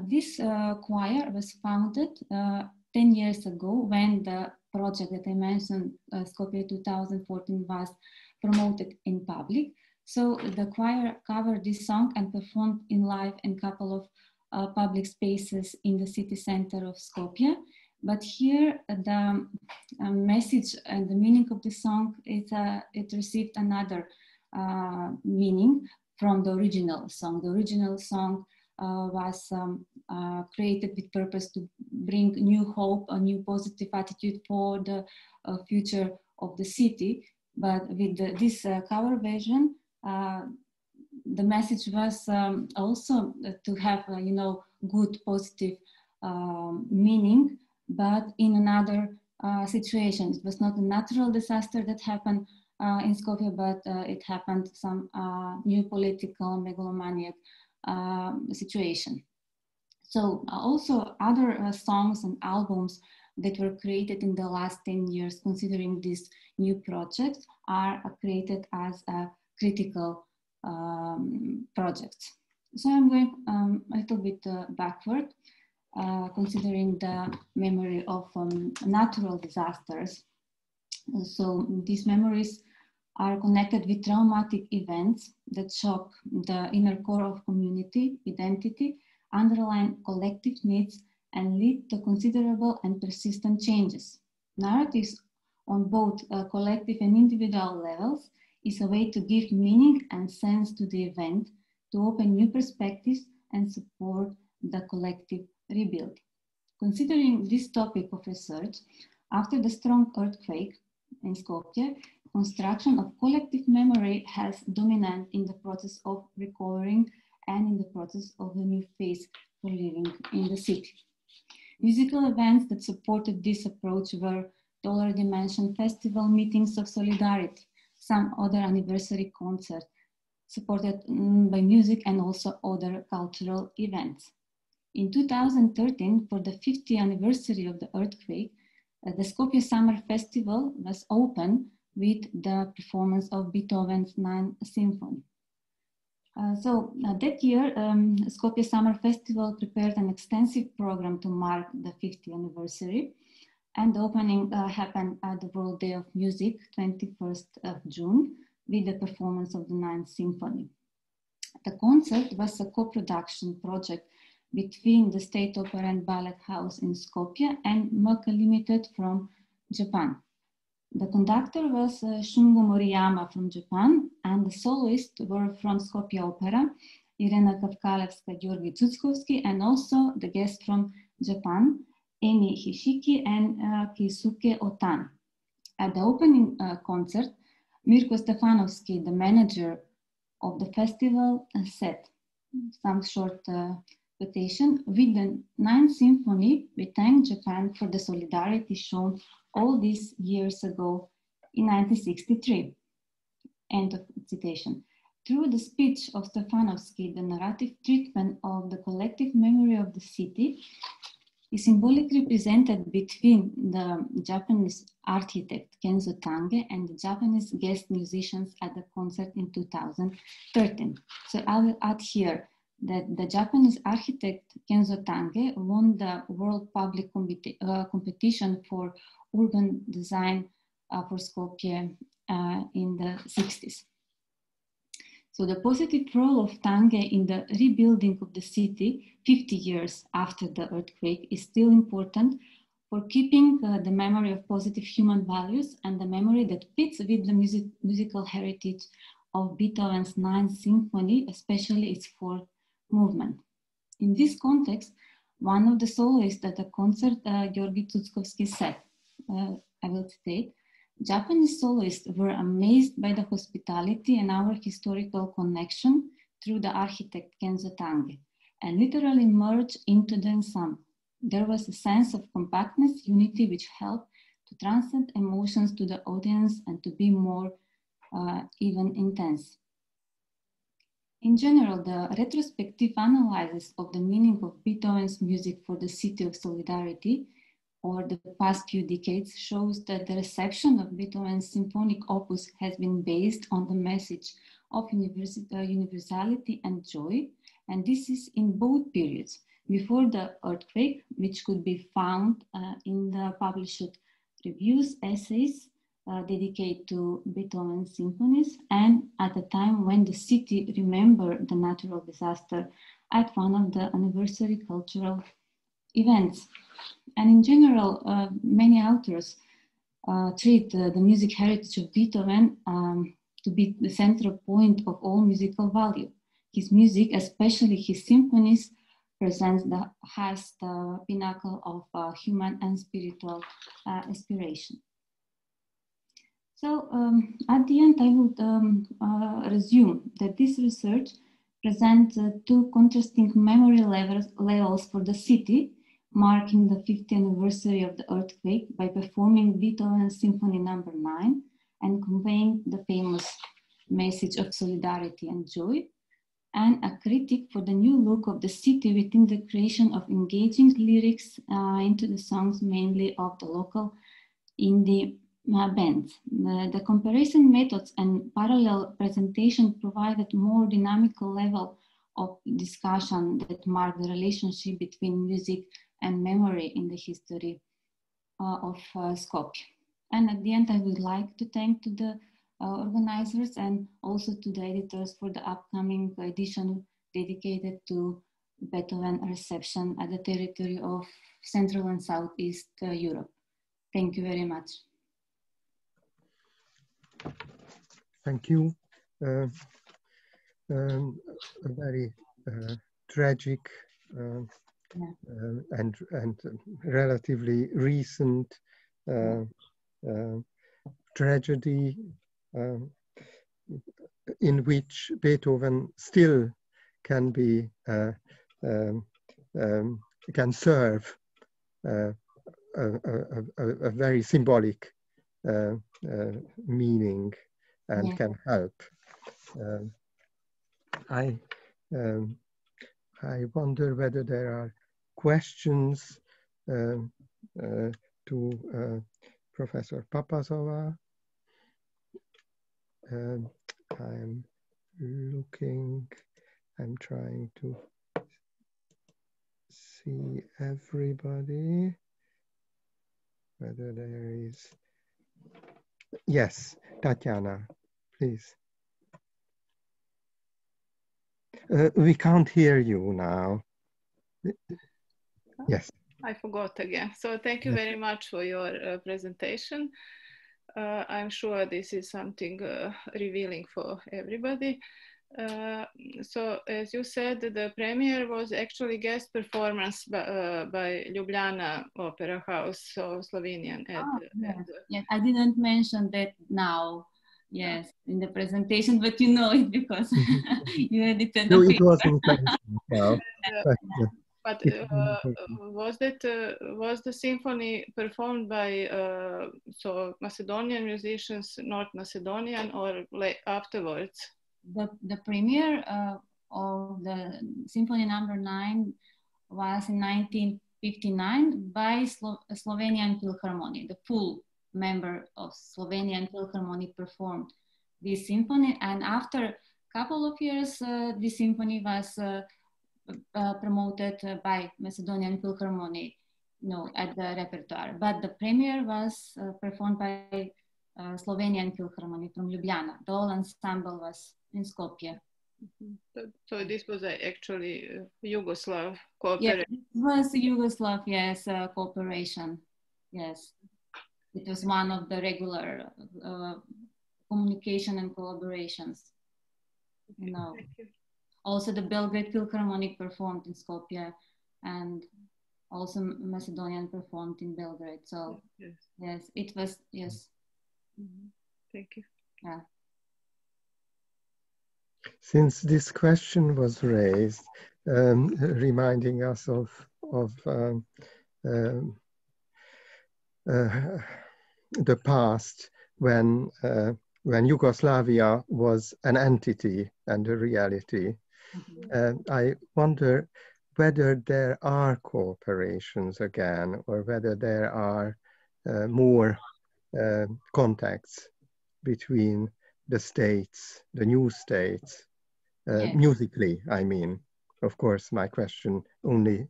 This choir was founded 10 years ago when the project that I mentioned, Skopje 2014, was promoted in public. So the choir covered this song and performed in live in a couple of public spaces in the city center of Skopje. But here the message and the meaning of the song, it received another meaning from the original song. The original song was created with purpose to bring new hope, a new positive attitude for the future of the city. But with this cover version, the message was also to have, good, positive meaning, but in another situation. It was not a natural disaster that happened in Skopje, but it happened some new political megalomaniac situation. So also other songs and albums that were created in the last 10 years, considering this new project, are created as a critical projects. So I'm going a little bit backward, considering the memory of natural disasters. So these memories are connected with traumatic events that shock the inner core of community identity, underline collective needs, and lead to considerable and persistent changes. Narratives on both collective and individual levels is a way to give meaning and sense to the event, to open new perspectives and support the collective rebuild. Considering this topic of research, after the strong earthquake in Skopje, construction of collective memory has dominant in the process of recovering and in the process of a new phase for living in the city. Musical events that supported this approach were the already mentioned festival meetings of solidarity, some other anniversary concerts supported by music, and also other cultural events. In 2013, for the 50th anniversary of the earthquake, the Skopje Summer Festival was opened with the performance of Beethoven's Ninth Symphony. That year, Skopje Summer Festival prepared an extensive program to mark the 50th anniversary, and the opening happened at the World Day of Music, 21st of June, with the performance of the Ninth Symphony. The concert was a co-production project between the State Opera and Ballet House in Skopje and Maka Limited from Japan. The conductor was Shungo Moriyama from Japan, and the soloists were from Skopje Opera, Irena Kavkalevska, Georgi Tsutskovsky, and also the guest from Japan, Emi Hishiki and Keisuke Otan. At the opening concert, Mirko Stefanovsky, the manager of the festival, said, some short quotation, with the Ninth Symphony, we thank Japan for the solidarity shown all these years ago in 1963. End of citation. Through the speech of Stefanovsky, the narrative treatment of the collective memory of the city is symbolically presented between the Japanese architect Kenzo Tange and the Japanese guest musicians at the concert in 2013. So I will add here that the Japanese architect Kenzo Tange won the World Public Competition for Urban Design for Skopje in the 60s. So the positive role of Tange in the rebuilding of the city 50 years after the earthquake is still important for keeping the memory of positive human values and the memory that fits with the musical heritage of Beethoven's Ninth Symphony, especially its fourth movement. In this context, one of the soloists at the concert, Georgi Tsutskovsky, said, I will cite, Japanese soloists were amazed by the hospitality and our historical connection through the architect Kenzo Tange, and literally merged into the ensemble. There was a sense of compactness, unity, which helped to transcend emotions to the audience and to be more even intense. In general, the retrospective analysis of the meaning of Beethoven's music for the City of Solidarity over the past few decades shows that the reception of Beethoven's symphonic opus has been based on the message of universality and joy, and this is in both periods, before the earthquake, which could be found in the published reviews, essays dedicated to Beethoven's symphonies, and at the time when the city remembered the natural disaster at one of the anniversary cultural events. And in general, many authors treat the music heritage of Beethoven to be the central point of all musical value. His music, especially his symphonies, presents the highest pinnacle of human and spiritual aspiration. So at the end, I would resume that this research presents two contrasting memory levels for the city, marking the 50th anniversary of the earthquake by performing Beethoven's Symphony No. 9 and conveying the famous message of solidarity and joy, and a critic for the new look of the city within the creation of engaging lyrics into the songs, mainly of the local indie bands. The comparison methods and parallel presentation provided more dynamical level of discussion that marked the relationship between music and memory in the history of Skopje. And at the end, I would like to thank to the organizers, and also to the editors for the upcoming edition dedicated to Beethoven reception at the territory of Central and Southeast Europe. Thank you very much. Thank you. A very tragic and relatively recent tragedy in which Beethoven still can be can serve a very symbolic meaning and can help. I wonder whether there are questions to Professor Papazova. I'm looking, I'm trying to see everybody, whether there is. Yes, Tatiana, please. We can't hear you now. Yes. I forgot again. So thank you very much for your presentation. I'm sure this is something revealing for everybody. So as you said, the premiere was actually guest performance by Ljubljana Opera House, so Slovenian. Yes, I didn't mention that now. Yes, in the presentation, but you know it because you edited the it wasn't mentioned now. But was the symphony performed by so Macedonian musicians, North Macedonian, or afterwards? The premiere of the Symphony No. 9 was in 1959 by Slovenian Philharmonic. The full member of Slovenian Philharmonic performed this symphony, and after a couple of years, this symphony was promoted by Macedonian Philharmonic, at the repertoire. But the premiere was performed by Slovenian Philharmonic from Ljubljana. The whole ensemble was in Skopje. So this was actually Yugoslav cooperation. Yeah, it was Yugoslav, yes, cooperation. Yes, it was one of the regular communication and collaborations. Thank you. Also, the Belgrade Philharmonic performed in Skopje, and also Macedonian performed in Belgrade. So yes, it was, yes. Thank you. Yeah. Since this question was raised, reminding us of the past when Yugoslavia was an entity and a reality, I wonder whether there are cooperations again, or whether there are more contacts between the states, the new states, musically, I mean. Of course, my question only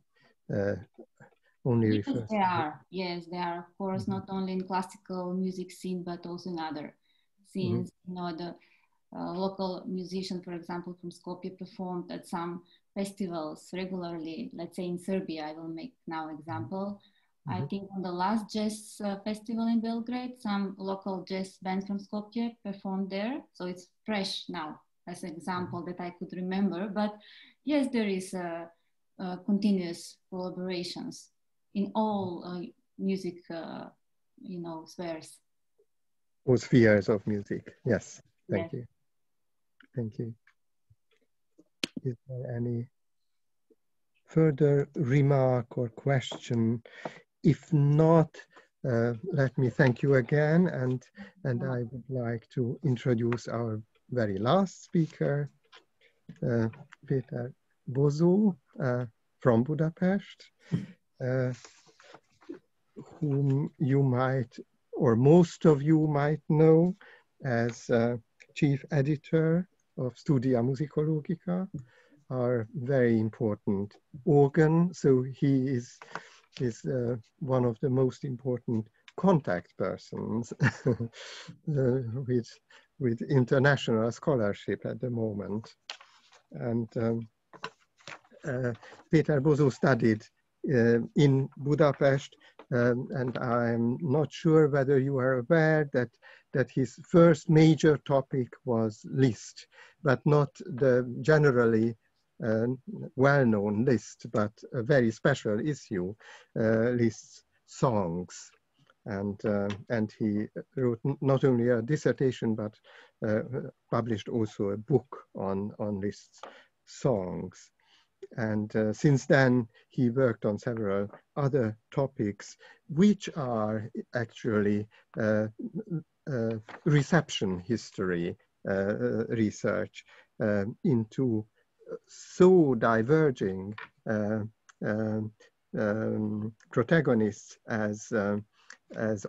refers there are. Yes, there are, of course, not only in classical music scene, but also in other scenes. The local musician, for example, from Skopje performed at some festivals regularly. Let's say in Serbia, I will make now example. I think on the last jazz festival in Belgrade, some local jazz band from Skopje performed there. So it's fresh now as an example that I could remember. But yes, there is continuous collaborations in all music, spheres. Or spheres of music. Yes, thank you. Thank you. Is there any further remark or question? If not, let me thank you again, and I would like to introduce our very last speaker, Péter Bozó from Budapest, whom you might, or most of you might know as chief editor of Studia Musicologica, our very important organ. So he is one of the most important contact persons with with international scholarship at the moment. And Péter Bozó studied in Budapest, and I'm not sure whether you are aware that his first major topic was Liszt, but not the generally well-known Liszt, but a very special issue, Liszt's songs. And he wrote not only a dissertation, but published also a book on Liszt's songs. And since then, he worked on several other topics, which are actually reception history research into so diverging protagonists as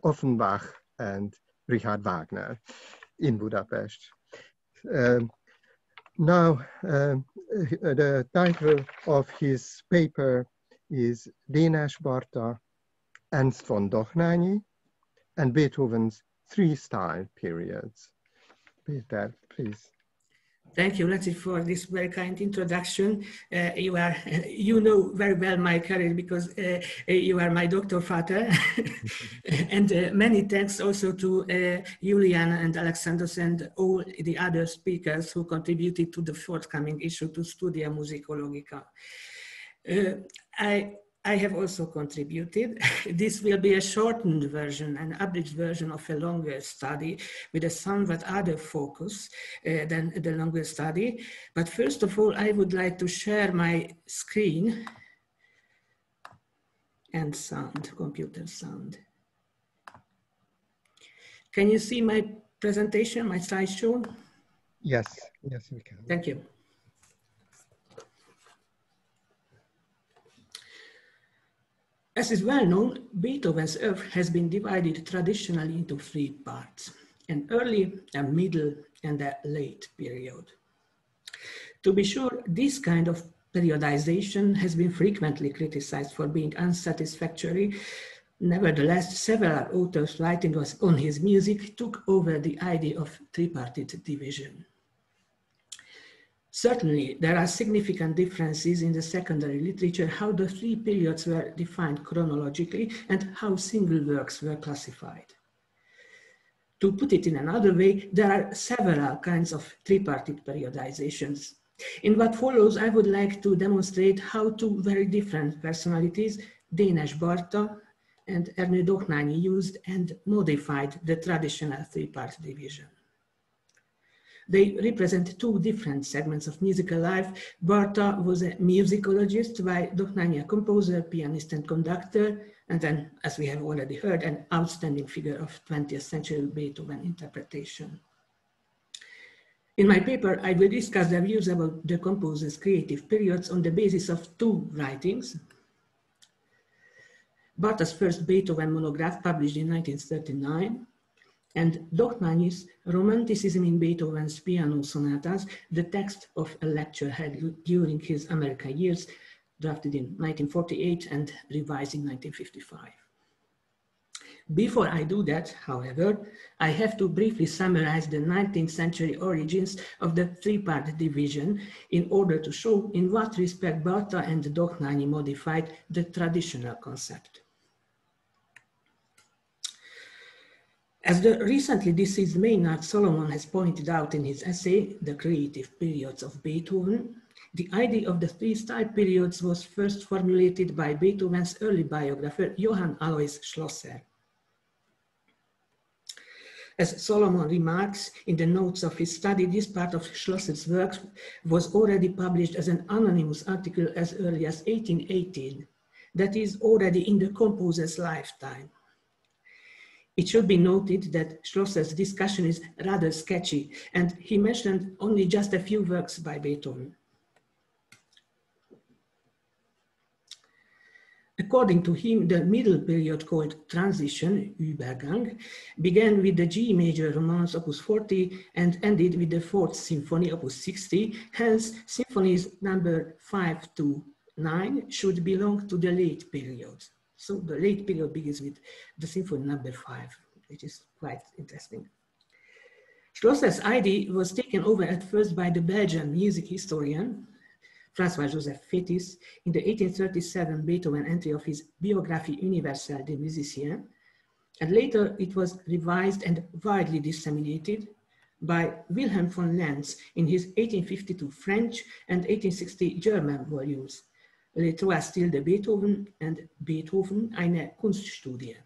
Offenbach and Richard Wagner in Budapest. Now, the title of his paper is Dénes Barta, Ernst von Dohnányi, and Beethoven's Three Style Periods. Péter, please. Thank you, Leti, for this very kind introduction. You know very well my career because you are my doctor father. And many thanks also to Juliana and Alexandros and all the other speakers who contributed to the forthcoming issue to Studia Musicological. I have also contributed. This will be a shortened version, an abridged version of a longer study with a somewhat other focus than the longer study. But first of all, I would like to share my screen and sound, computer sound. Can you see my presentation, my slideshow? Yes, yes, we can. Thank you. As is well known, Beethoven's work has been divided traditionally into three parts: an early, a middle, and a late period. To be sure, this kind of periodization has been frequently criticized for being unsatisfactory. Nevertheless, several authors writing on his music took over the idea of tripartite division. Certainly, there are significant differences in the secondary literature, how the three periods were defined chronologically and how single works were classified. To put it in another way, there are several kinds of tripartite periodizations. In what follows, I would like to demonstrate how two very different personalities, Dénes Barta and Ernő Dohnányi, used and modified the traditional three-part division. They represent two different segments of musical life. Barta was a musicologist, while Dohnányi a composer, pianist, and conductor, and then, as we have already heard, an outstanding figure of 20th century Beethoven interpretation. In my paper, I will discuss their views about the composer's creative periods on the basis of two writings. Barta's first Beethoven monograph, published in 1939, and Dohnányi's Romanticism in Beethoven's Piano Sonatas, the text of a lecture held during his American years, drafted in 1948 and revised in 1955. Before I do that, however, I have to briefly summarize the 19th century origins of the three-part division in order to show in what respect Barta and Dohnányi modified the traditional concept. As the recently deceased Maynard Solomon has pointed out in his essay, The Creative Periods of Beethoven, the idea of the three-style periods was first formulated by Beethoven's early biographer, Johann Alois Schlosser. As Solomon remarks in the notes of his study, this part of Schlosser's work was already published as an anonymous article as early as 1818, that is, already in the composer's lifetime. It should be noted that Schlosser's discussion is rather sketchy, and he mentioned only just a few works by Beethoven. According to him, the middle period, called transition, Übergang, began with the G major Romance opus 40 and ended with the Fourth Symphony opus 60. Hence, symphonies number 5 to 9 should belong to the late period. So the late period begins with the symphony number 5, which is quite interesting. Schlosser's idea was taken over at first by the Belgian music historian, François-Joseph Fétis, in the 1837 Beethoven entry of his Biographie universelle des musiciens, and later it was revised and widely disseminated by Wilhelm von Lenz in his 1852 French and 1860 German volumes, Les Trois Styles de Beethoven and Beethoven, eine Kunststudie.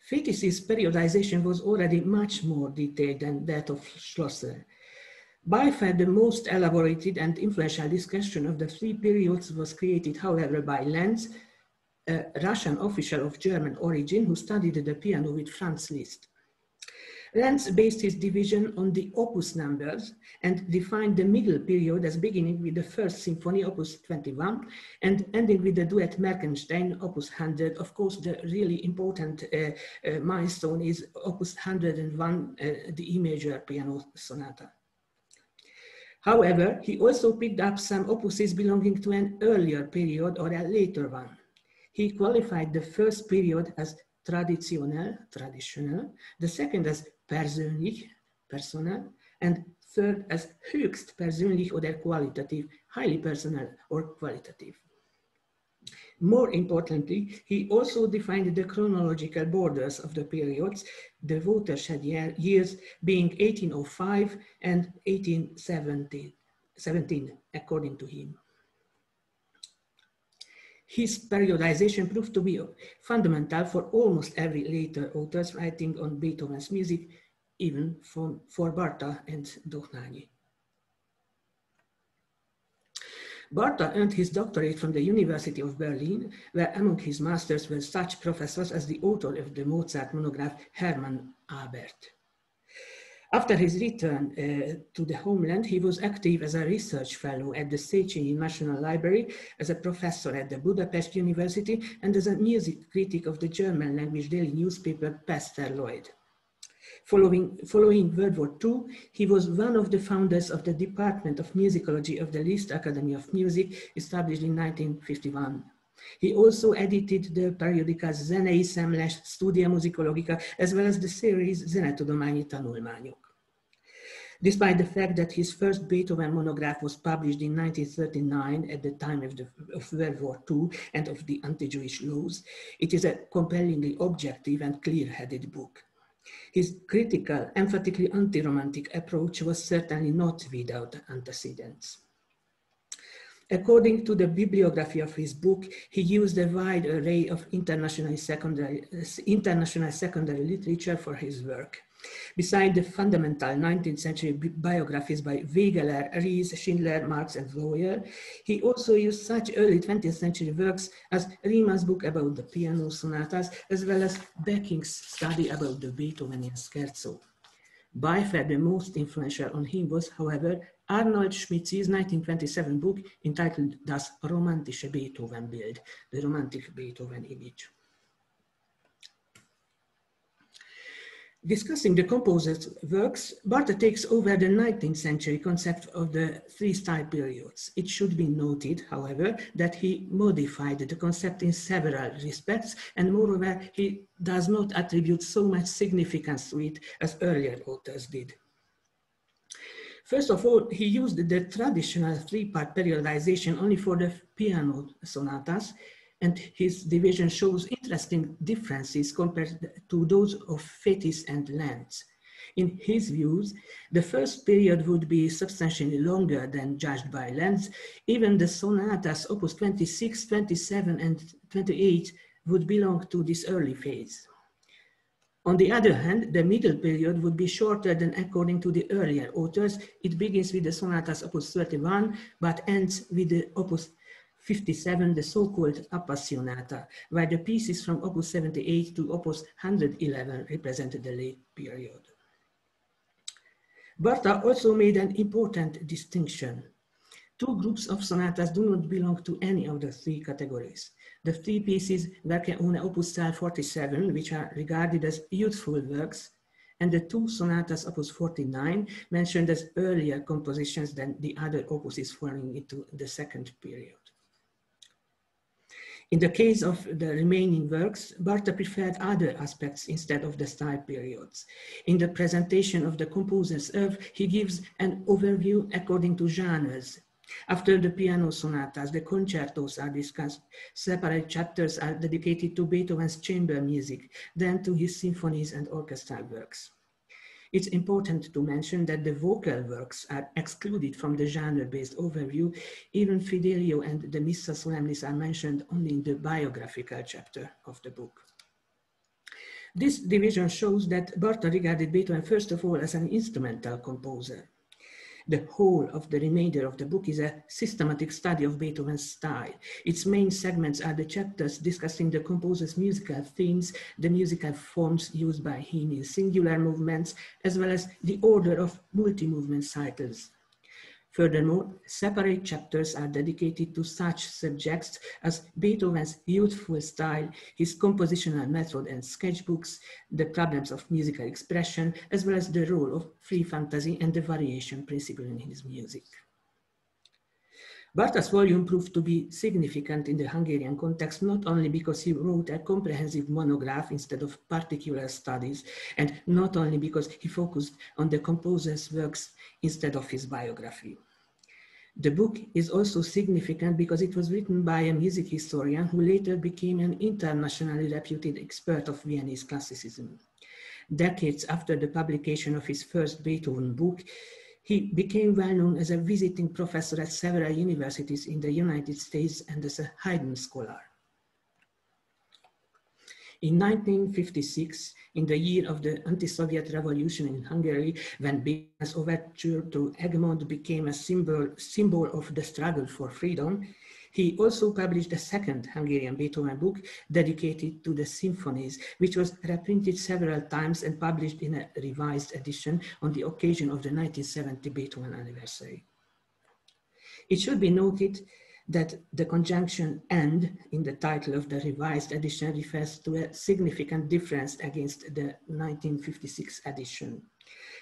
Fétis's periodization was already much more detailed than that of Schlosser. By far the most elaborated and influential discussion of the three periods was created, however, by Lenz, a Russian official of German origin who studied the piano with Franz Liszt. Lenz based his division on the opus numbers and defined the middle period as beginning with the first symphony, opus 21, and ending with the duet Merkenstein, opus 100. Of course, the really important milestone is opus 101, the E major piano sonata. However, he also picked up some opuses belonging to an earlier period or a later one. He qualified the first period as traditional, the second as persönlich, personal, and third as höchst persönlich oder qualitative, highly personal or qualitative. More importantly, he also defined the chronological borders of the periods, the watershed years being 1805 and 1817, according to him. His periodization proved to be fundamental for almost every later authors writing on Beethoven's music, even for Barta and Dohnányi. Barta earned his doctorate from the University of Berlin, where among his masters were such professors as the author of the Mozart monograph, Hermann Abert. After his return to the homeland, he was active as a research fellow at the Széchenyi National Library, as a professor at the Budapest University, and as a music critic of the German language daily newspaper Pester Lloyd. Following World War II, he was one of the founders of the Department of Musicology of the Liszt Academy of Music, established in 1951. He also edited the periodicals Zenei Szemles, Studia Musicologica, as well as the series Zenetudományi tanulmányok. Despite the fact that his first Beethoven monograph was published in 1939 at the time of World War II and of the anti-Jewish laws, it is a compellingly objective and clear-headed book. His critical, emphatically anti-romantic approach was certainly not without antecedents. According to the bibliography of his book, he used a wide array of international secondary literature for his work. Beside the fundamental 19th century biographies by Wegeler, Ries, Schindler, Marx, and Breuer, he also used such early 20th century works as Riemann's book about the piano sonatas, as well as Becking's study about the Beethovenian scherzo. By far the most influential on him was, however, Arnold Schmitz's 1927 book entitled Das romantische Beethoven-Bild, the romantic Beethoven image. Discussing the composer's works, Barta takes over the 19th century concept of the three-style periods. It should be noted, however, that he modified the concept in several respects, and moreover, he does not attribute so much significance to it as earlier authors did. First of all, he used the traditional three-part periodization only for the piano sonatas, and his division shows interesting differences compared to those of Fétis and Lenz. In his views, the first period would be substantially longer than judged by Lenz. Even the sonatas opus 26, 27, and 28 would belong to this early phase. On the other hand, the middle period would be shorter than according to the earlier authors. It begins with the sonatas opus 31, but ends with the opus 57, the so-called Appassionata, where the pieces from opus 78 to opus 111 represented the late period. Barta also made an important distinction. Two groups of sonatas do not belong to any of the three categories. The three pieces Werke ohne opus style 47, which are regarded as youthful works, and the two sonatas opus 49, mentioned as earlier compositions than the other opuses falling into the second period. In the case of the remaining works, Bartók preferred other aspects instead of the style periods. In the presentation of the composer's oeuvre, he gives an overview according to genres. After the piano sonatas, the concertos are discussed. Separate chapters are dedicated to Beethoven's chamber music, then to his symphonies and orchestral works. It's important to mention that the vocal works are excluded from the genre-based overview. Even Fidelio and the Missa Solemnis are mentioned only in the biographical chapter of the book. This division shows that Bartók regarded Beethoven first of all as an instrumental composer. The whole of the remainder of the book is a systematic study of Beethoven's style. Its main segments are the chapters discussing the composer's musical themes, the musical forms used by him in singular movements, as well as the order of multi-movement cycles. Furthermore, separate chapters are dedicated to such subjects as Beethoven's youthful style, his compositional method and sketchbooks, the problems of musical expression, as well as the role of free fantasy and the variation principle in his music. Bartók's volume proved to be significant in the Hungarian context, not only because he wrote a comprehensive monograph instead of particular studies, and not only because he focused on the composer's works instead of his biography. The book is also significant because it was written by a music historian who later became an internationally reputed expert of Viennese classicism. Decades after the publication of his first Beethoven book, he became well known as a visiting professor at several universities in the United States and as a Haydn scholar. In 1956, in the year of the anti-Soviet revolution in Hungary, when Beethoven's overture to Egmont became a symbol of the struggle for freedom, he also published a second Hungarian Beethoven book dedicated to the symphonies, which was reprinted several times and published in a revised edition on the occasion of the 1970 Beethoven anniversary. It should be noted that the conjunction "and" in the title of the revised edition refers to a significant difference against the 1956 edition.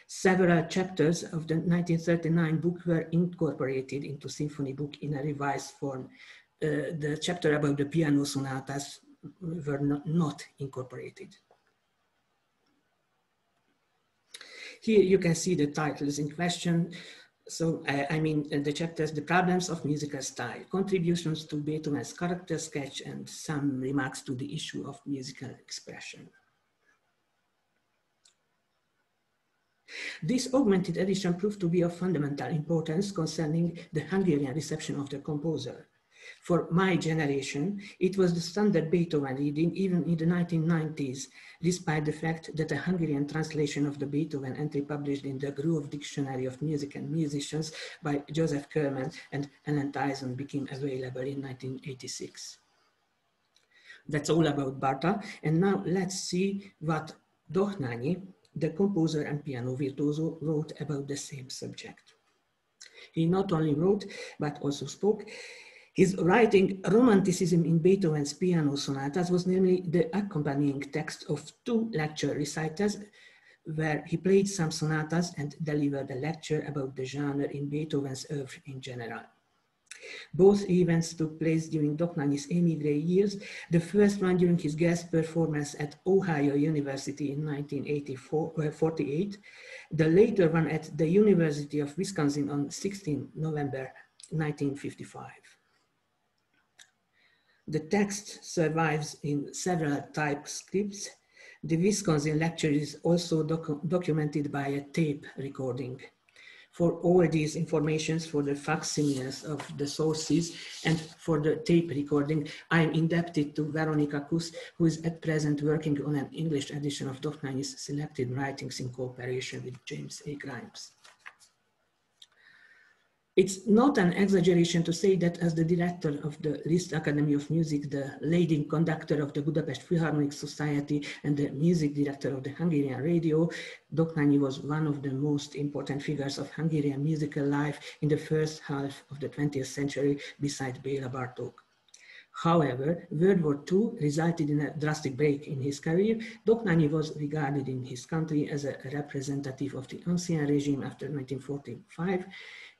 Several chapters of the 1939 book were incorporated into symphony book in a revised form. The chapter about the piano sonatas were not incorporated. Here you can see the titles in question. So, I mean, the chapters, the problems of musical style, contributions to Beethoven's character sketch, and some remarks to the issue of musical expression. This augmented edition proved to be of fundamental importance concerning the Hungarian reception of the composer. For my generation, it was the standard Beethoven reading even in the 1990s, despite the fact that a Hungarian translation of the Beethoven entry published in the Grove Dictionary of Music and Musicians by Joseph Kerman and Ellen Tyson became available in 1986. That's all about Bartók, and now let's see what Dohnányi, the composer and piano virtuoso, wrote about the same subject. He not only wrote, but also spoke. His writing Romanticism in Beethoven's piano sonatas was namely the accompanying text of two lecture recitals where he played some sonatas and delivered a lecture about the genre in Beethoven's oeuvre in general. Both events took place during Dohnányi's émigré years, the first one during his guest performance at Ohio University in 1948, the later one at the University of Wisconsin on 16 November 1955. The text survives in several typescripts. The Wisconsin lecture is also documented by a tape recording. For all these informations, for the facsimiles of the sources and for the tape recording, I'm indebted to Veronika Kusz, who is at present working on an English edition of Dohnányi's selected writings in cooperation with James A. Grimes. It's not an exaggeration to say that as the director of the Liszt Academy of Music, the leading conductor of the Budapest Philharmonic Society, and the music director of the Hungarian Radio, Dohnányi was one of the most important figures of Hungarian musical life in the first half of the 20th century, beside Béla Bartók. However, World War II resulted in a drastic break in his career. Dohnányi was regarded in his country as a representative of the Ancien Regime after 1945,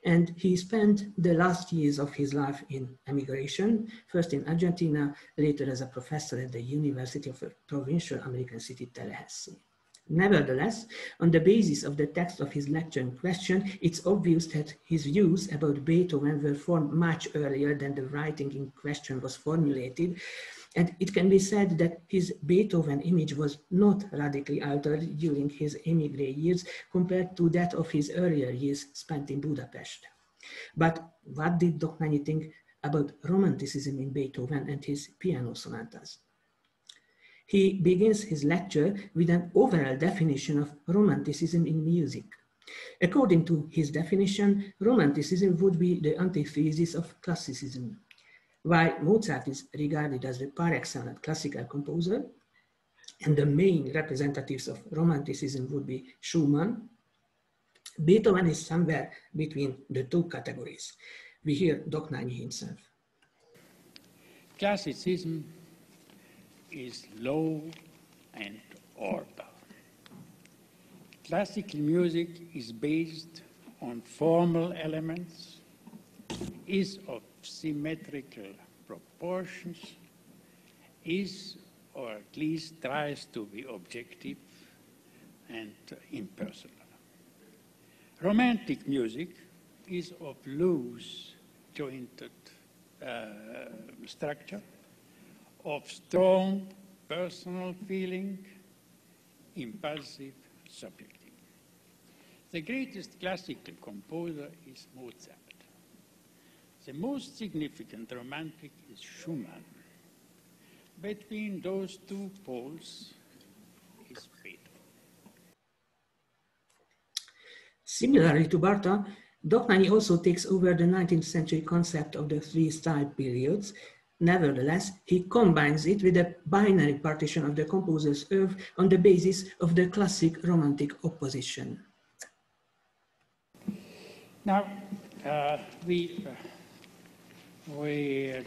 And he spent the last years of his life in emigration, first in Argentina, later as a professor at the University of the provincial American city, Tallahassee. Nevertheless, on the basis of the text of his lecture in question, it's obvious that his views about Beethoven were formed much earlier than the writing in question was formulated, and it can be said that his Beethoven image was not radically altered during his émigré years compared to that of his earlier years spent in Budapest. But what did Dohnányi think about Romanticism in Beethoven and his piano sonatas? He begins his lecture with an overall definition of Romanticism in music. According to his definition, Romanticism would be the antithesis of Classicism. While Mozart is regarded as the par excellence classical composer, and the main representatives of Romanticism would be Schumann, Beethoven is somewhere between the two categories. We hear Dohnányi himself. Classicism is law and order. Classical music is based on formal elements, is of symmetrical proportions, is or at least tries to be objective and impersonal. Romantic music is of loose jointed structure, of strong personal feeling, impulsive, subjective. The greatest classical composer is Mozart. The most significant romantic is Schumann. Between those two poles is Beethoven. Similarly to Barta, Dohnányi also takes over the 19th century concept of the three style periods. Nevertheless, he combines it with a binary partition of the composer's oeuvre on the basis of the classic romantic opposition. Now, we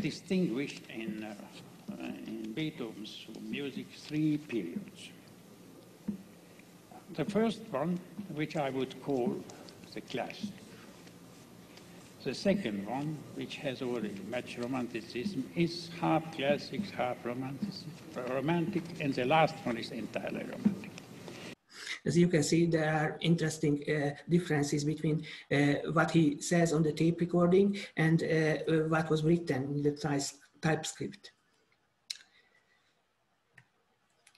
distinguished in Beethoven's music three periods. The first one, which I would call the classic. The second one, which has already much romanticism, is half classic, half romantic, and the last one is entirely romantic. As you can see, there are interesting differences between what he says on the tape recording and what was written in the typescript.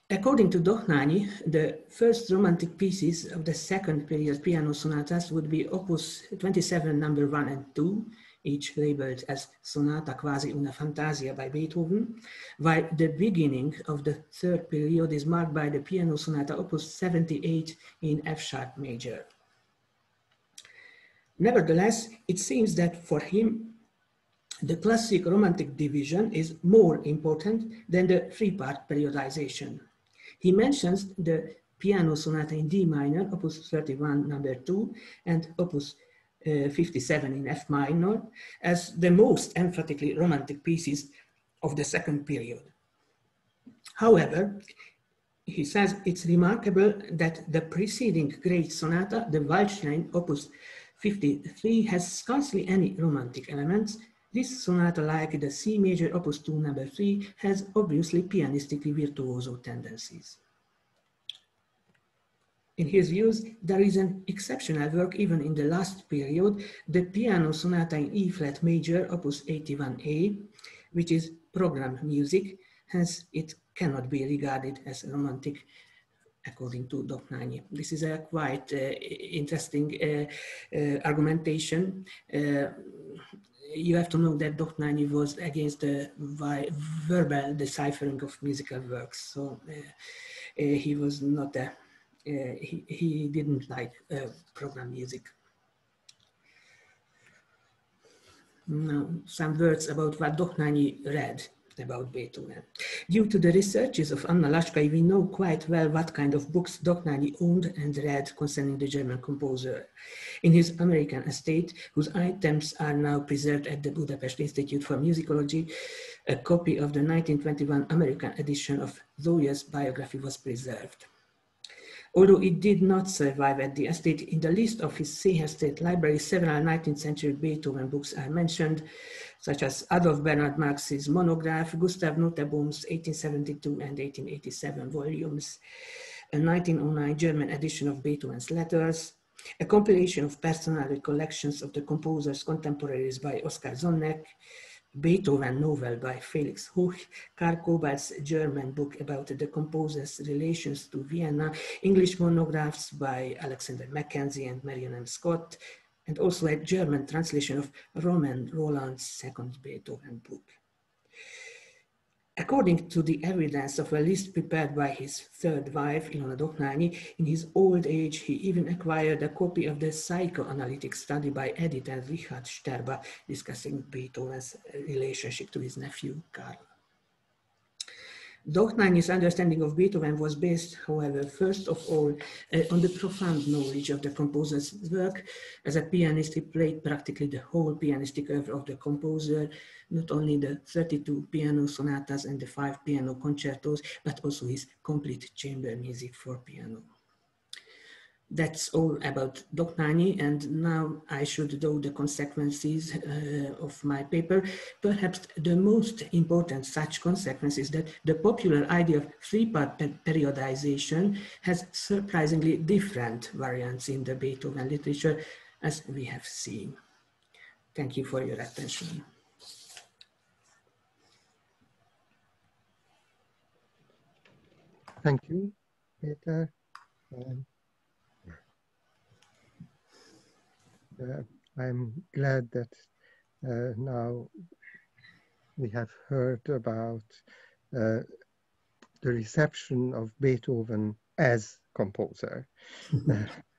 According to Dohnányi, the first romantic pieces of the second period piano sonatas would be Opus 27, number 1 and 2, each labeled as Sonata Quasi una Fantasia by Beethoven, while the beginning of the third period is marked by the piano sonata Opus 78 in F-sharp major. Nevertheless, it seems that for him, the classic romantic division is more important than the three-part periodization. He mentions the piano sonata in D minor, Opus 31, number 2, and Opus 57 in F minor, as the most emphatically romantic pieces of the second period. However, he says it's remarkable that the preceding great sonata, the Waldstein, Opus 53, has scarcely any romantic elements. This sonata, like the C major Opus 2 number 3, has obviously pianistically virtuoso tendencies. In his views, there is an exceptional work even in the last period, the piano sonata in E flat major Opus 81A, which is program music, hence it cannot be regarded as romantic according to Dohnányi. This is a quite interesting argumentation. You have to know that Dohnányi was against the verbal deciphering of musical works. So he was not a, he didn't like program music. Now, some words about what Dohnányi read about Beethoven. Due to the researches of Anna Laskai, we know quite well what kind of books Dohnányi owned and read concerning the German composer. In his American estate, whose items are now preserved at the Budapest Institute for Musicology, a copy of the 1921 American edition of Zoya's biography was preserved. Although it did not survive at the estate, in the list of his Székestate library, several 19th century Beethoven books are mentioned, such as Adolf Bernhard Marx's monograph, Gustav Nottebohm's 1872 and 1887 volumes, a 1909 German edition of Beethoven's letters, a compilation of personal recollections of the composer's contemporaries by Oskar Zonneck, Beethoven novel by Felix Hoch, Karl Kobalt's German book about the composer's relations to Vienna, English monographs by Alexander Mackenzie and Marion M. Scott, and also a German translation of Roman Roland's second Beethoven book. According to the evidence of a list prepared by his third wife, Ilona Dohnányi, in his old age, he even acquired a copy of the psychoanalytic study by editor Richard Sterba, discussing Beethoven's relationship to his nephew, Karl. Dohnányi's understanding of Beethoven was based, however, first of all, on the profound knowledge of the composer's work. As a pianist, he played practically the whole pianistic oeuvre of the composer, not only the 32 piano sonatas and the 5 piano concertos, but also his complete chamber music for piano. That's all about Dohnányi, and now I should know the consequences of my paper. Perhaps the most important such consequence is that the popular idea of three-part periodization has surprisingly different variants in the Beethoven literature, as we have seen. Thank you for your attention. Thank you, Peter. I'm glad that now we have heard about the reception of Beethoven as composer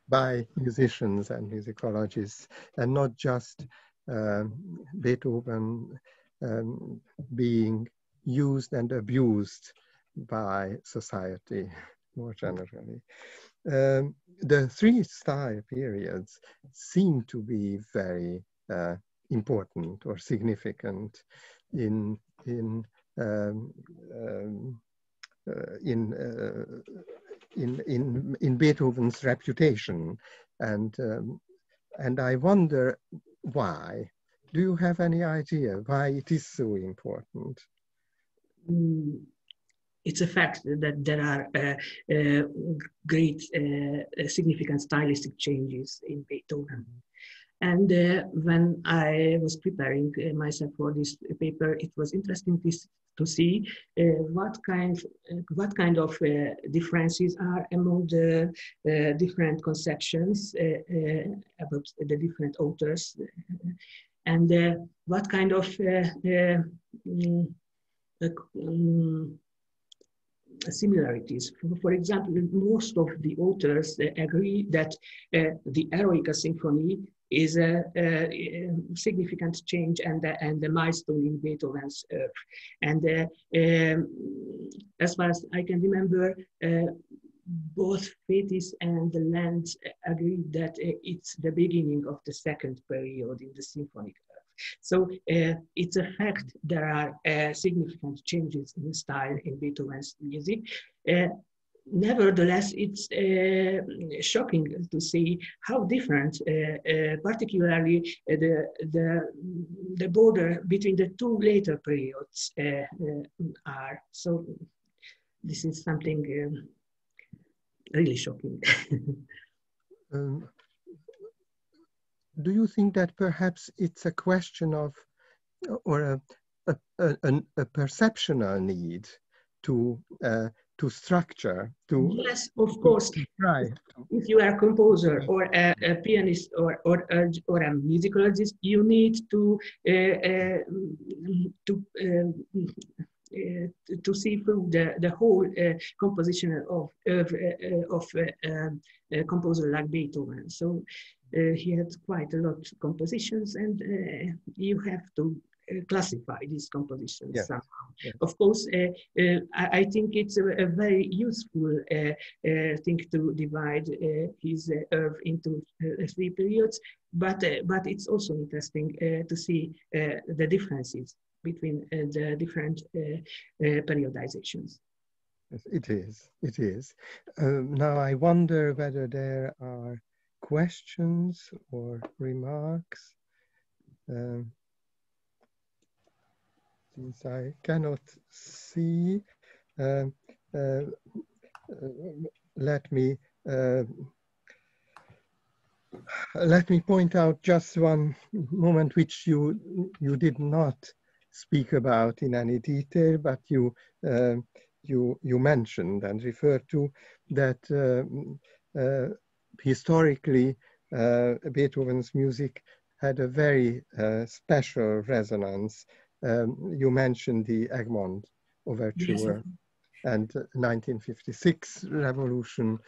by musicians and musicologists, and not just Beethoven being used and abused by society more generally. The three style periods seem to be very important or significant in Beethoven's reputation, and I wonder why. Do you have any idea why it is so important? It's a fact that there are great significant stylistic changes in Beethoven. And when I was preparing myself for this paper, it was interesting to see what kind of differences are among the different conceptions about the different authors, and what kind of similarities. For example, most of the authors agree that the Eroica Symphony is a significant change and a milestone in Beethoven's work. And as far as I can remember, both Fétis and Land agree that it's the beginning of the second period in the symphonic work. So it's a fact there are significant changes in style in Beethoven's music. Nevertheless, it's shocking to see how different, particularly the border between the two later periods are. So this is something really shocking. Do you think that perhaps it's a question of, or a perceptual need to structure? Yes, of course. Right. If you are a composer or a pianist or a musicologist, you need to see through the whole composition of a composer like Beethoven. So he had quite a lot of compositions, and you have to classify these compositions somehow. Yeah. Of course, I think it's a very useful thing to divide his oeuvre into three periods, but it's also interesting to see the differences between the different periodizations. Yes, it is. It is. Now I wonder whether there are questions or remarks. Since I cannot see, let me point out just one moment which you did not speak about in any detail, but you mentioned and referred to that historically Beethoven's music had a very special resonance. You mentioned the Egmont Overture, yes, and 1956 revolution.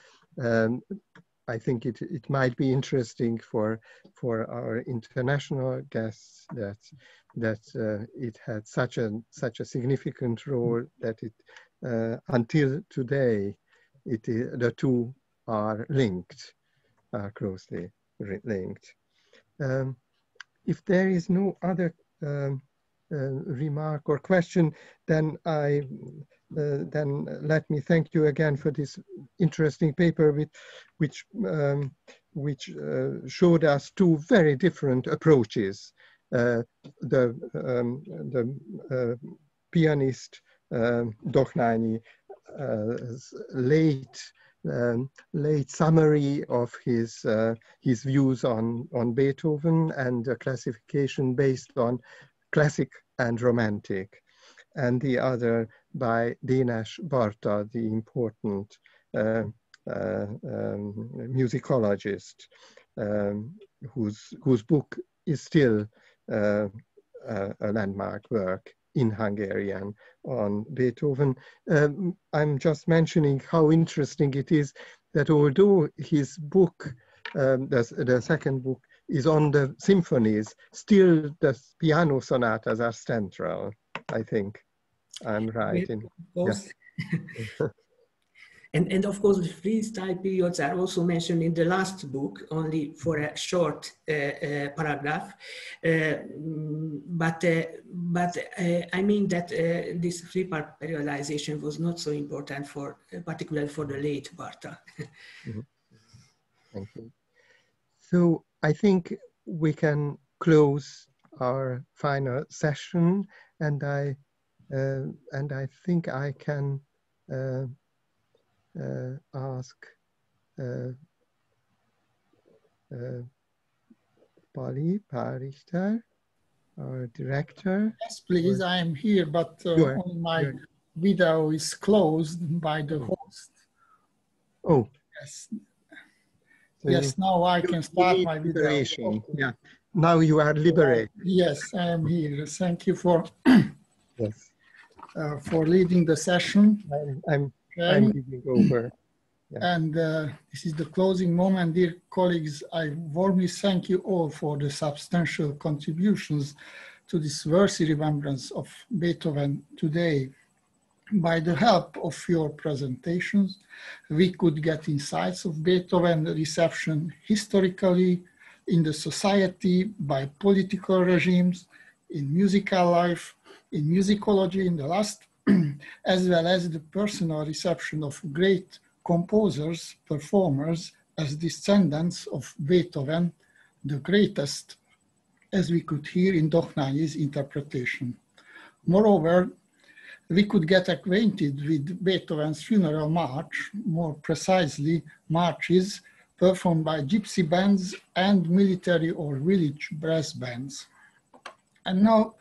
I think it might be interesting for our international guests that it had such a significant role that it until today the two are linked, are closely linked. If there is no other remark or question, then let me thank you again for this interesting paper which showed us two very different approaches. The pianist Dohnányi late summary of his views on Beethoven and a classification based on classic and romantic, and the other by Dénes Barta, the important musicologist, whose book is still a landmark work in Hungarian on Beethoven. I'm just mentioning how interesting it is that although his book, the second book, is on the symphonies, still the piano sonatas are central, I think. I'm right. Of course. Yeah. And of course, the freestyle periods are also mentioned in the last book, only for a short paragraph. But I mean that this three-part periodization was not so important particularly for the late Barta. Mm-hmm. Thank you. So I think we can close our final session, and I think I can ask Pál Richter, our director. Yes, please, I am here, but only my video is closed by the host. Oh. Yes. So yes, now I can start my video. Okay. Yeah, now you are liberated. Yes, I am here. Thank you for yes for leading the session. I'm giving over. Yeah. And this is the closing moment. Dear colleagues, I warmly thank you all for the substantial contributions to this worthy remembrance of Beethoven today. By the help of your presentations, we could get insights of Beethoven reception historically, in the society, by political regimes, in musical life, in musicology in the last, as well as the personal reception of great composers, performers, as descendants of Beethoven, the greatest, as we could hear in Dohnányi's interpretation. Moreover, we could get acquainted with Beethoven's funeral march, more precisely marches performed by gypsy bands and military or village brass bands. And now,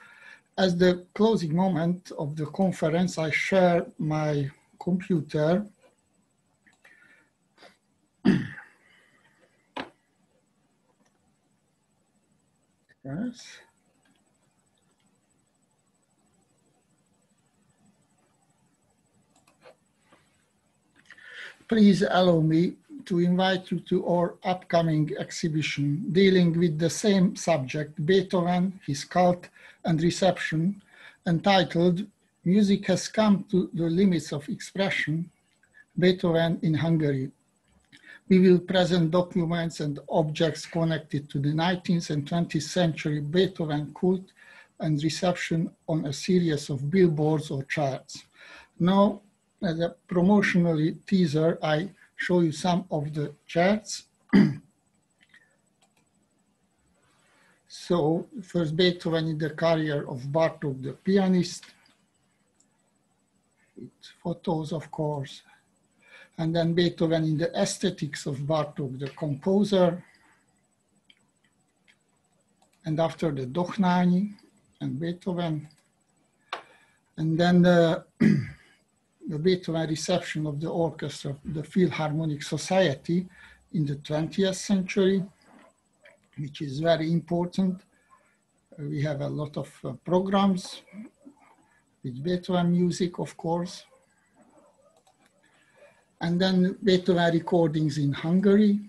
as the closing moment of the conference, I share my computer. Yes. Please allow me to invite you to our upcoming exhibition dealing with the same subject, Beethoven, his cult and reception, entitled Music Has Come to the Limits of Expression, Beethoven in Hungary. We will present documents and objects connected to the 19th and 20th century Beethoven cult and reception on a series of billboards or charts. Now, as a promotional teaser, I show you some of the charts. So first Beethoven in the career of Bartók, the pianist, with photos, of course. And then Beethoven in the aesthetics of Bartók, the composer. And after the Dohnányi and Beethoven. And then the Beethoven reception of the orchestra of the Philharmonic Society in the 20th century, which is very important. We have a lot of programs with Beethoven music, of course. And then Beethoven recordings in Hungary,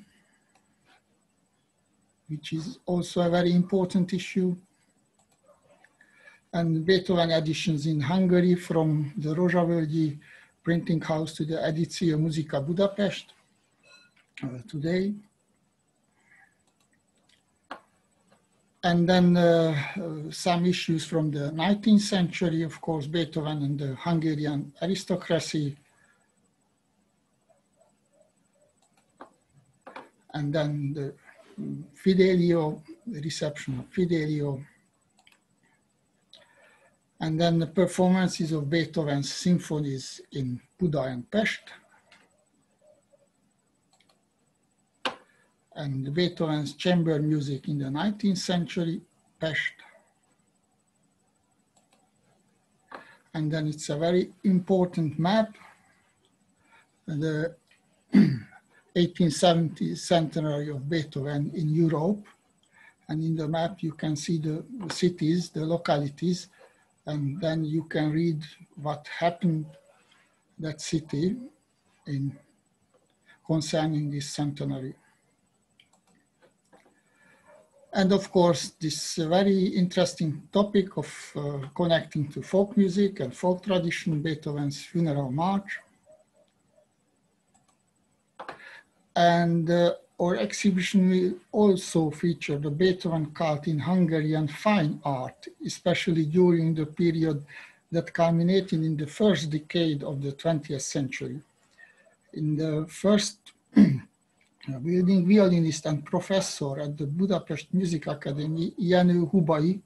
which is also a very important issue. And Beethoven editions in Hungary from the Rozsavölgyi printing house to the Edíció Musica Budapest today. And then some issues from the 19th century, of course, Beethoven and the Hungarian aristocracy. And then the Fidelio, the reception of Fidelio. And then the performances of Beethoven's symphonies in Buda and Pest. And Beethoven's chamber music in the 19th century, Pest. And then it's a very important map, the 1870 centenary of Beethoven in Europe. And in the map, you can see the cities, the localities, and then you can read what happened that city in concerning this centenary. And of course, this very interesting topic of connecting to folk music and folk tradition, Beethoven's Funeral March. And our exhibition will also feature the Beethoven cult in Hungarian fine art, especially during the period that culminated in the first decade of the 20th century. In the first building, violinist and professor at the Budapest Music Academy, Jenő Hubai,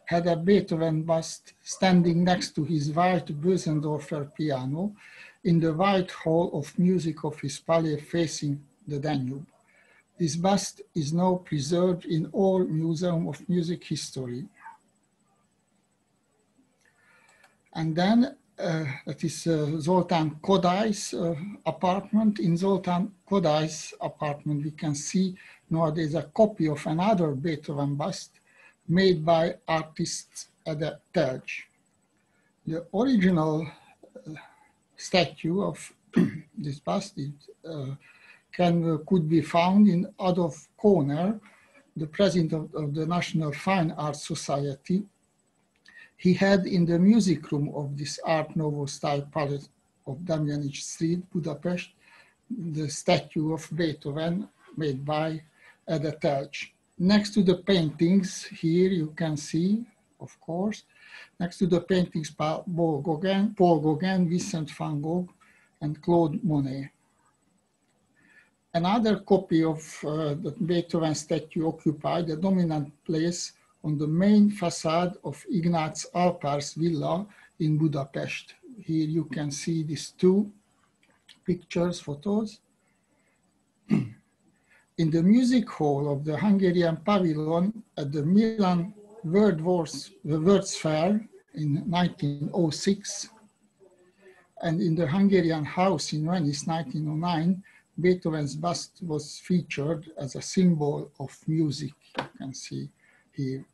had a Beethoven bust standing next to his white Bösendorfer piano in the White Hall of Music of his palais facing the Danube. This bust is now preserved in all Museum of Music History. And then that is Zoltán Kodály's apartment. In Zoltán Kodály's apartment, we can see nowadays a copy of another Beethoven bust made by artists at the Telcs. The original statue of this bust could be found in Adolf Kohner, the president of the National Fine Arts Society. He had in the music room of this Art Nouveau style palace of Damjanich Street, Budapest, the statue of Beethoven made by Ede Telcs. Next to the paintings, here you can see, of course, next to the paintings, Paul Gauguin, Vincent van Gogh, and Claude Monet. Another copy of the Beethoven statue occupied a dominant place on the main facade of Ignác Alpár's villa in Budapest. Here you can see these two pictures, photos. In the music hall of the Hungarian pavilion at the Milan World's Fair in 1906, and in the Hungarian house in Venice 1909, Beethoven's bust was featured as a symbol of music, you can see here.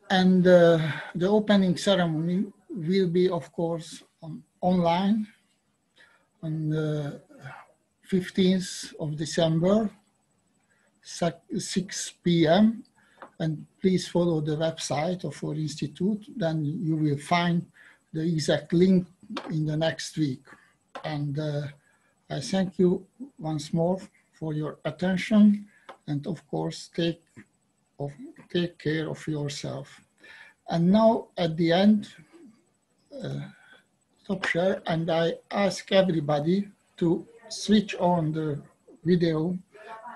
And the opening ceremony will be, of course, online on the 15th of December, 6 p.m. And please follow the website of our institute. Then you will find the exact link in the next week. And I thank you once more for your attention. And of course, take care of yourself. And now at the end, stop share, and I ask everybody to switch on the video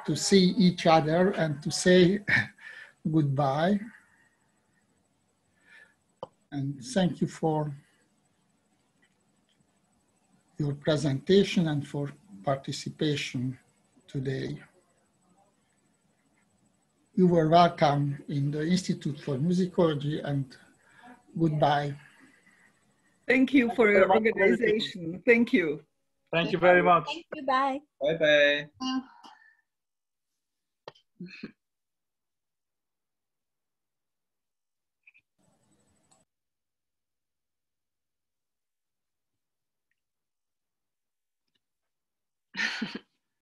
to see each other and to say goodbye. And thank you for your presentation and for participation today. You were welcome in the Institute for Musicology, and goodbye. Thank you for your organization. Thank you. Thank you very much. Thank you. Bye. Bye-bye.